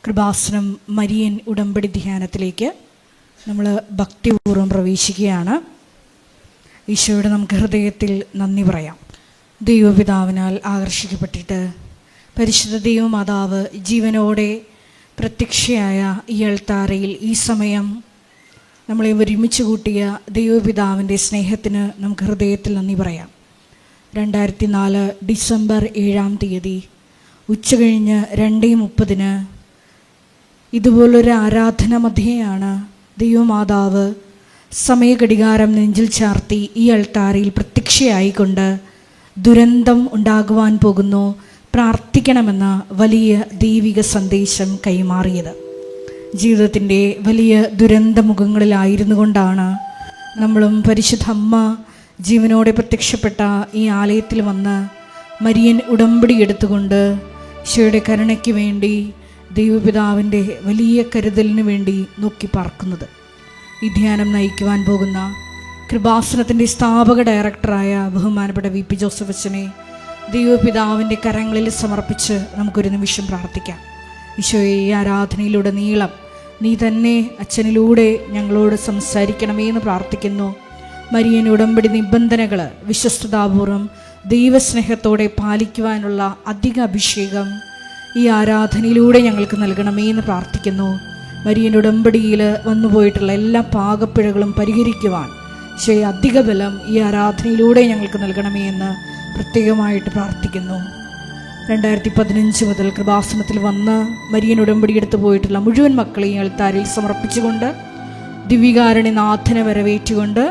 Kripasanam Marian ഉടമ്പടി ധ്യാനത്തിലേക്ക് നമ്മൾ ഭക്തിപൂർവ്വം പ്രവേശിക്കുകയാണ്. ഈശോയുടെ നമുക്ക് ഹൃദയത്തിൽ നന്ദി പറയാം. ദൈവപിതാവിനാൽ ആകർഷിക്കപ്പെട്ടിട്ട് പരിശുദ്ധ ദൈവമാതാവ് ജീവനോടെ പ്രത്യക്ഷയായ ഈ അൾത്താരയിൽ ഈ സമയം നമ്മളെ ഒരുമിച്ച് കൂട്ടിയ ദൈവപിതാവിൻ്റെ സ്നേഹത്തിന് നമുക്ക് ഹൃദയത്തിൽ നന്ദി പറയാം. 2004 ഡിസംബർ 7-ാം തീയതി ഉച്ചകഴിഞ്ഞ് 2:30 ഇതുപോലൊരു ആരാധന മധ്യേയാണ് ദൈവമാതാവ് സമയഘടികാരം നെഞ്ചിൽ ചാർത്തി ഈ അൾത്താരയിൽ പ്രത്യക്ഷയായിക്കൊണ്ട് ദുരന്തം ഉണ്ടാകുവാൻ പോകുന്നു, പ്രാർത്ഥിക്കണമെന്ന വലിയ ദൈവിക സന്ദേശം കൈമാറിയത്. ജീവിതത്തിൻ്റെ വലിയ ദുരന്തമുഖങ്ങളിലായിരുന്നു കൊണ്ടാണ് നമ്മളും പരിശുദ്ധ അമ്മ ജീവനോടെ പ്രത്യക്ഷപ്പെട്ട ഈ ആലയത്തിൽ വന്ന് മരിയൻ ഉടമ്പടി എടുത്തുകൊണ്ട് ഈശോയുടെ കരുണയ്ക്ക് വേണ്ടി ദൈവപിതാവിൻ്റെ വലിയ കരുതലിന് വേണ്ടി നോക്കി പാർക്കുന്നത്. ഈ ധ്യാനം നയിക്കുവാൻ പോകുന്ന കൃപാസനത്തിൻ്റെ സ്ഥാപക ഡയറക്ടറായ ബഹുമാനപ്പെട്ട VP ജോസഫ് അച്ഛനെ ദൈവപിതാവിൻ്റെ കരങ്ങളിൽ സമർപ്പിച്ച് നമുക്കൊരു നിമിഷം പ്രാർത്ഥിക്കാം. ഈശോയെ, ഈ ആരാധനയിലൂടെ നീളം നീ തന്നെ അച്ഛനിലൂടെ ഞങ്ങളോട് സംസാരിക്കണമേ എന്ന് പ്രാർത്ഥിക്കുന്നു. മരിയൻ ഉടമ്പടി നിബന്ധനകൾ വിശ്വസ്തതാപൂർവം ദൈവസ്നേഹത്തോടെ പാലിക്കുവാനുള്ള അധിക അഭിഷേകം ഈ ആരാധനയിലൂടെ ഞങ്ങൾക്ക് നൽകണമേ എന്ന് പ്രാർത്ഥിക്കുന്നു. മരിയൻ ഉടമ്പടിയിൽ വന്നുപോയിട്ടുള്ള എല്ലാ പാകപ്പിഴകളും പരിഹരിക്കുവാൻ ഈശോയെ അധിക ബലം ഈ ആരാധനയിലൂടെ ഞങ്ങൾക്ക് നൽകണമേ എന്ന് പ്രത്യേകമായിട്ട് പ്രാർത്ഥിക്കുന്നു. 2015 മുതൽ കൃപാസനത്തിൽ വന്ന് മരിയൻ ഉടമ്പടി എടുത്തു പോയിട്ടുള്ള മുഴുവൻ മക്കളെയും അൾത്താരയിൽ സമർപ്പിച്ചുകൊണ്ട് ദിവ്യകാരുണ്യനാഥനെ വരവേറ്റുകൊണ്ട്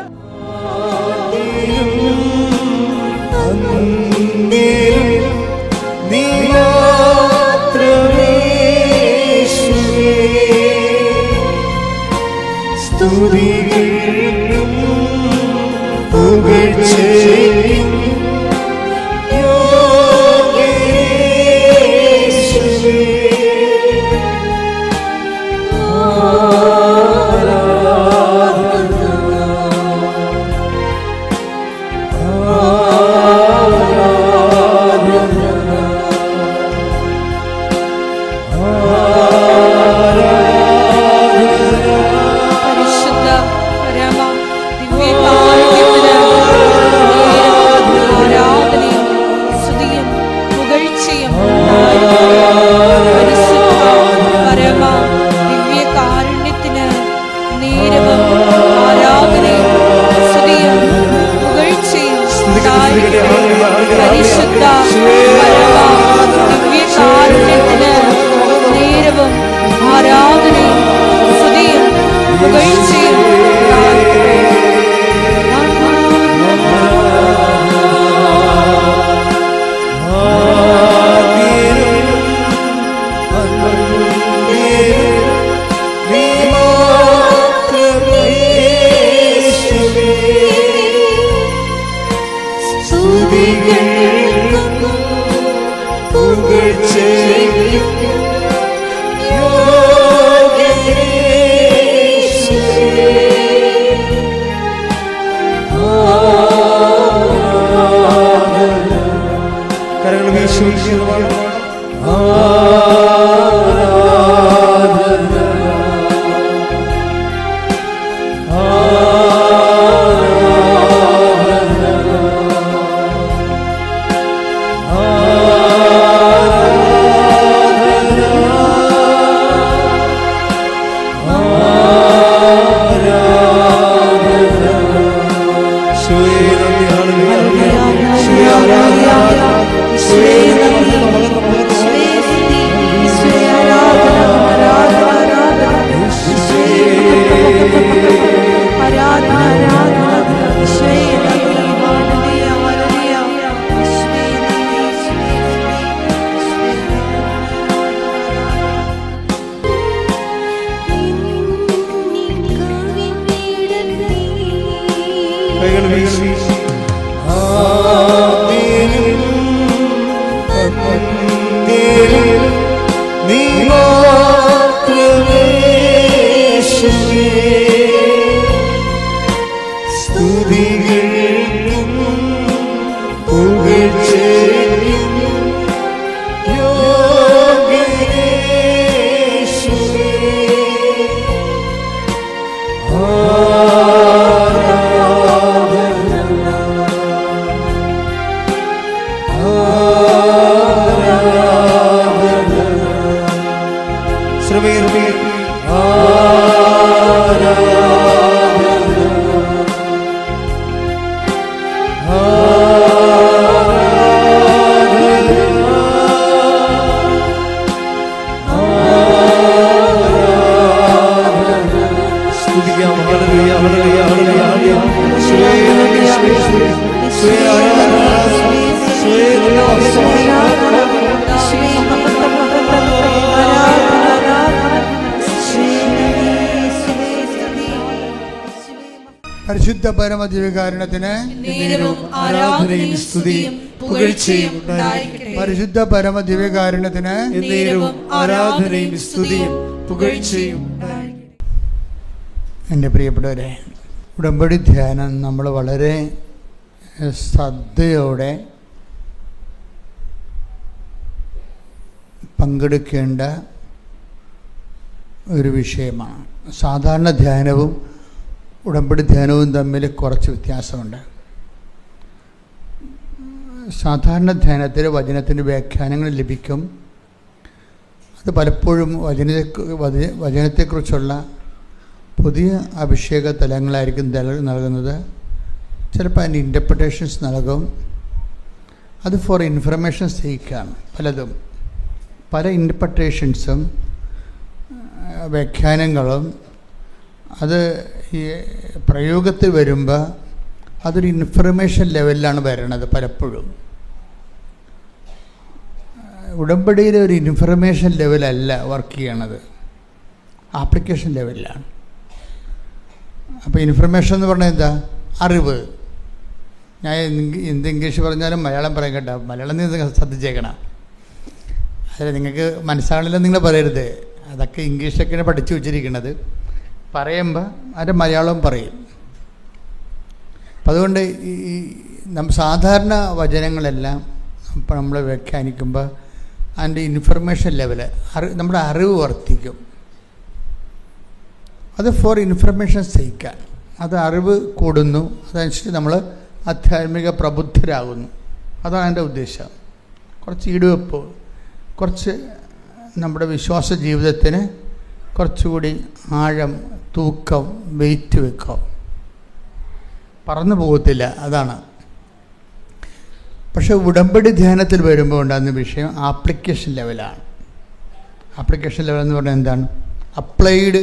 നിറവേറണമേ. പരിശുദ്ധ പരമദിവ്യകാരുണ്യത്തിന് ആരാധനയും സ്തുതിയും പുകഴ്ചയും ഉണ്ടായിരിക്കട്ടെ. പരിശുദ്ധ പരമദിവ്യകാരുണ്യത്തിന് ആരാധനയും സ്തുതിയും പുകഴ്ചയും ഉണ്ടായിരിക്കട്ടെ. എൻ്റെ പ്രിയപ്പെട്ടവരെ, ഉടമ്പടി ധ്യാനം നമ്മൾ വളരെ ശ്രദ്ധയോടെ പങ്കെടുക്കേണ്ട ഒരു വിഷയമാണ്. സാധാരണ ധ്യാനവും ഉടമ്പടി ധ്യാനവും തമ്മിൽ കുറച്ച് വ്യത്യാസമുണ്ട്. സാധാരണ ധ്യാനത്തിൽ വചനത്തിൻ്റെ വ്യാഖ്യാനങ്ങൾ ലഭിക്കും. അത് പലപ്പോഴും വചനത്തെക്കുറിച്ചുള്ള പുതിയ അഭിഷേക തലങ്ങളായിരിക്കും നൽകുന്നത്. ചിലപ്പോൾ അതിൻ്റെ ഇൻ്റർപ്രിട്ടേഷൻസ് നൽകും. അത് ഫോർ ഇൻഫർമേഷൻ സേക്കാണ്. പല ഇൻ്റർപ്രിട്ടേഷൻസും വ്യാഖ്യാനങ്ങളും അത് ഈ പ്രയോഗത്തിൽ വരുമ്പോൾ അതൊരു ഇൻഫർമേഷൻ ലെവലിലാണ് വരുന്നത്. പലപ്പോഴും ഉടമ്പടിയിലെ ഒരു ഇൻഫർമേഷൻ ലെവലല്ല വർക്ക് ചെയ്യണത്, ആപ്ലിക്കേഷൻ ലെവലിലാണ്. അപ്പോൾ ഇൻഫർമേഷൻ എന്ന് പറഞ്ഞാൽ എന്താ? അറിവ്. ഞാൻ എന്ത് ഇംഗ്ലീഷ് പറഞ്ഞാലും മലയാളം പറയാൻ കേട്ടോ. മലയാളം നിങ്ങൾ ശ്രദ്ധിച്ചേക്കണം. അല്ല, നിങ്ങൾക്ക് മനസ്സിലാണില്ലെന്ന് നിങ്ങൾ പറയരുത്. അതൊക്കെ ഇംഗ്ലീഷൊക്കെയാണ് പഠിച്ചു വെച്ചിരിക്കുന്നത്. പറയുമ്പോൾ അതിൻ്റെ മലയാളവും പറയും. അപ്പം അതുകൊണ്ട് ഈ സാധാരണ വചനങ്ങളെല്ലാം ഇപ്പം നമ്മൾ വ്യാഖ്യാനിക്കുമ്പോൾ അതിൻ്റെ ഇൻഫർമേഷൻ ലെവൽ നമ്മുടെ അറിവ് വർദ്ധിക്കും. അത് ഫോർ ഇൻഫർമേഷൻ സേക്കാൻ, അത് അറിവ് കൂടുന്നു. അതനുസരിച്ച് നമ്മൾ ആധ്യാത്മിക പ്രബുദ്ധരാകുന്നു. അതാണ് എൻ്റെ ഉദ്ദേശം. കുറച്ച് ഈടുവെപ്പ്, കുറച്ച് നമ്മുടെ വിശ്വാസ ജീവിതത്തിന് കുറച്ചുകൂടി ആഴം, തൂക്കം, വെയിറ്റ് വെക്കാം. പറന്നു പോകത്തില്ല, അതാണ്. പക്ഷെ ഉടമ്പടി ധ്യാനത്തിൽ വരുമ്പോൾ ഉണ്ടാകുന്ന വിഷയം ആപ്ലിക്കേഷൻ ലെവലാണ്. ആപ്ലിക്കേഷൻ ലെവൽ എന്ന് പറഞ്ഞാൽ എന്താണ്? അപ്ലൈഡ്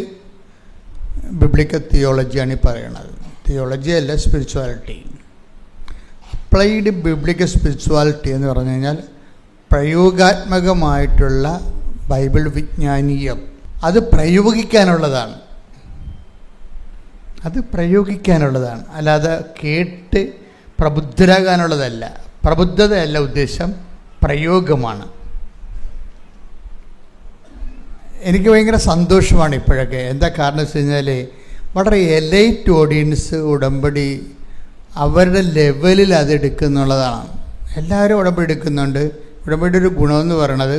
ബിബ്ലിക്കൽ തിയോളജിയാണ് ഈ പറയണത്. തിയോളജി അല്ല, സ്പിരിച്വാലിറ്റി. അപ്ലൈഡ് ബിബ്ലിക്കൽ സ്പിരിച്വാലിറ്റി എന്ന് പറഞ്ഞു കഴിഞ്ഞാൽ പ്രയോഗാത്മകമായിട്ടുള്ള ബൈബിൾ വിജ്ഞാനീയം. അത് പ്രയോഗിക്കാനുള്ളതാണ്. അല്ലാതെ കേട്ട് പ്രബുദ്ധരാകാനുള്ളതല്ല. പ്രബുദ്ധതയല്ല ഉദ്ദേശം, പ്രയോഗമാണ്. എനിക്ക് ഭയങ്കര സന്തോഷമാണ് ഇപ്പോഴൊക്കെ. എന്താ കാരണം വെച്ച് കഴിഞ്ഞാൽ വളരെ എലൈറ്റ് ഓഡിയൻസ് ഉടമ്പടി അവരുടെ ലെവലിൽ അത് എടുക്കുന്നുള്ളതാണ്. എല്ലാവരും ഉടമ്പടി എടുക്കുന്നുണ്ട്. ഉടമ്പടിയുടെ ഒരു ഗുണമെന്ന് പറയണത്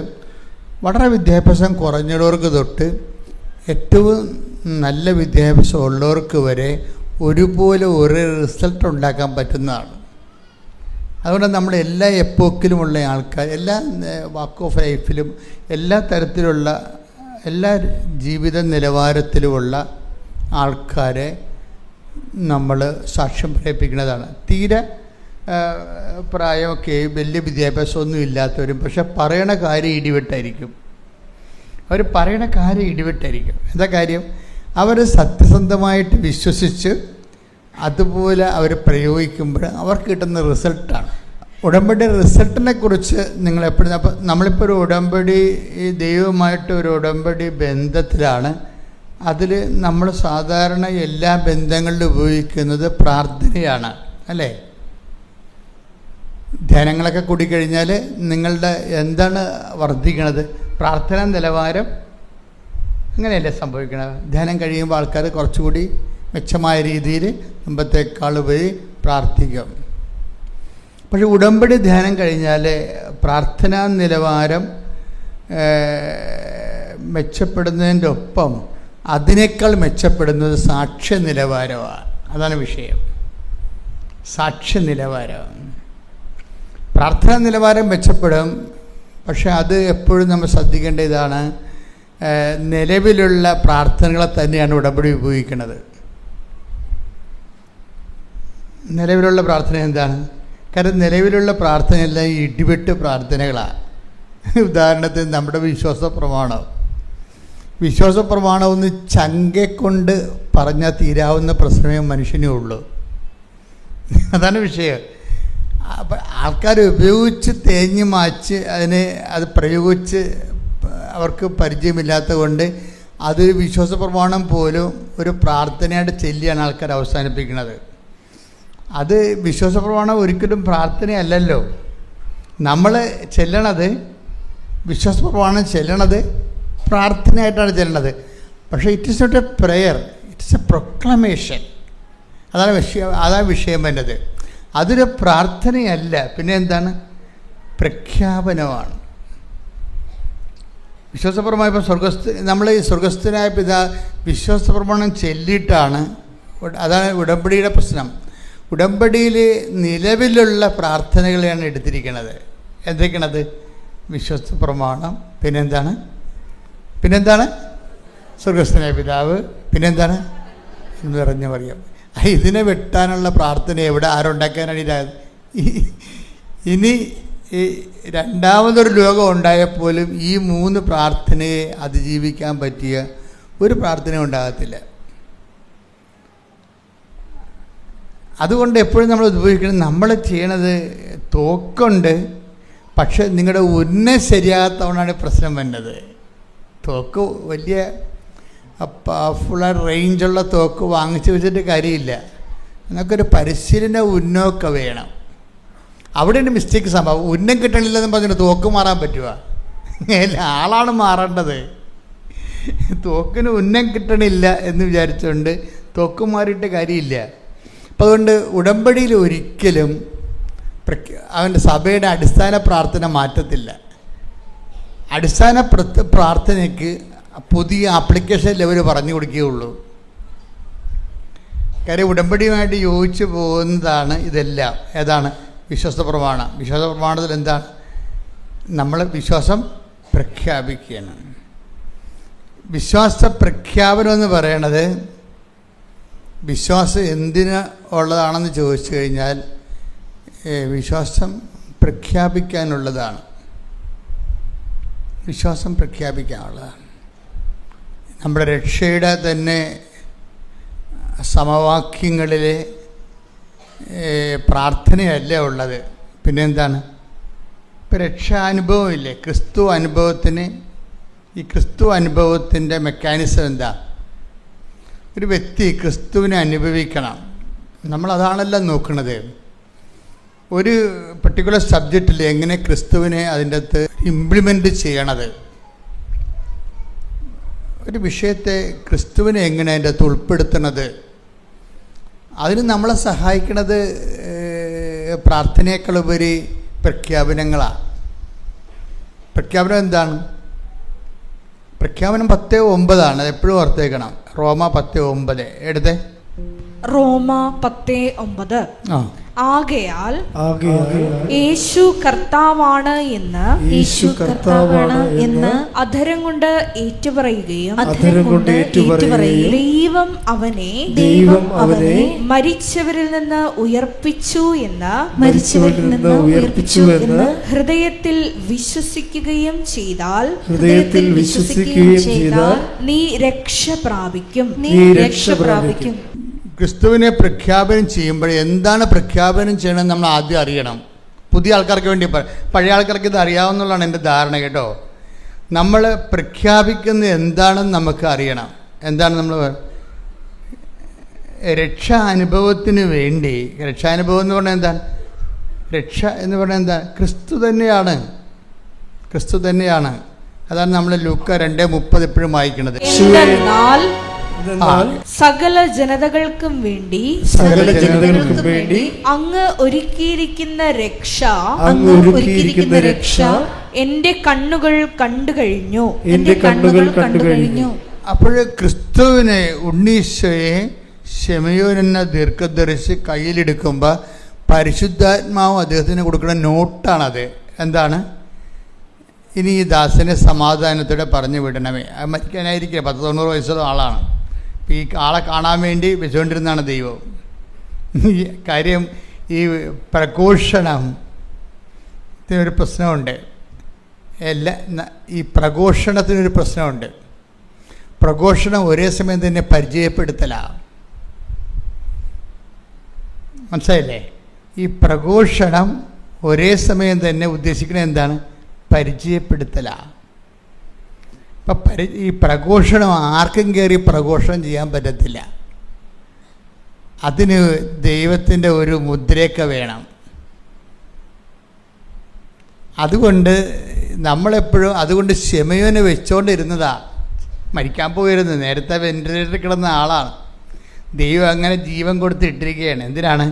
വളരെ വിദ്യാഭ്യാസം കുറഞ്ഞവർക്ക് തൊട്ട് ഏറ്റവും നല്ല വിദ്യാഭ്യാസം ഉള്ളവർക്ക് വരെ ഒരുപോലെ ഒരു റിസൾട്ട് ഉണ്ടാക്കാൻ പറ്റുന്നതാണ്. അതുകൊണ്ട് നമ്മൾ എല്ലാ എപ്പോക്കിലുമുള്ള ആൾക്കാർ, എല്ലാ വാക്ക് ഓഫ് ലൈഫിലും, എല്ലാ തരത്തിലുള്ള, എല്ലാ ജീവിത നിലവാരത്തിലുമുള്ള ആൾക്കാരെ നമ്മൾ സാക്ഷ്യം പറയിപ്പിക്കുന്നതാണ്. തീരെ പ്രായമൊക്കെ വലിയ വിദ്യാഭ്യാസമൊന്നും ഇല്ലാത്തവരും പക്ഷെ പറയണ കാര്യം ഇടിവെട്ടായിരിക്കും. എന്താ കാര്യം? അവർ സത്യസന്ധമായിട്ട് വിശ്വസിച്ച് അതുപോലെ അവർ പ്രയോഗിക്കുമ്പോൾ അവർക്ക് കിട്ടുന്ന റിസൾട്ടാണ്. ഉടമ്പടി റിസൾട്ടിനെ കുറിച്ച് നിങ്ങളെപ്പോഴും, അപ്പം നമ്മളിപ്പോൾ ഒരു ഉടമ്പടി, ഈ ദൈവമായിട്ട് ഒരു ഉടമ്പടി ബന്ധത്തിലാണ്. അതിൽ നമ്മൾ സാധാരണ എല്ലാ ബന്ധങ്ങളിലും ഉപയോഗിക്കുന്നത് പ്രാർത്ഥനയാണ്, അല്ലേ? ധ്യാനങ്ങളൊക്കെ കൂടിക്കഴിഞ്ഞാൽ നിങ്ങളുടെ എന്താണ് വർദ്ധിക്കണത്? പ്രാർത്ഥന നിലവാരം. അങ്ങനെയല്ലേ സംഭവിക്കണത്? ധ്യാനം കഴിയുമ്പോൾ ആൾക്കാർ കുറച്ചുകൂടി മെച്ചമായ രീതിയിൽ മുമ്പത്തേക്കാൾ ഉപരി പ്രാർത്ഥിക്കും. പക്ഷെ ഉടമ്പടി ധ്യാനം കഴിഞ്ഞാൽ പ്രാർത്ഥനാ നിലവാരം മെച്ചപ്പെടുന്നതിൻ്റെ ഒപ്പം അതിനേക്കാൾ മെച്ചപ്പെടുന്നത് സാക്ഷ്യ നിലവാരമാണ്. അതാണ് വിഷയം, സാക്ഷ്യ നിലവാരം. പ്രാർത്ഥനാ നിലവാരം മെച്ചപ്പെടും. പക്ഷെ അത് എപ്പോഴും നമ്മൾ ശ്രദ്ധിക്കേണ്ട ഇതാണ്, നിലവിലുള്ള പ്രാർത്ഥനകളെ തന്നെയാണ് ഉടമ്പടി ഉപയോഗിക്കുന്നത്. നിലവിലുള്ള പ്രാർത്ഥന എന്താണ്? കാരണം നിലവിലുള്ള പ്രാർത്ഥനയെല്ലാം ഇടിവെട്ട് പ്രാർത്ഥനകളാണ്. ഉദാഹരണത്തിന് നമ്മുടെ വിശ്വാസ പ്രമാണം ഒന്ന് ചങ്കെക്കൊണ്ട് പറഞ്ഞാൽ തീരാവുന്ന പ്രശ്നമേ മനുഷ്യനേ ഉള്ളൂ. അതാണ് വിഷയം. അപ്പം ആൾക്കാർ ഉപയോഗിച്ച് തേഞ്ഞ് മാച്ച് അത് പ്രയോഗിച്ച് അവർക്ക് പരിചയമില്ലാത്തത് കൊണ്ട് അതൊരു വിശ്വാസ പ്രമാണം പോലും ഒരു പ്രാർത്ഥനയായിട്ട് ചൊല്ലിയാണ് ആൾക്കാർ അവസാനിപ്പിക്കുന്നത്. അത് വിശ്വാസ പ്രമാണം ഒരിക്കലും പ്രാർത്ഥനയല്ലല്ലോ. നമ്മൾ ചെല്ലണത് വിശ്വാസ പ്രമാണം ചെല്ലണത് പ്രാർത്ഥനയായിട്ടാണ് ചെല്ലണത്. പക്ഷേ it is not a prayer, it is a proclamation. അതാണ് വിഷയം വരുന്നത്. അതൊരു പ്രാർത്ഥനയല്ല, പിന്നെ എന്താണ്? പ്രഖ്യാപനമാണ്. വിശ്വാസപ്രമാണം ഇപ്പോൾ നമ്മൾ ഈ സ്വർഗസ്ഥനായ പിതാ വിശ്വാസ പ്രമാണം ചൊല്ലിയിട്ടാണ്. അതാണ് ഉടമ്പടിയുടെ പ്രശ്നം. ഉടമ്പടിയിൽ നിലവിലുള്ള പ്രാർത്ഥനകളെയാണ് എടുത്തിരിക്കുന്നത്. എന്തൊക്കെയാണത്? വിശ്വാസ പ്രമാണം, പിന്നെന്താണ് സ്വർഗസ്ഥനായ പിതാവ്, പിന്നെന്താണ് എന്ന് പറഞ്ഞ പറയാം. ഇതിനെ വെട്ടാനുള്ള പ്രാർത്ഥന എവിടെ ആരുണ്ടാക്കാനാണ് ഇതായത്? ഇനി ഈ രണ്ടാമതൊരു ലോകം ഉണ്ടായപ്പോലും ഈ 3 പ്രാർത്ഥനയെ അതിജീവിക്കാൻ പറ്റിയ ഒരു പ്രാർത്ഥന ഉണ്ടാകത്തില്ല. അതുകൊണ്ട് എപ്പോഴും നമ്മൾ ഉപയോഗിക്കണം. നമ്മൾ ചെയ്യണത് തോക്കുണ്ട്, പക്ഷെ നിങ്ങളുടെ ഉന്നം ശരിയാകാത്തതുകൊണ്ടാണ് പ്രശ്നം വരുന്നത്. തോക്ക് വലിയ പവർഫുള്ള റേഞ്ചുള്ള തോക്ക് വാങ്ങിച്ചു വെച്ചിട്ട് കാര്യമില്ല. നമുക്കൊരു പരിശീലന ഉന്നമൊക്കെ വേണം. അവിടെയാണ് മിസ്റ്റേക്ക് സംഭവം. ഉന്നം കിട്ടണില്ലെന്ന് പറഞ്ഞിട്ട് തോക്ക് മാറാൻ പറ്റുക? ആളാണ് മാറേണ്ടത്. തോക്കിന് ഉന്നം കിട്ടണില്ല എന്ന് വിചാരിച്ചുകൊണ്ട് തോക്ക് മാറിയിട്ട് കാര്യമില്ല. അപ്പം അതുകൊണ്ട് ഉടമ്പടിയിൽ ഒരിക്കലും അവൻ്റെ സഭയുടെ അടിസ്ഥാന പ്രാർത്ഥന മാറ്റത്തില്ല. അടിസ്ഥാന പ്രാർത്ഥനയ്ക്ക് പുതിയ ആപ്ലിക്കേഷൻ ലെവൽ പറഞ്ഞു കൊടുക്കുകയുള്ളൂ. കാര്യം ഉടമ്പടിയുമായിട്ട് യോജിച്ച് പോകുന്നതാണ് ഇതെല്ലാം. ഏതാണ്? വിശ്വാസ പ്രമാണം. വിശ്വാസ പ്രമാണത്തിൽ എന്താണ്? നമ്മൾ വിശ്വാസം പ്രഖ്യാപിക്കുകയാണ്. വിശ്വാസ പ്രഖ്യാപനം എന്ന് പറയണത് വിശ്വാസം എന്തിന് ഉള്ളതാണെന്ന് ചോദിച്ചു കഴിഞ്ഞാൽ വിശ്വാസം പ്രഖ്യാപിക്കാനുള്ളതാണ്. വിശ്വാസം പ്രഖ്യാപിക്കാനുള്ളതാണ്. നമ്മുടെ രക്ഷയുടെ തന്നെ സമവാക്യങ്ങളിലെ പ്രാർത്ഥനയല്ല ഉള്ളത്. പിന്നെ എന്താണ്? ഇപ്പം രക്ഷാനുഭവം ഇല്ലേ? ക്രിസ്തു അനുഭവത്തിന്, ഈ ക്രിസ്തു അനുഭവത്തിൻ്റെ മെക്കാനിസം എന്താ? ഒരു വ്യക്തി ക്രിസ്തുവിനെ അനുഭവിക്കണം. നമ്മളതാണല്ലോ നോക്കുന്നത്. ഒരു പർട്ടിക്കുലർ സബ്ജക്റ്റിൽ എങ്ങനെ ക്രിസ്തുവിനെ അതിൻ്റെ അകത്ത് ഇംപ്ലിമെൻ്റ് ചെയ്യണത്, ഒരു വിഷയത്തെ ക്രിസ്തുവിനെ എങ്ങനെ അതിൻ്റെ അകത്ത് ഉൾപ്പെടുത്തണത്, അതിന് നമ്മളെ സഹായിക്കുന്നത് പ്രാർത്ഥനയേക്കാളുപരി പ്രഖ്യാപനങ്ങളാണ്. പ്രഖ്യാപനം എന്താണ്? പ്രഖ്യാപനം 10:9 എപ്പോഴും ഓർത്തേക്കണം. റോമ 10:9 എടുത്തേ. റോമ 10:9 ആകയാൽ യേശു കർത്താവാണ് എന്ന് അധരം കൊണ്ട് ഏറ്റുപറയുകയും ദൈവം അവനെ മരിച്ചവരിൽ നിന്ന് ഉയർപ്പിച്ചു എന്ന് ഹൃദയത്തിൽ വിശ്വസിക്കുകയും ചെയ്താൽ നീ രക്ഷ പ്രാപിക്കും. ക്രിസ്തുവിനെ പ്രഖ്യാപനം ചെയ്യുമ്പോൾ എന്താണ് പ്രഖ്യാപനം ചെയ്യണമെന്ന് നമ്മൾ ആദ്യം അറിയണം. പുതിയ ആൾക്കാർക്ക് വേണ്ടി, പഴയ ആൾക്കാർക്ക് ഇത് അറിയാവുന്നതാണ് എൻ്റെ ധാരണ കേട്ടോ. നമ്മൾ പ്രഖ്യാപിക്കുന്നത് എന്താണെന്ന് നമുക്ക് അറിയണം. എന്താണ് നമ്മൾ രക്ഷാനുഭവത്തിന് വേണ്ടി? രക്ഷാനുഭവം എന്ന് പറഞ്ഞാൽ എന്താണ്? രക്ഷ എന്ന് പറഞ്ഞാൽ എന്താ? ക്രിസ്തു തന്നെയാണ്. അതാണ് നമ്മൾ ലൂക്ക 2:30 എപ്പോഴും വായിക്കുന്നത്. സകല ജനതകൾക്കും വേണ്ടി അങ്ങ് ഒരുക്കിയിരിക്കുന്ന രക്ഷ എന്റെ കണ്ണുകൾ കണ്ടു കഴിഞ്ഞു. അപ്പോൾ ക്രിസ്തുവിനെ, ഉണ്ണീശോയെ ശിമയോൻ എന്ന ദീർഘദർശി കയ്യിലെടുക്കുമ്പോൾ പരിശുദ്ധാത്മാവ് അദ്ദേഹത്തിന് കൊടുക്കുന്ന നോട്ടാണത്. എന്താണ്? ഇനി ഈ ദാസനെ സമാധാനത്തോടെ പറഞ്ഞു വിടണമേ. അത് മരിക്കാനായിരിക്കില്ല, 90 വയസ്സുള്ള ആളാണ്. ഇപ്പം ഈ ആളെ കാണാൻ വേണ്ടി വെച്ചുകൊണ്ടിരുന്നതാണ് ദൈവം. കാര്യം ഈ പ്രഘോഷണത്തിനൊരു പ്രശ്നമുണ്ട്. ഈ പ്രഘോഷണത്തിനൊരു പ്രശ്നമുണ്ട്. പ്രഘോഷണം ഒരേ സമയം തന്നെ പരിചയപ്പെടുത്തലാണ്. മനസ്സിലായില്ലേ? ഈ പ്രഘോഷണം ഒരേ സമയം തന്നെ ഉദ്ദേശിക്കുന്നത് എന്താണ്? പരിചയപ്പെടുത്തലാണ്. ഇപ്പം ഈ പ്രഘോഷണം ആർക്കും കയറി പ്രഘോഷണം ചെയ്യാൻ പറ്റത്തില്ല. അതിന് ദൈവത്തിൻ്റെ ഒരു മുദ്രയൊക്കെ വേണം. അതുകൊണ്ട് നമ്മളെപ്പോഴും അതുകൊണ്ട് ശിമയോനെ വെച്ചുകൊണ്ടിരുന്നതാ. മരിക്കാൻ പോയിരുന്നു, നേരത്തെ വെന്റിലേറ്ററിൽ കിടന്ന ആളാണ്. ദൈവം അങ്ങനെ ജീവൻ കൊടുത്തിട്ടിരിക്കുകയാണ്. എന്തിനാണ്?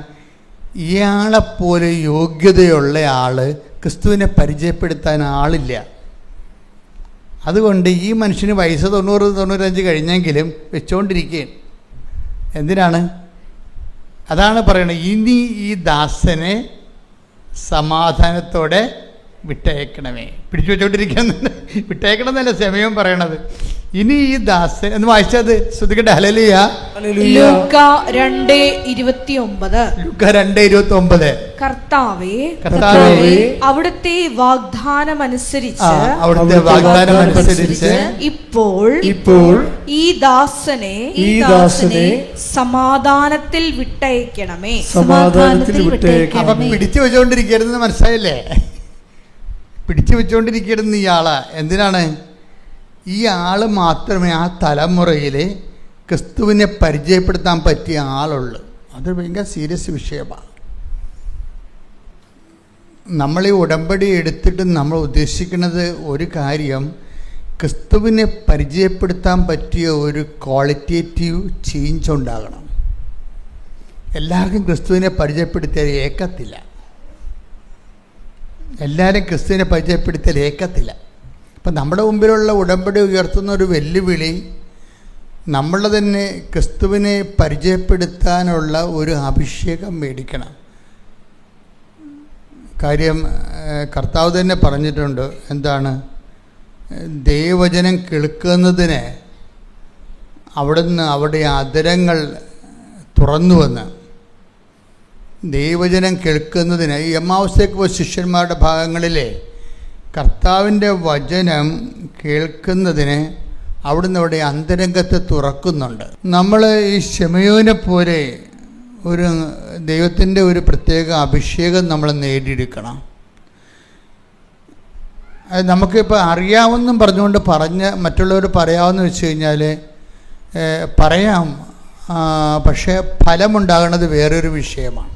ഇയാളെപ്പോലെ യോഗ്യതയുള്ള ആൾ ക്രിസ്തുവിനെ പരിചയപ്പെടുത്താൻ ആളില്ല. അതുകൊണ്ട് ഈ മനുഷ്യന് വയസ്സ് 90-95 കഴിഞ്ഞെങ്കിലും വെച്ചുകൊണ്ടിരിക്കുകയാണ്. എന്തിനാണ്? അതാണ് പറയണത്, ഇനി ഈ ദാസനെ സമാധാനത്തോടെ വിട്ടയക്കണമേ. പിടിച്ചു വെച്ചോണ്ടിരിക്കുന്നുണ്ട്. വിട്ടയക്കണം എന്നല്ല സമയം പറയണത്. ഇനി ഈ ദാസൻ എന്ന് വായിച്ചത് ശ്രദ്ധിക്കട്ടെ. ഹല്ലേലൂയ. ലൂക്ക 2:29. ലൂക്ക 2:29. കർത്താവേ അവിടുത്തെ വാഗ്ദാനമനുസരിച്ച് ഇപ്പോൾ ഈ ദാസനെ സമാധാനത്തിൽ വിട്ടയക്കണമേ. പിടിച്ചു വെച്ചോണ്ടിരിക്കരുതെന്ന് മനസ്സിലായില്ലേ? പിടിച്ചു വെച്ചുകൊണ്ടിരിക്കരുതെന്ന് ഇയാളാ. എന്തിനാണ്? ഈ ആൾ മാത്രമേ ആ തലമുറയിൽ ക്രിസ്തുവിനെ പരിചയപ്പെടുത്താൻ പറ്റിയ ആളുള്ളൂ. അത് ഭയങ്കര സീരിയസ് വിഷയമാണ്. നമ്മൾ ഈ ഉടമ്പടി എടുത്തിട്ട് നമ്മൾ ഉദ്ദേശിക്കുന്നത് ഒരു കാര്യം, ക്രിസ്തുവിനെ പരിചയപ്പെടുത്താൻ പറ്റിയ ഒരു ക്വാളിറ്റേറ്റീവ് ചേഞ്ച് ഉണ്ടാകണം. എല്ലാവർക്കും ക്രിസ്തുവിനെ പരിചയപ്പെടുത്തിയാൽ ഏക്കത്തില്ല. എല്ലാവരും ക്രിസ്തുവിനെ പരിചയപ്പെടുത്തിയാൽ ഏക്കത്തില്ല. അപ്പം നമ്മുടെ മുമ്പിലുള്ള ഉടമ്പടി ഉയർത്തുന്ന ഒരു വെല്ലുവിളി, നമ്മൾ തന്നെ ക്രിസ്തുവിനെ പരിചയപ്പെടുത്താനുള്ള ഒരു അഭിഷേകം മേടിക്കണം. കാര്യം കർത്താവ് തന്നെ പറഞ്ഞിട്ടുണ്ട്. എന്താണ്? ദൈവവചനം കേൾക്കുന്നതിന് അവിടെ അധരങ്ങൾ തുറന്നുവന്ന്. ദൈവവചനം കേൾക്കുന്നതിന് ഈ എമ്മാവസ്ഥയ്ക്ക് പോയ ശിഷ്യന്മാരുടെ ഭാഗങ്ങളിലെ കർത്താവിൻ്റെ വചനം കേൾക്കുന്നതിന് അവിടെ അന്തരംഗത്തെ തുറക്കുന്നുണ്ട്. നമ്മൾ ഈ ശിമയോനെ പോലെ ഒരു ദൈവത്തിൻ്റെ ഒരു പ്രത്യേക അഭിഷേകം നമ്മൾ നേടിയെടുക്കണം. അത് നമുക്കിപ്പോൾ അറിയാമെന്നും പറഞ്ഞുകൊണ്ട് മറ്റുള്ളവർ പറയാമെന്ന് വെച്ച് കഴിഞ്ഞാൽ പറയാം. പക്ഷേ ഫലമുണ്ടാകുന്നത് വേറൊരു വിഷയമാണ്.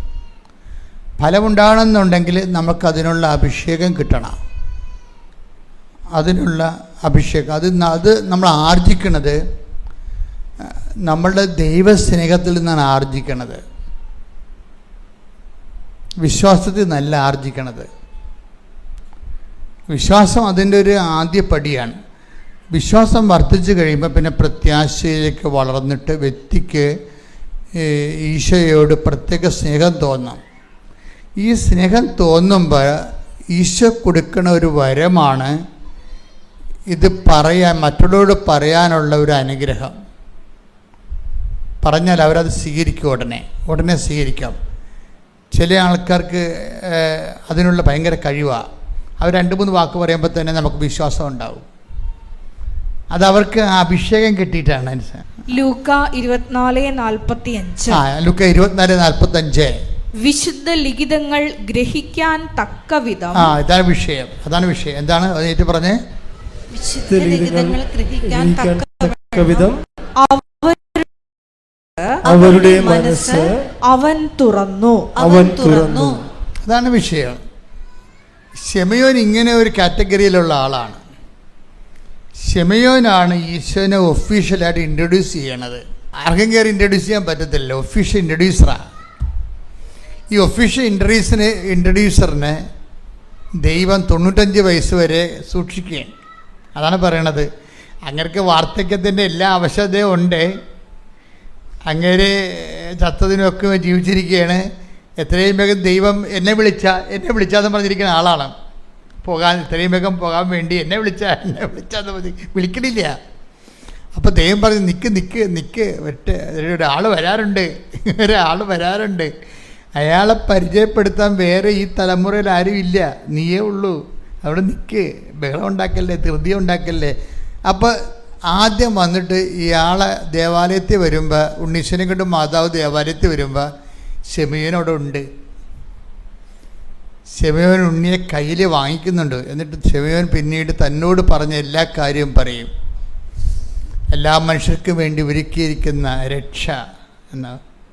ഫലമുണ്ടാകണമെന്നുണ്ടെങ്കിൽ നമുക്കതിനുള്ള അഭിഷേകം കിട്ടണം. അതിനുള്ള അഭിഷേകം അത് നമ്മൾ ആർജിക്കണത് നമ്മളുടെ ദൈവസ്നേഹത്തിൽ നിന്നാണ് ആർജിക്കണത്. വിശ്വാസത്തിൽ നല്ല ആർജിക്കണത്. വിശ്വാസം അതിൻ്റെ ഒരു ആദ്യ പടിയാണ്. വിശ്വാസം വർദ്ധിച്ചു കഴിയുമ്പോൾ പിന്നെ പ്രത്യാശയിലേക്ക് വളർന്നിട്ട് വ്യക്തിക്ക് ഈശോയോട് പ്രത്യേക സ്നേഹം തോന്നും. ഈ സ്നേഹം തോന്നുമ്പോൾ ഈശോ കൊടുക്കുന്ന ഒരു വരമാണ് ഇത് മറ്റുള്ളവരോട് പറയാനുള്ള ഒരു അനുഗ്രഹം. പറഞ്ഞാൽ അവരത് സ്വീകരിക്കും. ഉടനെ സ്വീകരിക്കാം. ചില ആൾക്കാർക്ക് അതിനുള്ള ഭയങ്കര കഴിവാണ്. അവർ 2-3 വാക്ക് പറയുമ്പോൾ തന്നെ നമുക്ക് വിശ്വാസം ഉണ്ടാവും. അതവർക്ക് അഭിഷേകം കിട്ടിയിട്ടാണ്. ലൂക്ക 24:45. ലൂക്ക 24:45. വിശുദ്ധ ലിഖിതങ്ങൾ ഗ്രഹിക്കാൻ തക്കവിധം. അതാണ് വിഷയം. എന്താണ് അതിനേറ്റ് പറഞ്ഞേ? വിശുദ്ധ ലിഖിതങ്ങൾ ഗ്രഹിക്കാൻ തക്കവിധം അവരുടെ മനസ്സ് അവൻ തുറന്നു. അതാണ് വിഷയം. ശിമയോൻ ഇങ്ങനെ ഒരു കാറ്റഗറിയിലുള്ള ആളാണ്. ശിമയോനാണ് ഈശോനെ ഒഫീഷ്യലായിട്ട് ഇൻട്രൊഡ്യൂസ് ചെയ്യണത്. ആർക്കും കയറി ഇൻട്രൊഡ്യൂസ് ചെയ്യാൻ പറ്റത്തില്ല. ഒഫീഷ്യൽ ഇൻട്രൊഡ്യൂസറാണ്. ഈ ഒഫീഷ്യൽ ഇൻട്രൊഡ്യൂസറിനെ ദൈവം 95 വയസ്സ് വരെ സൂക്ഷിക്കുകയാണ്. അതാണ് പറയണത്. അങ്ങേർക്ക് വാർദ്ധക്യത്തിൻ്റെ എല്ലാ ആവശ്യതയും ഉണ്ട്. അങ്ങേര് ചത്തതിനൊക്കെ ജീവിച്ചിരിക്കുകയാണ്. എത്രയും വേഗം ദൈവം എന്നെ വിളിച്ചാന്ന് പറഞ്ഞിരിക്കുന്ന ആളാണ്. ഇത്രയും വേഗം പോകാൻ വേണ്ടി എന്നെ വിളിച്ചാൽ മതി, വിളിക്കണില്ല. അപ്പോൾ ദൈവം പറഞ്ഞു, നിൽക്ക് ഒരാൾ വരാറുണ്ട്. അയാളെ പരിചയപ്പെടുത്താൻ വേറെ ഈ തലമുറയിൽ ആരും ഇല്ല, നീയേ ഉള്ളൂ. അവിടെ നിൽക്ക്, ബഹളം ഉണ്ടാക്കല്ലേ, ധൃതി ഉണ്ടാക്കല്ലേ. അപ്പോൾ ആദ്യം വന്നിട്ട് ഇയാളെ ദേവാലയത്തിൽ വരുമ്പോൾ, ഉണ്ണീശ്വരനെ കൊണ്ട് മാതാവ് ദേവാലയത്തിൽ വരുമ്പോൾ ശിമയോനവിടെ ഉണ്ട്. ശിമയോൻ ഉണ്ണിയെ കയ്യിൽ വാങ്ങിക്കുന്നുണ്ട്. എന്നിട്ട് ശിമയോൻ പിന്നീട് തന്നോട് പറഞ്ഞ എല്ലാ കാര്യവും പറയും. എല്ലാ മനുഷ്യർക്കും വേണ്ടി ഒരുക്കിയിരിക്കുന്ന രക്ഷ എന്ന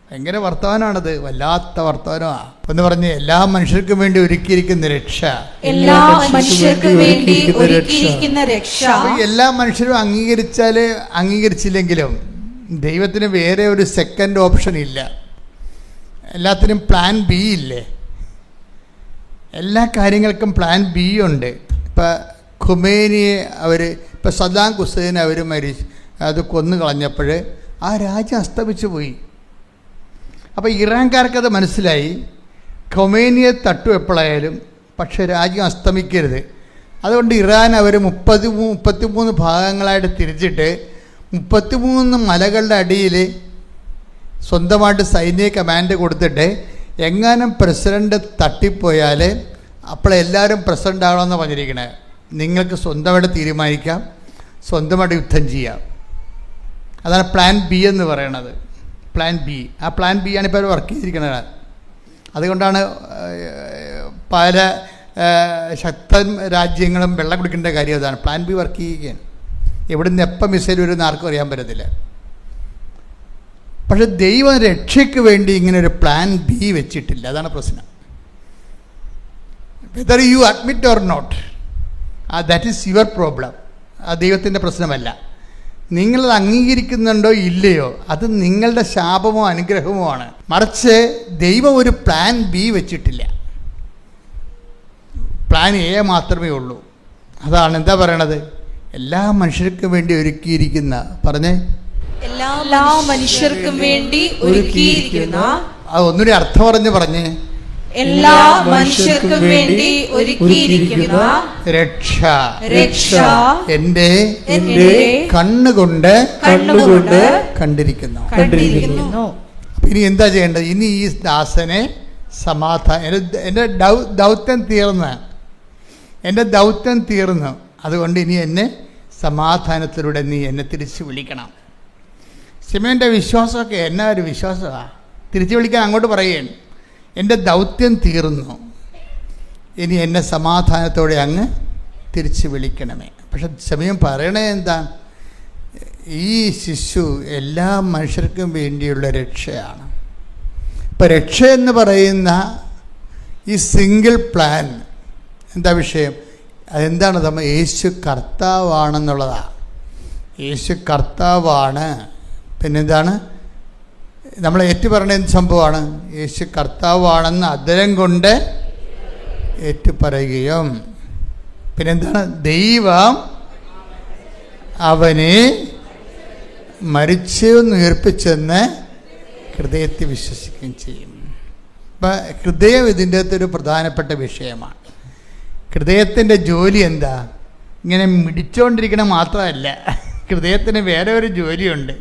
ഭയങ്കര വർത്തമാനമാണത്, വല്ലാത്ത വർത്തമാനമാണ്. എന്ന് പറഞ്ഞ് എല്ലാ മനുഷ്യർക്കും വേണ്ടി ഒരുക്കിയിരിക്കുന്ന രക്ഷ, എല്ലാ മനുഷ്യർക്കും വേണ്ടി ഒരുക്കിയിരിക്കുന്ന രക്ഷ. എല്ലാ മനുഷ്യരും അംഗീകരിച്ചില്ലെങ്കിലും ദൈവത്തിന് വേറെ ഒരു സെക്കൻഡ് ഓപ്ഷൻ ഇല്ല. എല്ലാത്തിനും പ്ലാൻ ബി ഇല്ലേ? എല്ലാ കാര്യങ്ങൾക്കും പ്ലാൻ ബി ഉണ്ട്. ഇപ്പം ഖുമൈനിയെ ഇപ്പം സദ്ദാം ഹുസൈനെ അത് കൊന്നു കളഞ്ഞപ്പോൾ ആ രാജ്യം അസ്തമിച്ചു പോയി. അപ്പോൾ ഇറാൻകാർക്കത് മനസ്സിലായി, ഖൊമൈനിയെ തട്ടു എപ്പോഴായാലും, പക്ഷേ രാജ്യം അസ്തമിക്കരുത്. അതുകൊണ്ട് ഇറാൻ അവർ 33 ഭാഗങ്ങളായിട്ട് തിരിച്ചിട്ട് 33 മലകളുടെ അടിയിൽ സ്വന്തമായിട്ട് സൈനിക കമാൻഡ് കൊടുത്തിട്ട് എങ്ങാനും പ്രസിഡൻ്റ് തട്ടിപ്പോയാൽ അപ്പോഴെല്ലാവരും പ്രസിഡൻ്റ് ആകണമെന്ന് പറഞ്ഞിരിക്കണേ. നിങ്ങൾക്ക് സ്വന്തമായിട്ട് തീരുമാനിക്കാം, സ്വന്തമായിട്ട് യുദ്ധം ചെയ്യാം. അതാണ് പ്ലാൻ ബി എന്ന് പറയണത്. പ്ലാൻ ബി, ആ പ്ലാൻ ബി ആണ് ഇപ്പോൾ വർക്ക് ചെയ്തിരിക്കുന്നത്. അതുകൊണ്ടാണ് പല ശക്തൻ രാജ്യങ്ങളും വെള്ളം കുടിക്കേണ്ട കാര്യം അതാണ്. പ്ലാൻ ബി വർക്ക് ചെയ്യുകയാണ്. എവിടുന്ന് എപ്പം മിസൈൽ വരുമെന്ന് ആർക്കും അറിയാൻ പറ്റത്തില്ല. പക്ഷെ ദൈവം രക്ഷയ്ക്ക് വേണ്ടി ഇങ്ങനെ ഒരു പ്ലാൻ ബി വെച്ചിട്ടില്ല. അതാണ് പ്രശ്നം. Whether you admit or not, that is your problem. ആ ദൈവത്തിൻ്റെ പ്രശ്നമല്ല. നിങ്ങളത് അംഗീകരിക്കുന്നുണ്ടോ ഇല്ലയോ, അത് നിങ്ങളുടെ ശാപമോ അനുഗ്രഹമോ ആണ്. മറിച്ച് ദൈവം ഒരു പ്ലാൻ ബി വെച്ചിട്ടില്ല. പ്ലാൻ എ മാത്രമേ ഉള്ളൂ. അതാണ് എന്താ പറയണത്? എല്ലാ മനുഷ്യർക്കും വേണ്ടി ഒരുക്കിയിരിക്കുന്ന, പറഞ്ഞേ, എല്ലാ മനുഷ്യർക്കും വേണ്ടി ഒരുക്കിയിരിക്കുന്ന, അത് ഒന്നുകൂടി അർത്ഥം പറഞ്ഞേ, എല്ലാ മനുഷ്യർക്കും വേണ്ടി ഒരുക്കിയിരിക്കുന്ന രക്ഷ എന്റെ കണ്ണുകൊണ്ട് കണ്ടിരിക്കുന്നു. ഇനി എന്താ ചെയ്യേണ്ടത്? ഇനി ഈ ദാസനെ എൻ്റെ ദൗത്യം തീർന്നു. അതുകൊണ്ട് ഇനി എന്നെ സമാധാനത്തിലൂടെ നീ എന്നെ തിരിച്ചു വിളിക്കണം. ശിമോന്റെ വിശ്വാസമൊക്കെ എന്നാ ഒരു വിശ്വാസമാണ്. തിരിച്ചു വിളിക്കാൻ അങ്ങോട്ട് പറയുകയാണ്, എൻ്റെ ദൗത്യം തീർന്നു, ഇനി എന്നെ സമാധാനത്തോടെ അങ്ങ് തിരിച്ച് വിളിക്കണമേ. പക്ഷെ സമയം പറയണേ എന്താ? ഈ ശിശു എല്ലാ മനുഷ്യർക്കും വേണ്ടിയുള്ള രക്ഷയാണ്. ഇപ്പം രക്ഷ എന്ന് പറയുന്ന ഈ സിംഗിൾ പ്ലാൻ എന്താ വിഷയം? അതെന്താണ്? നമ്മൾ യേശു കർത്താവാണെന്നുള്ളതാണ്. യേശു കർത്താവാണ്. പിന്നെന്താണ്? നമ്മൾ ഏറ്റുപറയണ എന്ത് സംഭവമാണ്? യേശു കർത്താവാണെന്ന് അധരം കൊണ്ട് ഏറ്റുപറയുകയും, പിന്നെന്താണ്? ദൈവം അവനെ മരിച്ചെന്ന് ഉയർപ്പിച്ചെന്ന് ഹൃദയത്തിൽ വിശ്വസിക്കുകയും ചെയ്യും. അപ്പം ഹൃദയം ഇതിൻ്റെ അകത്തൊരു പ്രധാനപ്പെട്ട വിഷയമാണ്. ഹൃദയത്തിൻ്റെ ജോലി എന്താ? ഇങ്ങനെ മിടിച്ചുകൊണ്ടിരിക്കണ മാത്രമല്ല, ഹൃദയത്തിന് വേറെ ഒരു ജോലിയുണ്ട്.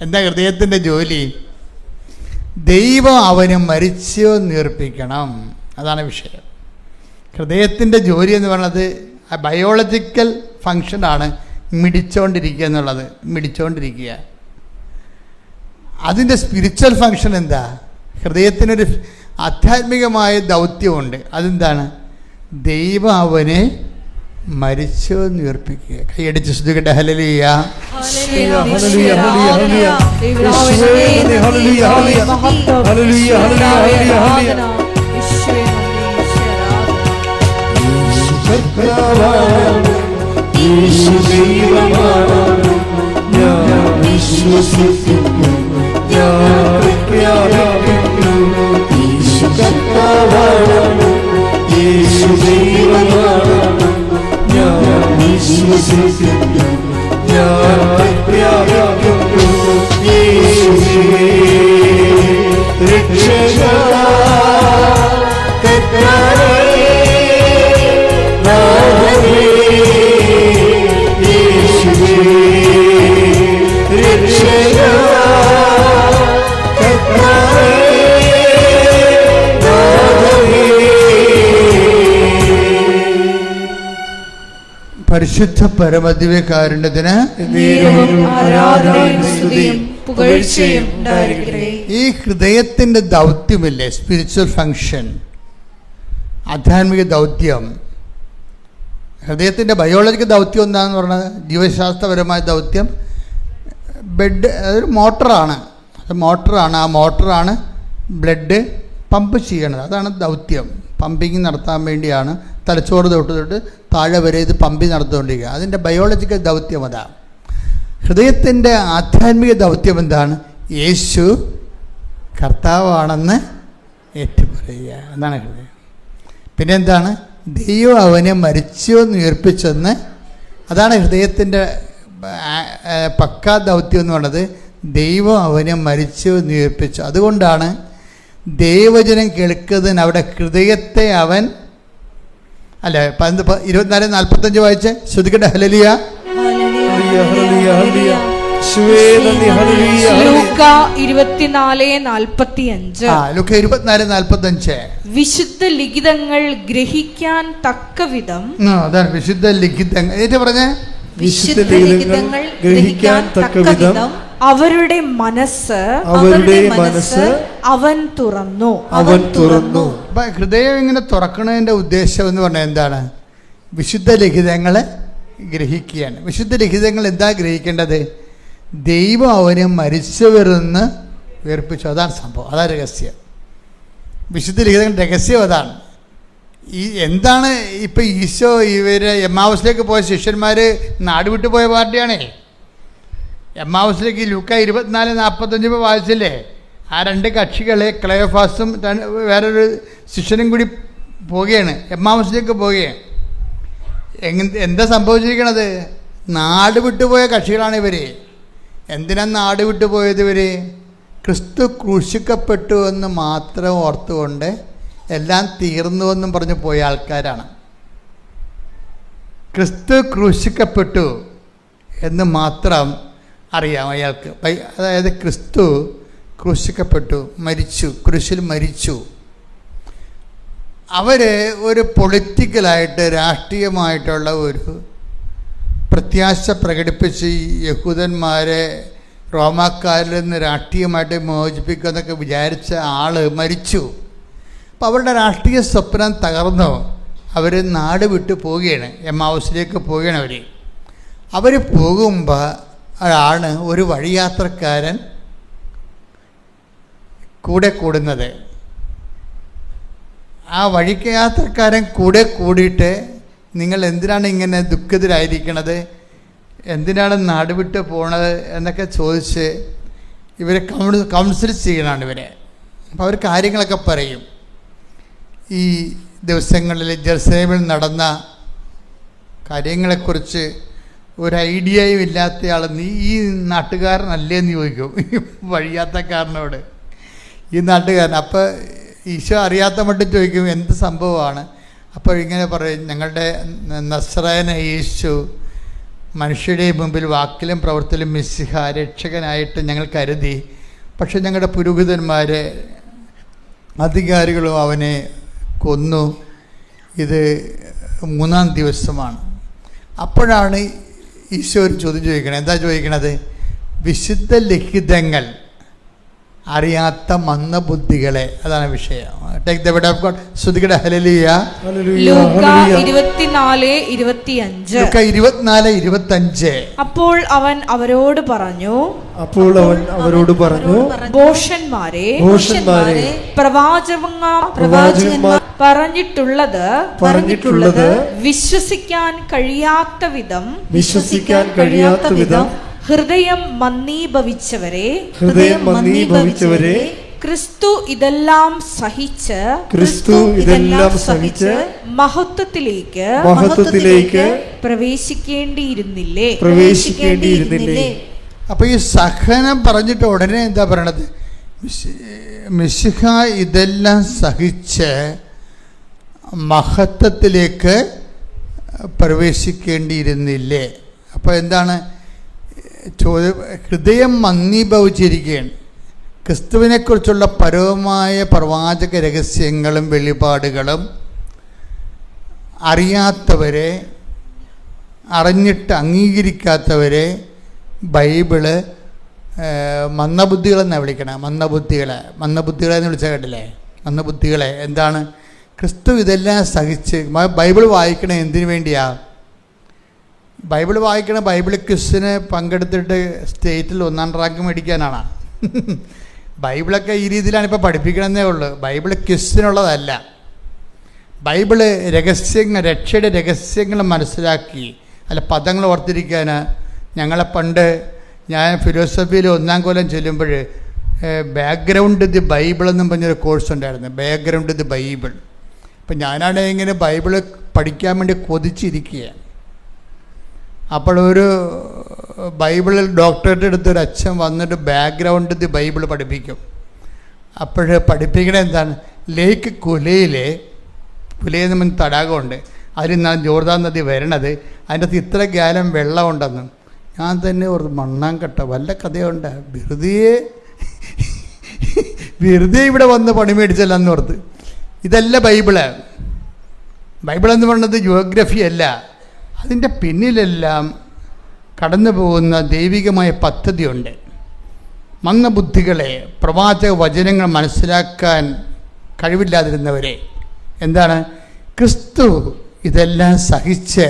എന്താ ഹൃദയത്തിൻ്റെ ജോലി? ദൈവം അവന് മരിച്ചോ ഉയർപ്പിക്കണം. അതാണ് വിഷയം. ഹൃദയത്തിൻ്റെ ജോലി എന്ന് പറയുന്നത് ആ ബയോളജിക്കൽ ഫങ്ഷനാണ് മിടിച്ചുകൊണ്ടിരിക്കുക എന്നുള്ളത്. മിടിച്ചുകൊണ്ടിരിക്കുക. അതിൻ്റെ സ്പിരിച്വൽ ഫങ്ഷൻ എന്താ? ഹൃദയത്തിനൊരു ആധ്യാത്മികമായ ദൗത്യമുണ്ട്. അതെന്താണ്? ദൈവം അവനെ മരിച്ചോ ഉയർപ്പിക്കുക. കൈയടിച്ച് ശ്രുതികട്ടെ. ഹല്ലേലൂയ. രക്ഷക പരിശുദ്ധ പരമദിവ്യകാരുണ്യത്തിന് ആരാധനയും സ്തുതിയും പുകഴ്ചയും ഉണ്ടായിരിക്കട്ടെ. ഈ ഹൃദയത്തിൻ്റെ ദൗത്യമില്ലേ, സ്പിരിച്വൽ ഫങ്ഷൻ, ആധ്യാത്മിക ദൗത്യം, ഹൃദയത്തിൻ്റെ ബയോളജിക്കൽ ദൗത്യം എന്താണെന്ന് പറഞ്ഞാൽ, ജീവശാസ്ത്രപരമായ ദൗത്യം, അതൊരു മോട്ടറാണ്. ആ മോട്ടറാണ് ബ്ലഡ് പമ്പ് ചെയ്യണത്. അതാണ് ദൗത്യം. പമ്പിങ് നടത്താൻ വേണ്ടിയാണ് തലച്ചോറ് തൊട്ട് താഴെ വരെ ഇത് പമ്പിങ് നടത്തുകൊണ്ടിരിക്കുക. അതിൻ്റെ ബയോളജിക്കൽ ദൗത്യം അതാണ്. ഹൃദയത്തിൻ്റെ ആധ്യാത്മിക ദൗത്യം എന്താണ്? യേശു കർത്താവാണെന്ന് ഏറ്റുപറയുക എന്നാണ് ഹൃദയം. പിന്നെ എന്താണ്? ദൈവം അവനെ മരിച്ചുവെന്ന് ഉയർപ്പിച്ചെന്ന്. അതാണ് ഹൃദയത്തിൻ്റെ പക്കാ ദൗത്യം എന്ന് പറയുന്നത്. ദൈവം അവനെ മരിച്ചുവെന്ന് ഉയർപ്പിച്ചു. അതുകൊണ്ടാണ് ദൈവവചനം കേൾക്കുന്നതിന് അവിടെ ഹൃദയത്തെ അവൻ 24:45 വായിച്ച് ശ്രുതിക്കട്ടെ. ഹല്ലേലൂയ. ലൂക്കാ 24:45. വിശുദ്ധ ലിഖിതങ്ങൾ ഗ്രഹിക്കാൻ തക്കവിധം. അതാണ് വിശുദ്ധ ലിഖിതങ്ങൾ. വിശുദ്ധ ലിഖിതങ്ങൾ ഗ്രഹിക്കാൻ തക്കവിധം അവരുടെ മനസ്സ് അവൻ തുറന്നു. അപ്പൊ ഹൃദയം ഇങ്ങനെ തുറക്കണതിൻ്റെ ഉദ്ദേശം എന്ന് പറഞ്ഞാൽ എന്താണ്? വിശുദ്ധ ലിഖിതങ്ങളെ ഗ്രഹിക്കുകയാണ്. വിശുദ്ധ ലിഖിതങ്ങൾ എന്താ ഗ്രഹിക്കേണ്ടത്? ദൈവം അവനെ മരിച്ചവരെന്ന് ഉയർപ്പിച്ചു. അതാണ് സംഭവം. അതാണ് രഹസ്യം. വിശുദ്ധ ലിഖിതങ്ങൾ രഹസ്യം അതാണ്. എന്താണ് ഇപ്പം ഈശോ എമ്മാവൂസിലേക്ക് പോയ ശിഷ്യന്മാർ നാടുവിട്ടു പോയ പാർട്ടിയാണേ. എമ്മാവൂസിലേക്ക് ലൂക്കാ 24:45 വായിച്ചില്ലേ? ആ 2 കക്ഷികളെ, ക്ലയോഫാസും വേറൊരു ശിഷ്യനും കൂടി പോവുകയാണ്, എമ്മാവൂസിലേക്ക് പോവുകയാണ്. എന്താ സംഭവിച്ചിരിക്കണത്? നാട് വിട്ടുപോയ കക്ഷികളാണ് ഇവർ. എന്തിനാണ് നാട് വിട്ടുപോയത് ഇവർ? ക്രിസ്തു ക്രൂശിക്കപ്പെട്ടു എന്ന് മാത്രം ഓർത്തുകൊണ്ട് എല്ലാം തീർന്നുവെന്നും പറഞ്ഞു പോയ ആൾക്കാരാണ്. ക്രിസ്തു ക്രൂശിക്കപ്പെട്ടു എന്ന് മാത്രം അറിയാം അയാൾക്ക്. അതായത് ക്രിസ്തു ക്രൂശിക്കപ്പെട്ടു, മരിച്ചു, കുരിശിൽ മരിച്ചു. അവർ ഒരു പൊളിറ്റിക്കലായിട്ട്, രാഷ്ട്രീയമായിട്ടുള്ള ഒരു പ്രത്യാശ പ്രകടിപ്പിച്ച് യഹൂദന്മാരെ റോമാക്കാരിൽ നിന്ന് രാഷ്ട്രീയമായിട്ട് മോചിപ്പിക്കുമെന്നൊക്കെ വിചാരിച്ച ആൾ മരിച്ചു. അപ്പോൾ അവരുടെ രാഷ്ട്രീയ സ്വപ്നം തകർന്നു. അവർ നാട് വിട്ടു പോവുകയാണ്, എമ്മാവൂസിലേക്ക് പോവുകയാണ്. അവർ പോകുമ്പോൾ ആണ് ഒരു വഴിയാത്രക്കാരൻ കൂടെ കൂടുന്നത്. ആ വഴിയാത്രക്കാരൻ കൂടെ കൂടിയിട്ട്, നിങ്ങൾ എന്തിനാണ് ഇങ്ങനെ ദുഃഖിതരായിരിക്കണത്, എന്തിനാണ് നാട് വിട്ട് പോണത് എന്നൊക്കെ ചോദിച്ച് ഇവരെ കൗൺസിൽ ചെയ്യണമാണ് ഇവരെ. അപ്പോൾ അവർ കാര്യങ്ങളൊക്കെ പറയും. ഈ ദിവസങ്ങളിൽ ജെറുസലേമിൽ നടന്ന കാര്യങ്ങളെക്കുറിച്ച് ഒരു ഐഡിയയും ഇല്ലാത്തയാൾ, നീ ഈ നാട്ടുകാരനല്ലേന്ന് ചോദിക്കും വഴിയാത്രക്കാരനോട്. ഈ നാട്ടുകാരൻ. അപ്പോൾ ഈശോ അറിയാത്ത മട്ടും ചോദിക്കും, എന്ത് സംഭവമാണ്? അപ്പോൾ ഇങ്ങനെ പറയും, ഞങ്ങളുടെ നസ്രായന യേശു മനുഷ്യരുടെ മുമ്പിൽ വാക്കിലും പ്രവൃത്തിയിലും മിശിഹ രക്ഷകനായിട്ട് ഞങ്ങൾ കരുതി. പക്ഷെ ഞങ്ങളുടെ പുരോഹിതന്മാർ, അധികാരികളും അവനെ കൊന്നു. ഇത് 3-ാം ദിവസമാണ്. അപ്പോഴാണ് ഈശോ ഒരു ചോദ്യം ചോദിക്കണത്. എന്താ ചോദിക്കണത്? വിശുദ്ധ ലിഖിതങ്ങൾ അറിയാത്ത മന്ദബുദ്ധികളെ. അതാണ് വിഷയം. Take the word of God. ശ്രുതികട ഹല്ലേലൂയ. ലൂക്കാ 24:25. അപ്പോൾ അവൻ അവരോട് പറഞ്ഞു, ഭോഷന്മാരെ, പ്രവാചകന്മാർ പറഞ്ഞിട്ടുള്ളത് വിശ്വസിക്കാൻ കഴിയാത്ത വിധം ഹൃദയം മന്ദീഭവിച്ചവരെ, ക്രിസ്തു ഇതെല്ലാം സഹിച്ച് മഹത്വത്തിലേക്ക് പ്രവേശിക്കേണ്ടിയിരുന്നില്ലേ? അപ്പൊ ഈ സഹനം പറഞ്ഞിട്ട് ഉടനെ എന്താ പറയണത്? മിശിഹ ഇതെല്ലാം സഹിച്ച് മഹത്വത്തിലേക്ക് പ്രവേശിക്കേണ്ടിയിരുന്നില്ലേ? അപ്പോൾ എന്താണ് ചോദ്യം? ഹൃദയം മന്ദീഭവിച്ചിരിക്കുകയാണ്. ക്രിസ്തുവിനെക്കുറിച്ചുള്ള പരമമായ പ്രവാചക രഹസ്യങ്ങളും വെളിപാടുകളും അറിയാത്തവരെ അറിഞ്ഞിട്ട് അംഗീകരിക്കാത്തവരെ ബൈബിള് മന്ദബുദ്ധികളെന്നാണ് വിളിക്കണം. മന്ദബുദ്ധികളെന്ന് വിളിച്ചാൽ കേട്ടില്ലേ? മന്ദബുദ്ധികളെ എന്താണ്? ക്രിസ്തു ഇതെല്ലാം സഹിച്ച് ബൈബിൾ വായിക്കണേ എന്തിനു വേണ്ടിയാ? ബൈബിൾ വായിക്കണ ബൈബിൾ ക്വിസിന് പങ്കെടുത്തിട്ട് സ്റ്റേറ്റിൽ 1ാം റാങ്ക് മേടിക്കാനാണ്. ബൈബിളൊക്കെ ഈ രീതിയിലാണ് ഇപ്പോൾ പഠിപ്പിക്കണമെന്നേ ഉള്ളൂ. ബൈബിൾ ക്വിസിനുള്ളതല്ല. ബൈബിള് രക്ഷയുടെ രഹസ്യങ്ങൾ മനസ്സിലാക്കി അല്ല പദങ്ങൾ ഓർത്തിരിക്കാൻ. ഞങ്ങളെ പണ്ട് ഞാൻ ഫിലോസഫിയിൽ 1ാം കൊല്ലം ചെല്ലുമ്പോൾ ബാക്ക്ഗ്രൗണ്ട് ദി ബൈബിൾ എന്നും പറഞ്ഞൊരു കോഴ്സ് ഉണ്ടായിരുന്നു. Background the Bible. അപ്പം ഞാനാണെങ്കിൽ ഇങ്ങനെ ബൈബിള് പഠിക്കാൻ വേണ്ടി കൊതിച്ചിരിക്കുകയാണ്. അപ്പോഴൊരു ബൈബിളിൽ ഡോക്ടറേറ്റ് എടുത്തൊരു അച്ഛൻ വന്നിട്ട് ബാക്ക്ഗ്രൗണ്ട് ദി ബൈബിൾ പഠിപ്പിക്കും. അപ്പോൾ പഠിപ്പിക്കണത് എന്താണ്? ലേക്ക് കുലയെന്ന് പറഞ്ഞ തടാകമുണ്ട്. അതിൽ നിന്നാണ് ജോർദാൻ നദി വരണത്. അതിൻ്റെ അകത്ത് ഇത്ര ഗാലം വെള്ളമുണ്ടെന്ന്. ഞാൻ തന്നെ ഓർത്ത് മണ്ണാങ്കട്ട വല്ല കഥയുണ്ട്. വെറുതെ ഇവിടെ വന്ന് പണി മേടിച്ചല്ലെന്ന് ഓർത്ത്. ഇതല്ല ബൈബിള്. ബൈബിളെന്ന് പറയുന്നത് ജിയോഗ്രഫി അല്ല. അതിൻ്റെ പിന്നിലെല്ലാം കടന്നു പോകുന്ന ദൈവികമായ പദ്ധതിയുണ്ട്. മന്ദബുദ്ധികളെ, പ്രവാചക വചനങ്ങൾ മനസ്സിലാക്കാൻ കഴിവില്ലാതിരുന്നവരെ എന്താണ്? ക്രിസ്തു ഇതെല്ലാം സഹിച്ച്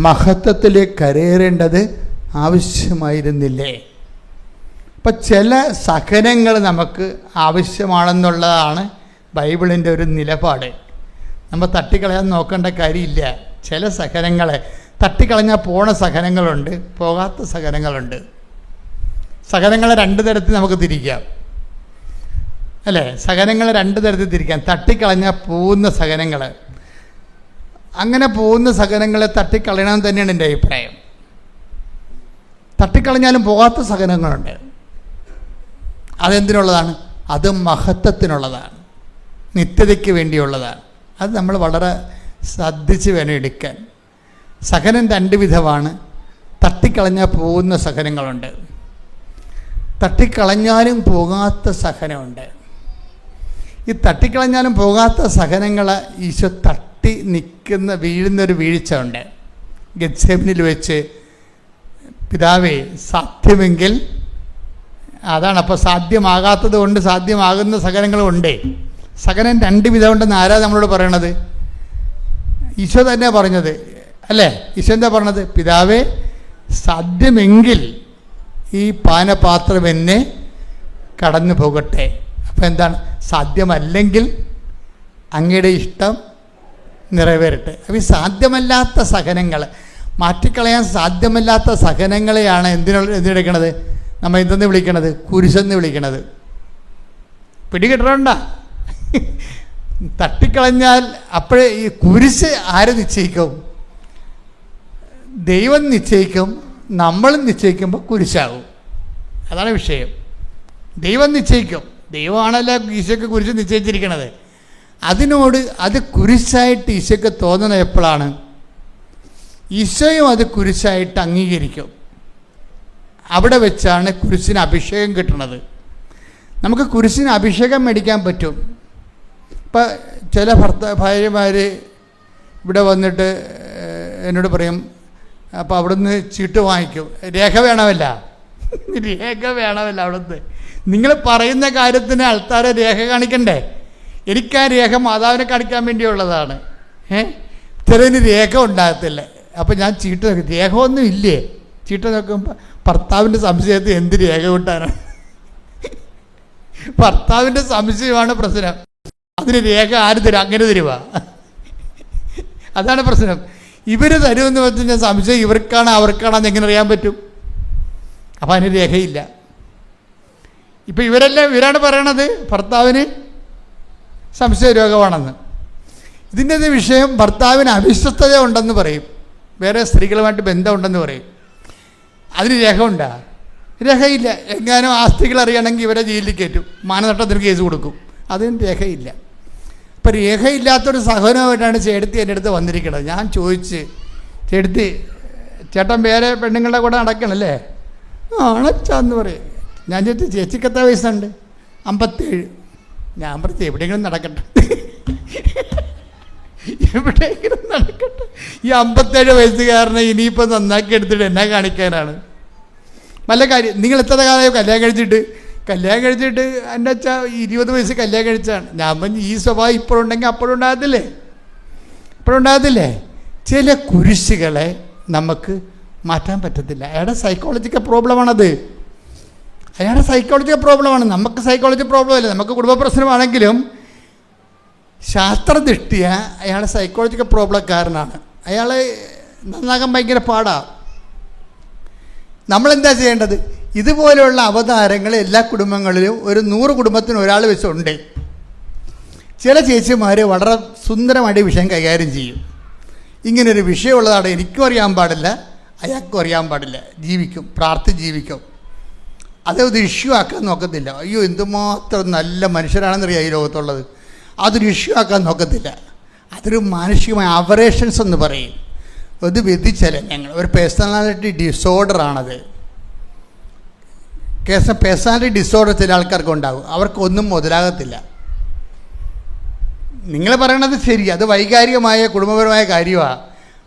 മഹത്വത്തിലേക്ക് കരയേറേണ്ടത് ആവശ്യമായിരുന്നില്ലേ? അപ്പം ചില സഹനങ്ങൾ നമുക്ക് ആവശ്യമാണെന്നുള്ളതാണ് ബൈബിളിൻ്റെ ഒരു നിലപാട്. നമ്മൾ തട്ടിക്കളയാൻ നോക്കേണ്ട കാര്യമില്ല. ചില സഹനങ്ങളെ തട്ടിക്കളഞ്ഞാൽ പോണ സഹനങ്ങളുണ്ട്, പോകാത്ത സഹനങ്ങളുണ്ട്. സഹനങ്ങളെ 2 തരത്തിൽ നമുക്ക് തിരിക്കാം അല്ലേ? സഹനങ്ങളെ 2 തരത്തിൽ തിരിക്കാം. തട്ടിക്കളഞ്ഞാൽ പോകുന്ന സഹനങ്ങൾ. അങ്ങനെ പോകുന്ന സഹനങ്ങളെ തട്ടിക്കളയണം തന്നെയാണ് എൻ്റെ അഭിപ്രായം. തട്ടിക്കളഞ്ഞാലും പോകാത്ത സഹനങ്ങളുണ്ട്. അതെന്തിനുള്ളതാണ്? അത് മഹത്വത്തിനുള്ളതാണ്, നിത്യതയ്ക്ക് വേണ്ടിയുള്ളതാണ്. അത് നമ്മൾ വളരെ ശ്രദ്ധിച്ച് വേണം എടുക്കാൻ. സഹനം 2 വിധമാണ്. തട്ടിക്കളഞ്ഞാൽ പോകുന്ന സഹനങ്ങളുണ്ട്, തട്ടിക്കളഞ്ഞാലും പോകാത്ത സഹനമുണ്ട്. ഈ തട്ടിക്കളഞ്ഞാലും പോകാത്ത സഹനങ്ങൾ ഈശോ തട്ടി വീഴുന്നൊരു വീഴ്ച ഉണ്ട്. ഗെത്സേമനിൽ വെച്ച് പിതാവേ സാധ്യമെങ്കിൽ, അതാണ്. അപ്പോൾ സാധ്യമാകാത്തത് കൊണ്ട് സാധ്യമാകുന്ന സഹനങ്ങളുണ്ട്. സഹനം 2 വിധമുണ്ടെന്ന് ആരാ നമ്മളോട് പറയണത്? ഈശോ തന്നെ പറഞ്ഞത് അല്ലേ? ഈശോ എന്താ പറഞ്ഞത്? പിതാവേ സാധ്യമെങ്കിൽ ഈ പാനപാത്രം എന്നെ കടന്നു പോകട്ടെ. അപ്പം എന്താണ്? സാധ്യമല്ലെങ്കിൽ അങ്ങയുടെ ഇഷ്ടം നിറവേറട്ടെ. അപ്പോൾ ഈ സാധ്യമല്ലാത്ത സഹനങ്ങൾ, മാറ്റിക്കളയാൻ സാധ്യമല്ലാത്ത സഹനങ്ങളെയാണ് എന്തിനെടുക്കണത്? നമ്മൾ എന്തെന്ന് വിളിക്കണത്? കുരിശെന്ന് വിളിക്കണത്. പിടികിട്ടണ്ട. തട്ടിക്കളഞ്ഞാൽ അപ്പോഴേ ഈ കുരിശ് ആര് നിശ്ചയിക്കും? ദൈവം നിശ്ചയിക്കും. നമ്മൾ നിശ്ചയിക്കുമ്പോൾ കുരിശാകും. അതാണ് വിഷയം. ദൈവം നിശ്ചയിക്കും. ദൈവമാണല്ലോ ഈശോയ്ക്ക് കുരിശ് നിശ്ചയിച്ചിരിക്കണത്. അതിനോട് അത് കുരിശായിട്ട് ഈശോയ്ക്ക് തോന്നുന്നത് എപ്പോഴാണ്? ഈശോയും അത് കുരിശായിട്ട് അംഗീകരിക്കും. അവിടെ വെച്ചാണ് കുരിശിന് അഭിഷേകം കിട്ടുന്നത്. നമുക്ക് കുരിശിന് അഭിഷേകം മേടിക്കാൻ പറ്റും. ഇപ്പം ചില ഭാര്യമാർ ഇവിടെ വന്നിട്ട് എന്നോട് പറയും, അപ്പോൾ അവിടുന്ന് ചീട്ട് വാങ്ങിക്കും. രേഖ വേണമല്ല, രേഖ വേണമല്ല. അവിടുന്ന് നിങ്ങൾ പറയുന്ന കാര്യത്തിന് ആൾക്കാരെ രേഖ കാണിക്കണ്ടേ? എനിക്ക് ആ രേഖ മാതാവിനെ കാണിക്കാൻ വേണ്ടിയുള്ളതാണ്. ചിലതിന് രേഖ ഉണ്ടാകത്തില്ല. അപ്പോൾ ഞാൻ ചീട്ട് നോക്കി, രേഖ ഒന്നും ഇല്ലേ? ചീട്ട് നോക്കുമ്പോൾ ഭർത്താവിൻ്റെ സംശയത്തിൽ എന്ത് രേഖ കിട്ടാനാണ്? ഭർത്താവിൻ്റെ സംശയമാണ് പ്രശ്നം. അതിന് രേഖ ആര് തരും? അങ്ങനെ തരുക. അതാണ് പ്രശ്നം. ഇവർ തരുമെന്ന് പറഞ്ഞാൽ സംശയം ഇവർക്കാണ് അവർക്കാണെന്ന് എങ്ങനെ അറിയാൻ പറ്റും? അപ്പം അതിന് രേഖയില്ല. ഇപ്പം ഇവരാണ് പറയണത് ഭർത്താവിന് സംശയ രോഗമാണെന്ന്. ഇതിൻ്റെ വിഷയം ഭർത്താവിന് അവിശ്വസ്തത ഉണ്ടെന്ന് പറയും, വേറെ സ്ത്രീകളുമായിട്ട് ബന്ധമുണ്ടെന്ന് പറയും. അതിന് രേഖ ഉണ്ടാ? രേഖയില്ല. എങ്ങാനും ആസ്തികൾ അറിയണമെങ്കിൽ ഇവരെ ജയിലിൽ കയറ്റും, മാനനഷ്ടത്തിന് കേസ് കൊടുക്കും. അതിന് രേഖയില്ല. അപ്പം രേഖയില്ലാത്തൊരു സഹോദരമായിട്ടാണ് ചേട്ടത്തി എൻ്റെ അടുത്ത് വന്നിരിക്കുന്നത്. ഞാൻ ചോദിച്ച്, ചേട്ടൻ വേറെ പെണ്ണുങ്ങളുടെ കൂടെ നടക്കണല്ലേ? ആണച്ചാന്ന് പറയും. ഞാൻ ചോദിച്ചു, ചേച്ചിക്ക് എത്ര വയസ്സുണ്ട്? 57. ഞാൻ പറഞ്ഞു, എവിടെയെങ്കിലും നടക്കട്ടെ, എവിടെയെങ്കിലും നടക്കട്ടെ. ഈ 57 വയസ്സുകാരനെ ഇനിയിപ്പോൾ നന്നാക്കി എടുത്തിട്ട് എന്നാ കാണിക്കാനാണ്? നല്ല കാര്യം. നിങ്ങൾ എത്ര കാലമായി കല്യാണം കഴിച്ചിട്ട് എൻ്റെ അച്ഛാ 20 വയസ്സ് കല്യാണം കഴിച്ചാണ്. ഞാൻ ഈ സ്വഭാവം ഇപ്പോഴുണ്ടെങ്കിൽ അപ്പോഴുണ്ടാകത്തില്ലേ? ചില കുരിശുകളെ നമുക്ക് മാറ്റാൻ പറ്റത്തില്ല. അയാളുടെ സൈക്കോളജിക്കൽ പ്രോബ്ലമാണത്. നമുക്ക് സൈക്കോളജി പ്രോബ്ലമല്ല. നമുക്ക് കുടുംബ പ്രശ്നമാണെങ്കിലും ശാസ്ത്രദൃഷ്ടിയ അയാൾ സൈക്കോളജിക്കൽ പ്രോബ്ലക്കാരനാണ്. അയാൾ നന്നാകാൻ ഭയങ്കര പാടാണ്. നമ്മളെന്താ ചെയ്യേണ്ടത്? ഇതുപോലെയുള്ള അവതാരങ്ങൾ എല്ലാ കുടുംബങ്ങളിലും ഒരു 100 കുടുംബത്തിന് ഒരാൾ വെച്ചുണ്ട്. ചില ചേച്ചിമാർ വളരെ സുന്ദരമായിട്ട് വിഷയം കൈകാര്യം ചെയ്യും. ഇങ്ങനൊരു വിഷയമുള്ളതാണ്, എനിക്കും അറിയാൻ പാടില്ല, അയാൾക്കും അറിയാൻ പാടില്ല, ജീവിക്കും. അതൊരു ഇഷ്യൂ ആക്കാൻ നോക്കത്തില്ല. അയ്യോ എന്തുമാത്രം നല്ല മനുഷ്യരാണെന്നറിയാം ഈ ലോകത്തുള്ളത്. അതൊരു ഇഷ്യൂ ആക്കാൻ നോക്കത്തില്ല. അതൊരു മാനസികമായ അവറേഷൻസ് എന്ന് പറയും. ഒരു വ്യതിചലനങ്ങൾ, ഒരു പേഴ്സണാലിറ്റി ഡിസോർഡറാണത്. പേഴ്സണാലിറ്റി ഡിസോർഡർ ചില ആൾക്കാർക്ക് ഉണ്ടാകും. അവർക്കൊന്നും മുതലാകത്തില്ല. നിങ്ങൾ പറയണത് ശരി, അത് വൈകാരികമായ കുടുംബപരമായ കാര്യമാണ്.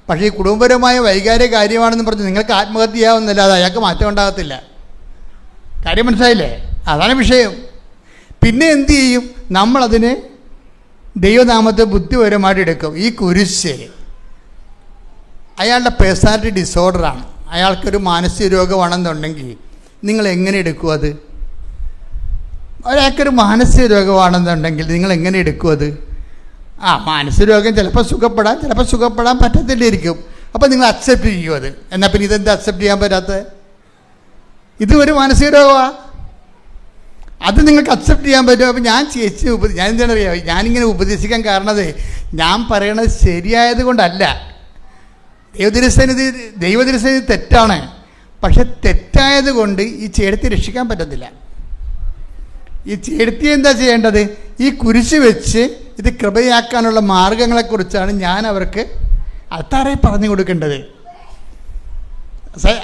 പക്ഷേ ഈ കുടുംബപരമായ വൈകാരിക കാര്യമാണെന്ന് പറഞ്ഞ് നിങ്ങൾക്ക് ആത്മഹത്യ ചെയ്യാവുന്നല്ലാതെ അയാൾക്ക് മാറ്റം ഉണ്ടാകത്തില്ല. കാര്യം മനസ്സിലായില്ലേ? അതാണ് വിഷയം. പിന്നെ എന്തു ചെയ്യും? നമ്മളതിനെ ദൈവനാമത്തെ ബുദ്ധിപരമായിട്ട് എടുക്കും. ഈ കുരിശ് അയാളുടെ പേഴ്സണാലിറ്റി ഡിസോർഡറാണ്. അയാൾക്കൊരു മാനസിക രോഗമാണെന്നുണ്ടെങ്കിൽ നിങ്ങൾ എങ്ങനെ എടുക്കും അത്? ഒരാൾക്കൊരു മാനസിക രോഗമാണെന്നുണ്ടെങ്കിൽ നിങ്ങൾ എങ്ങനെ എടുക്കും അത്? മാനസിക രോഗം ചിലപ്പോൾ സുഖപ്പെടാൻ പറ്റത്തില്ലായിരിക്കും. അപ്പോൾ നിങ്ങൾ അക്സെപ്റ്റ് ചെയ്യും അത്. എന്നാൽ പിന്നെ ഇതെന്താ അക്സെപ്റ്റ് ചെയ്യാൻ പറ്റാത്തത്? ഇത് ഒരു മാനസിക രോഗമാണ്. അത് നിങ്ങൾക്ക് അക്സെപ്റ്റ് ചെയ്യാൻ പറ്റും. അപ്പോൾ ഞാൻ എന്താണ് അറിയാം, ഞാനിങ്ങനെ ഉപദേശിക്കാൻ കാരണത് ഞാൻ പറയണത് ശരിയായത് കൊണ്ടല്ല. ദൈവതിരുസന്നിധി തെറ്റാണ്. പക്ഷെ തെറ്റായത് കൊണ്ട് ഈ ചേടത്തി രക്ഷിക്കാൻ പറ്റത്തില്ല. ഈ ചേടത്തി എന്താ ചെയ്യേണ്ടത്? ഈ കുരിശ് വെച്ച് ഇത് കൃപയാക്കാനുള്ള മാർഗങ്ങളെക്കുറിച്ചാണ് ഞാൻ അവർക്ക് അൾത്താരെ പറഞ്ഞു കൊടുക്കേണ്ടത്.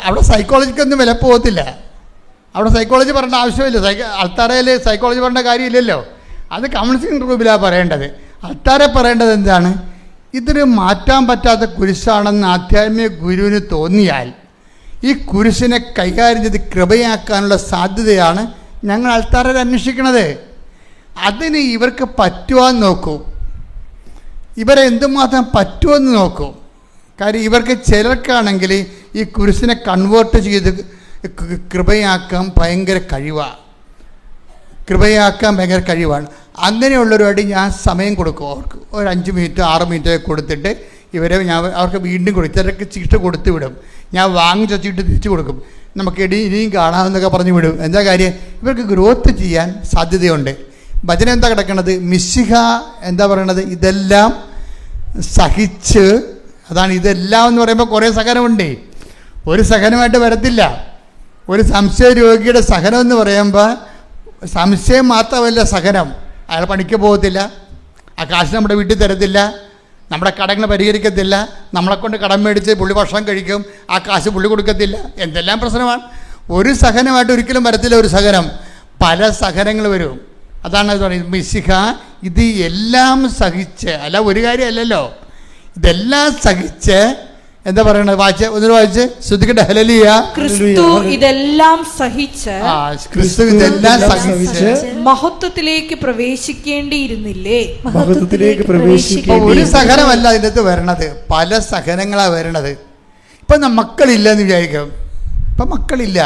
അവിടെ സൈക്കോളജിക്കൊന്നും വില പോകത്തില്ല. അവിടെ സൈക്കോളജി പറയേണ്ട ആവശ്യമില്ല. അൾത്താരയിൽ സൈക്കോളജി പറയേണ്ട കാര്യമില്ലല്ലോ. അത് കൗൺസിലിംഗ് റൂമിലാണ് പറയേണ്ടത്. അൾത്താരെ പറയേണ്ടത് എന്താണ്? ഇതൊരു മാറ്റാൻ പറ്റാത്ത കുരിശാണെന്ന് ആധ്യാത്മിക ഗുരുവിന് തോന്നിയാൽ ഈ കുരിശിനെ കൈകാര്യം ചെയ്ത് കൃപയാക്കാനുള്ള സാധ്യതയാണ് ഞങ്ങൾ അൾത്താരയിൽ അന്വേഷിക്കുന്നത്. അതിന് ഇവർക്ക് പറ്റുവാന്ന് നോക്കൂ. ഇവരെ എന്തുമാത്രം പറ്റുമെന്ന് നോക്കൂ. കാര്യം ഇവർക്ക് ചിലർക്കാണെങ്കിൽ ഈ കുരിശിനെ കൺവേർട്ട് ചെയ്ത് കൃപയാക്കാൻ ഭയങ്കര കഴിവാണ്. അങ്ങനെയുള്ളവരുമായിട്ട് ഞാൻ സമയം കൊടുക്കും. അവർക്ക് ഒരു 5 മിനിറ്റ് 6 മിനിറ്റ് കൊടുത്തിട്ട് അവർക്ക് വീണ്ടും കൊടുക്കും. ചിലർക്ക് ചീട്ട് കൊടുത്തു വിടും. ഞാൻ വാങ്ങിച്ച ചീട്ട് തിരിച്ചു കൊടുക്കും. നമുക്ക് ഇനിയും കാണാമെന്നൊക്കെ പറഞ്ഞു വിടും. എന്താ കാര്യം? ഇവർക്ക് ഗ്രോത്ത് ചെയ്യാൻ സാധ്യതയുണ്ട്. ഭജന എന്താ കിടക്കണത്? മിശിഹ എന്താ പറയണത്? ഇതെല്ലാം സഹിച്ച്. അതാണ് ഇതെല്ലാം എന്ന് പറയുമ്പോൾ കുറേ സഹനമുണ്ട്. ഒരു സഹനമായിട്ട് വരത്തില്ല. ഒരു സംശയ രോഗിയുടെ സഹനം എന്ന് പറയുമ്പോൾ സംശയം മാത്രമല്ല സഹനം. അയാൾ പണിക്ക് പോകത്തില്ല, ആ കാശ് നമ്മുടെ വീട്ടിൽ തരത്തില്ല, നമ്മുടെ കടങ്ങൾ പരിഹരിക്കത്തില്ല, നമ്മളെക്കൊണ്ട് കടം മേടിച്ച് പുള്ളി ഭക്ഷണം കഴിക്കും, ആ കാശ് പുള്ളി കൊടുക്കത്തില്ല. എന്തെല്ലാം പ്രശ്നമാണ്. ഒരു സഹനമായിട്ട് ഒരിക്കലും വരത്തില്ല. ഒരു സഹനം, പല സഹനങ്ങൾ വരും. അതാണ് അത് പറയുന്നത്. മിശിഹ ഇത് എല്ലാം സഹിച്ച്, അല്ല ഒരു കാര്യമല്ലല്ലോ, ഇതെല്ലാം സഹിച്ച് എന്താ പറയണത്? വായിച്ച് ശ്രദ്ധിക്കട്ടെ. ഹല്ലേലൂയ. ക്രിസ്തു ഇതെല്ലാം സഹിച്ച് മഹത്വത്തിലേക്ക് പ്രവേശിക്കേണ്ടിയിരുന്നില്ലേ? ഒരു സഹനമല്ല അതിൻ്റെ അകത്ത് വരണത്, പല സഹനങ്ങളാണ് വരണത്. ഇപ്പം മക്കളില്ല എന്ന് വിചാരിക്കും. ഇപ്പം മക്കളില്ല.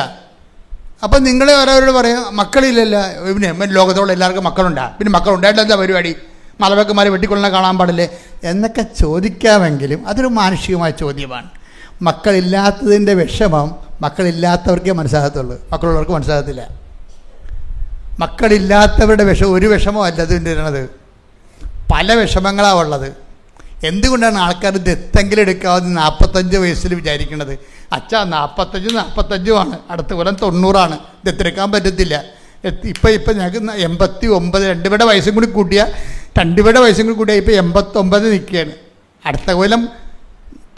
അപ്പം നിങ്ങളെ ഓരോരോട് പറയും മക്കളില്ലല്ലോ. പിന്നെ ലോകത്തോളം എല്ലാവർക്കും മക്കളുണ്ടാ, പിന്നെ മക്കളുണ്ടായിട്ട് എന്താ പരിപാടി? മലവെക്കന്മാരെ വെട്ടിക്കൊള്ളണ കാണാൻ പാടില്ലേ എന്നൊക്കെ ചോദിക്കാമെങ്കിലും അതൊരു മാനുഷികമായ ചോദ്യമാണ്. മക്കളില്ലാത്തതിൻ്റെ വിഷമം മക്കളില്ലാത്തവർക്കേ മനസ്സിലാകത്തുള്ളൂ, മക്കളുള്ളവർക്ക് മനസ്സിലാകത്തില്ല. മക്കളില്ലാത്തവരുടെ ഒരു വിഷമം അല്ല അതിൻ്റെ ഇരുന്നത്, പല വിഷമങ്ങളാണ് ഉള്ളത്. എന്തുകൊണ്ടാണ് ആൾക്കാർ ദത്തെങ്കിലും എടുക്കാവുന്ന 45 വയസ്സിൽ വിചാരിക്കുന്നത്? അച്ഛാ 45 അടുത്ത കൊല്ലം 90 ദത്തെടുക്കാൻ പറ്റത്തില്ല. ഇപ്പം ഞങ്ങൾക്ക് 89, 2 പേരുടെ വയസ്സും കൂടി കൂട്ടിയാൽ 2 പേരുടെ വയസ്സും കൂടി കൂട്ടിയാൽ ഇപ്പം 89 നിൽക്കുകയാണ്. അടുത്ത കൊല്ലം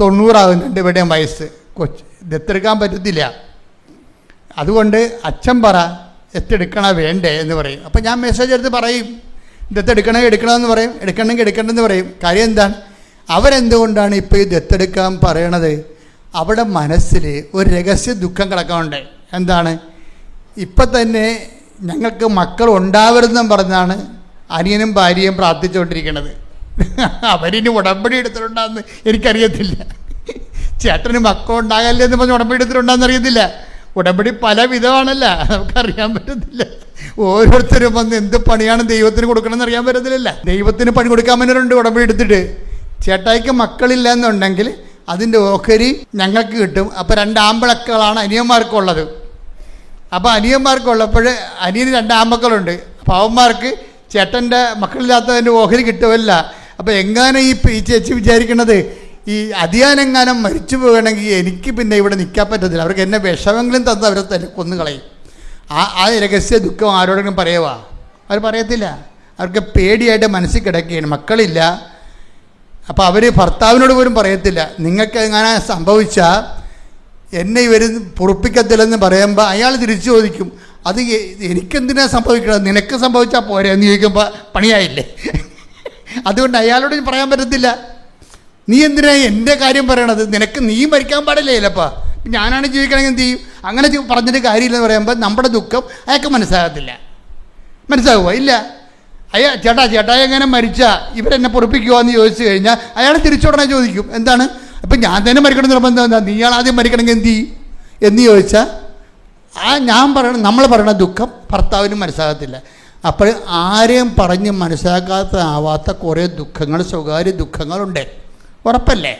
90 2 പേരുടെയും വയസ്സ്. ദത്തെടുക്കാൻ പറ്റത്തില്ല. അതുകൊണ്ട് അച്ഛൻ പറ ദത്തെടുക്കണ വേണ്ടേ എന്ന് പറയും. അപ്പം ഞാൻ മെസ്സേജ് എടുത്ത് പറയും ദത്തെടുക്കണമെന്ന് പറയും, എടുക്കണമെന്ന് പറയും. കാര്യം എന്താണ്? അവരെന്തുകൊണ്ടാണ് ഇപ്പോൾ ഈ ദത്തെടുക്കാൻ പറയണത്? അവിടെ മനസ്സിൽ ഒരു രഹസ്യ ദുഃഖം കിടക്കാനുണ്ട്. എന്താണ്? ഇപ്പം തന്നെ ഞങ്ങൾക്ക് മക്കൾ ഉണ്ടാവരുതെന്നും പറഞ്ഞാണ് അനിയനും ഭാര്യയും പ്രാർത്ഥിച്ചുകൊണ്ടിരിക്കുന്നത്. അവരിനി ഉടമ്പടി എടുത്തിട്ടുണ്ടാന്ന് എനിക്കറിയത്തില്ല. ചേട്ടന് മക്കൾ ഉണ്ടാകല്ലേ എന്ന് പറഞ്ഞ് ഉടമ്പടി എടുത്തിട്ടുണ്ടാന്ന് അറിയത്തില്ല. ഉടമ്പടി പല വിധമാണല്ല, നമുക്കറിയാൻ പറ്റത്തില്ല. ഓരോരുത്തരും വന്ന് എന്ത് പണിയാണ് ദൈവത്തിന് കൊടുക്കണമെന്ന് അറിയാൻ പറ്റത്തില്ല. ദൈവത്തിന് പണി കൊടുക്കാൻ പറ്റുന്നുണ്ട് ഉടമ്പടി എടുത്തിട്ട്. ചേട്ടായിക്ക് മക്കളില്ല എന്നുണ്ടെങ്കിൽ അതിൻ്റെ ഓഹരി ഞങ്ങൾക്ക് കിട്ടും. അപ്പോൾ 2 ആമ്പളക്കളാണ് അനിയന്മാർക്കുള്ളത്. അപ്പോൾ അനിയന്മാർക്കുള്ളപ്പോൾ അനിയന് 2 ആമ്പക്കളുണ്ട്. അപ്പോൾ അവന്മാർക്ക് ചേട്ടൻ്റെ മക്കളില്ലാത്തതിൻ്റെ ഓഹരി കിട്ടുമല്ല. അപ്പോൾ എങ്ങനെ ഈ ചേച്ചി വിചാരിക്കണത്, ഈ അതിയാനെങ്ങാനും മരിച്ചു പോകണമെങ്കിൽ എനിക്ക് പിന്നെ ഇവിടെ നിൽക്കാൻ പറ്റത്തില്ല, അവർക്ക് എന്നെ വിഷമെങ്കിലും തന്ന് അവരെ തന്നെ കൊന്നുകളയും. ആ രഹസ്യ ദുഃഖം ആരോടെങ്കിലും പറയുവാ? അവർ പറയത്തില്ല. അവർക്ക് പേടിയായിട്ട് മനസ്സിൽ കിടക്കുകയാണ്, മക്കളില്ല. അപ്പോൾ അവർ ഭർത്താവിനോട് പോലും പറയത്തില്ല. നിങ്ങൾക്ക് എങ്ങനെ സംഭവിച്ചാൽ എന്നെ ഇവർ പൊറുപ്പിക്കത്തില്ലെന്ന് പറയുമ്പോൾ അയാൾ തിരിച്ചു ചോദിക്കും, അത് എനിക്കെന്തിനാ സംഭവിക്കണത്, നിനക്ക് സംഭവിച്ചാൽ പോരെ എന്ന് ചോദിക്കുമ്പോൾ പണിയായില്ലേ. അതുകൊണ്ട് അയാളോട് പറയാൻ പറ്റത്തില്ല. നീ എന്തിനാ എൻ്റെ കാര്യം പറയണത്, നീ മരിക്കാൻ പാടില്ലേ ചിലപ്പോൾ, ഞാനാണ് ജീവിക്കണമെങ്കിൽ എന്ത് ചെയ്യും? അങ്ങനെ പറഞ്ഞിട്ട് കാര്യമില്ലെന്ന് പറയുമ്പോൾ നമ്മുടെ ദുഃഖം അയാൾക്ക് മനസ്സിലാകുമോ? ഇല്ല. ചേട്ടാ എങ്ങനെ മരിച്ചാൽ ഇവരെന്നെ പൊറുപ്പിക്കുമോ എന്ന് ചോദിച്ചു കഴിഞ്ഞാൽ അയാൾ തിരിച്ചുടനെ ചോദിക്കും, എന്താണ് അപ്പം ഞാൻ തന്നെ മരിക്കണം നിർബന്ധം എന്താ, നീയാൾ ആദ്യം മരിക്കണമെങ്കിൽ എന്ത് ചെയ്യും എന്ന് ചോദിച്ചാൽ നമ്മൾ പറയണ ദുഃഖം ഭർത്താവിനും മനസ്സിലാകത്തില്ല. അപ്പോൾ ആരെയും പറഞ്ഞ് മനസ്സിലാക്കാത്ത കുറേ ദുഃഖങ്ങൾ, സ്വകാര്യ ദുഃഖങ്ങളുണ്ട്. ഉറപ്പല്ലേ?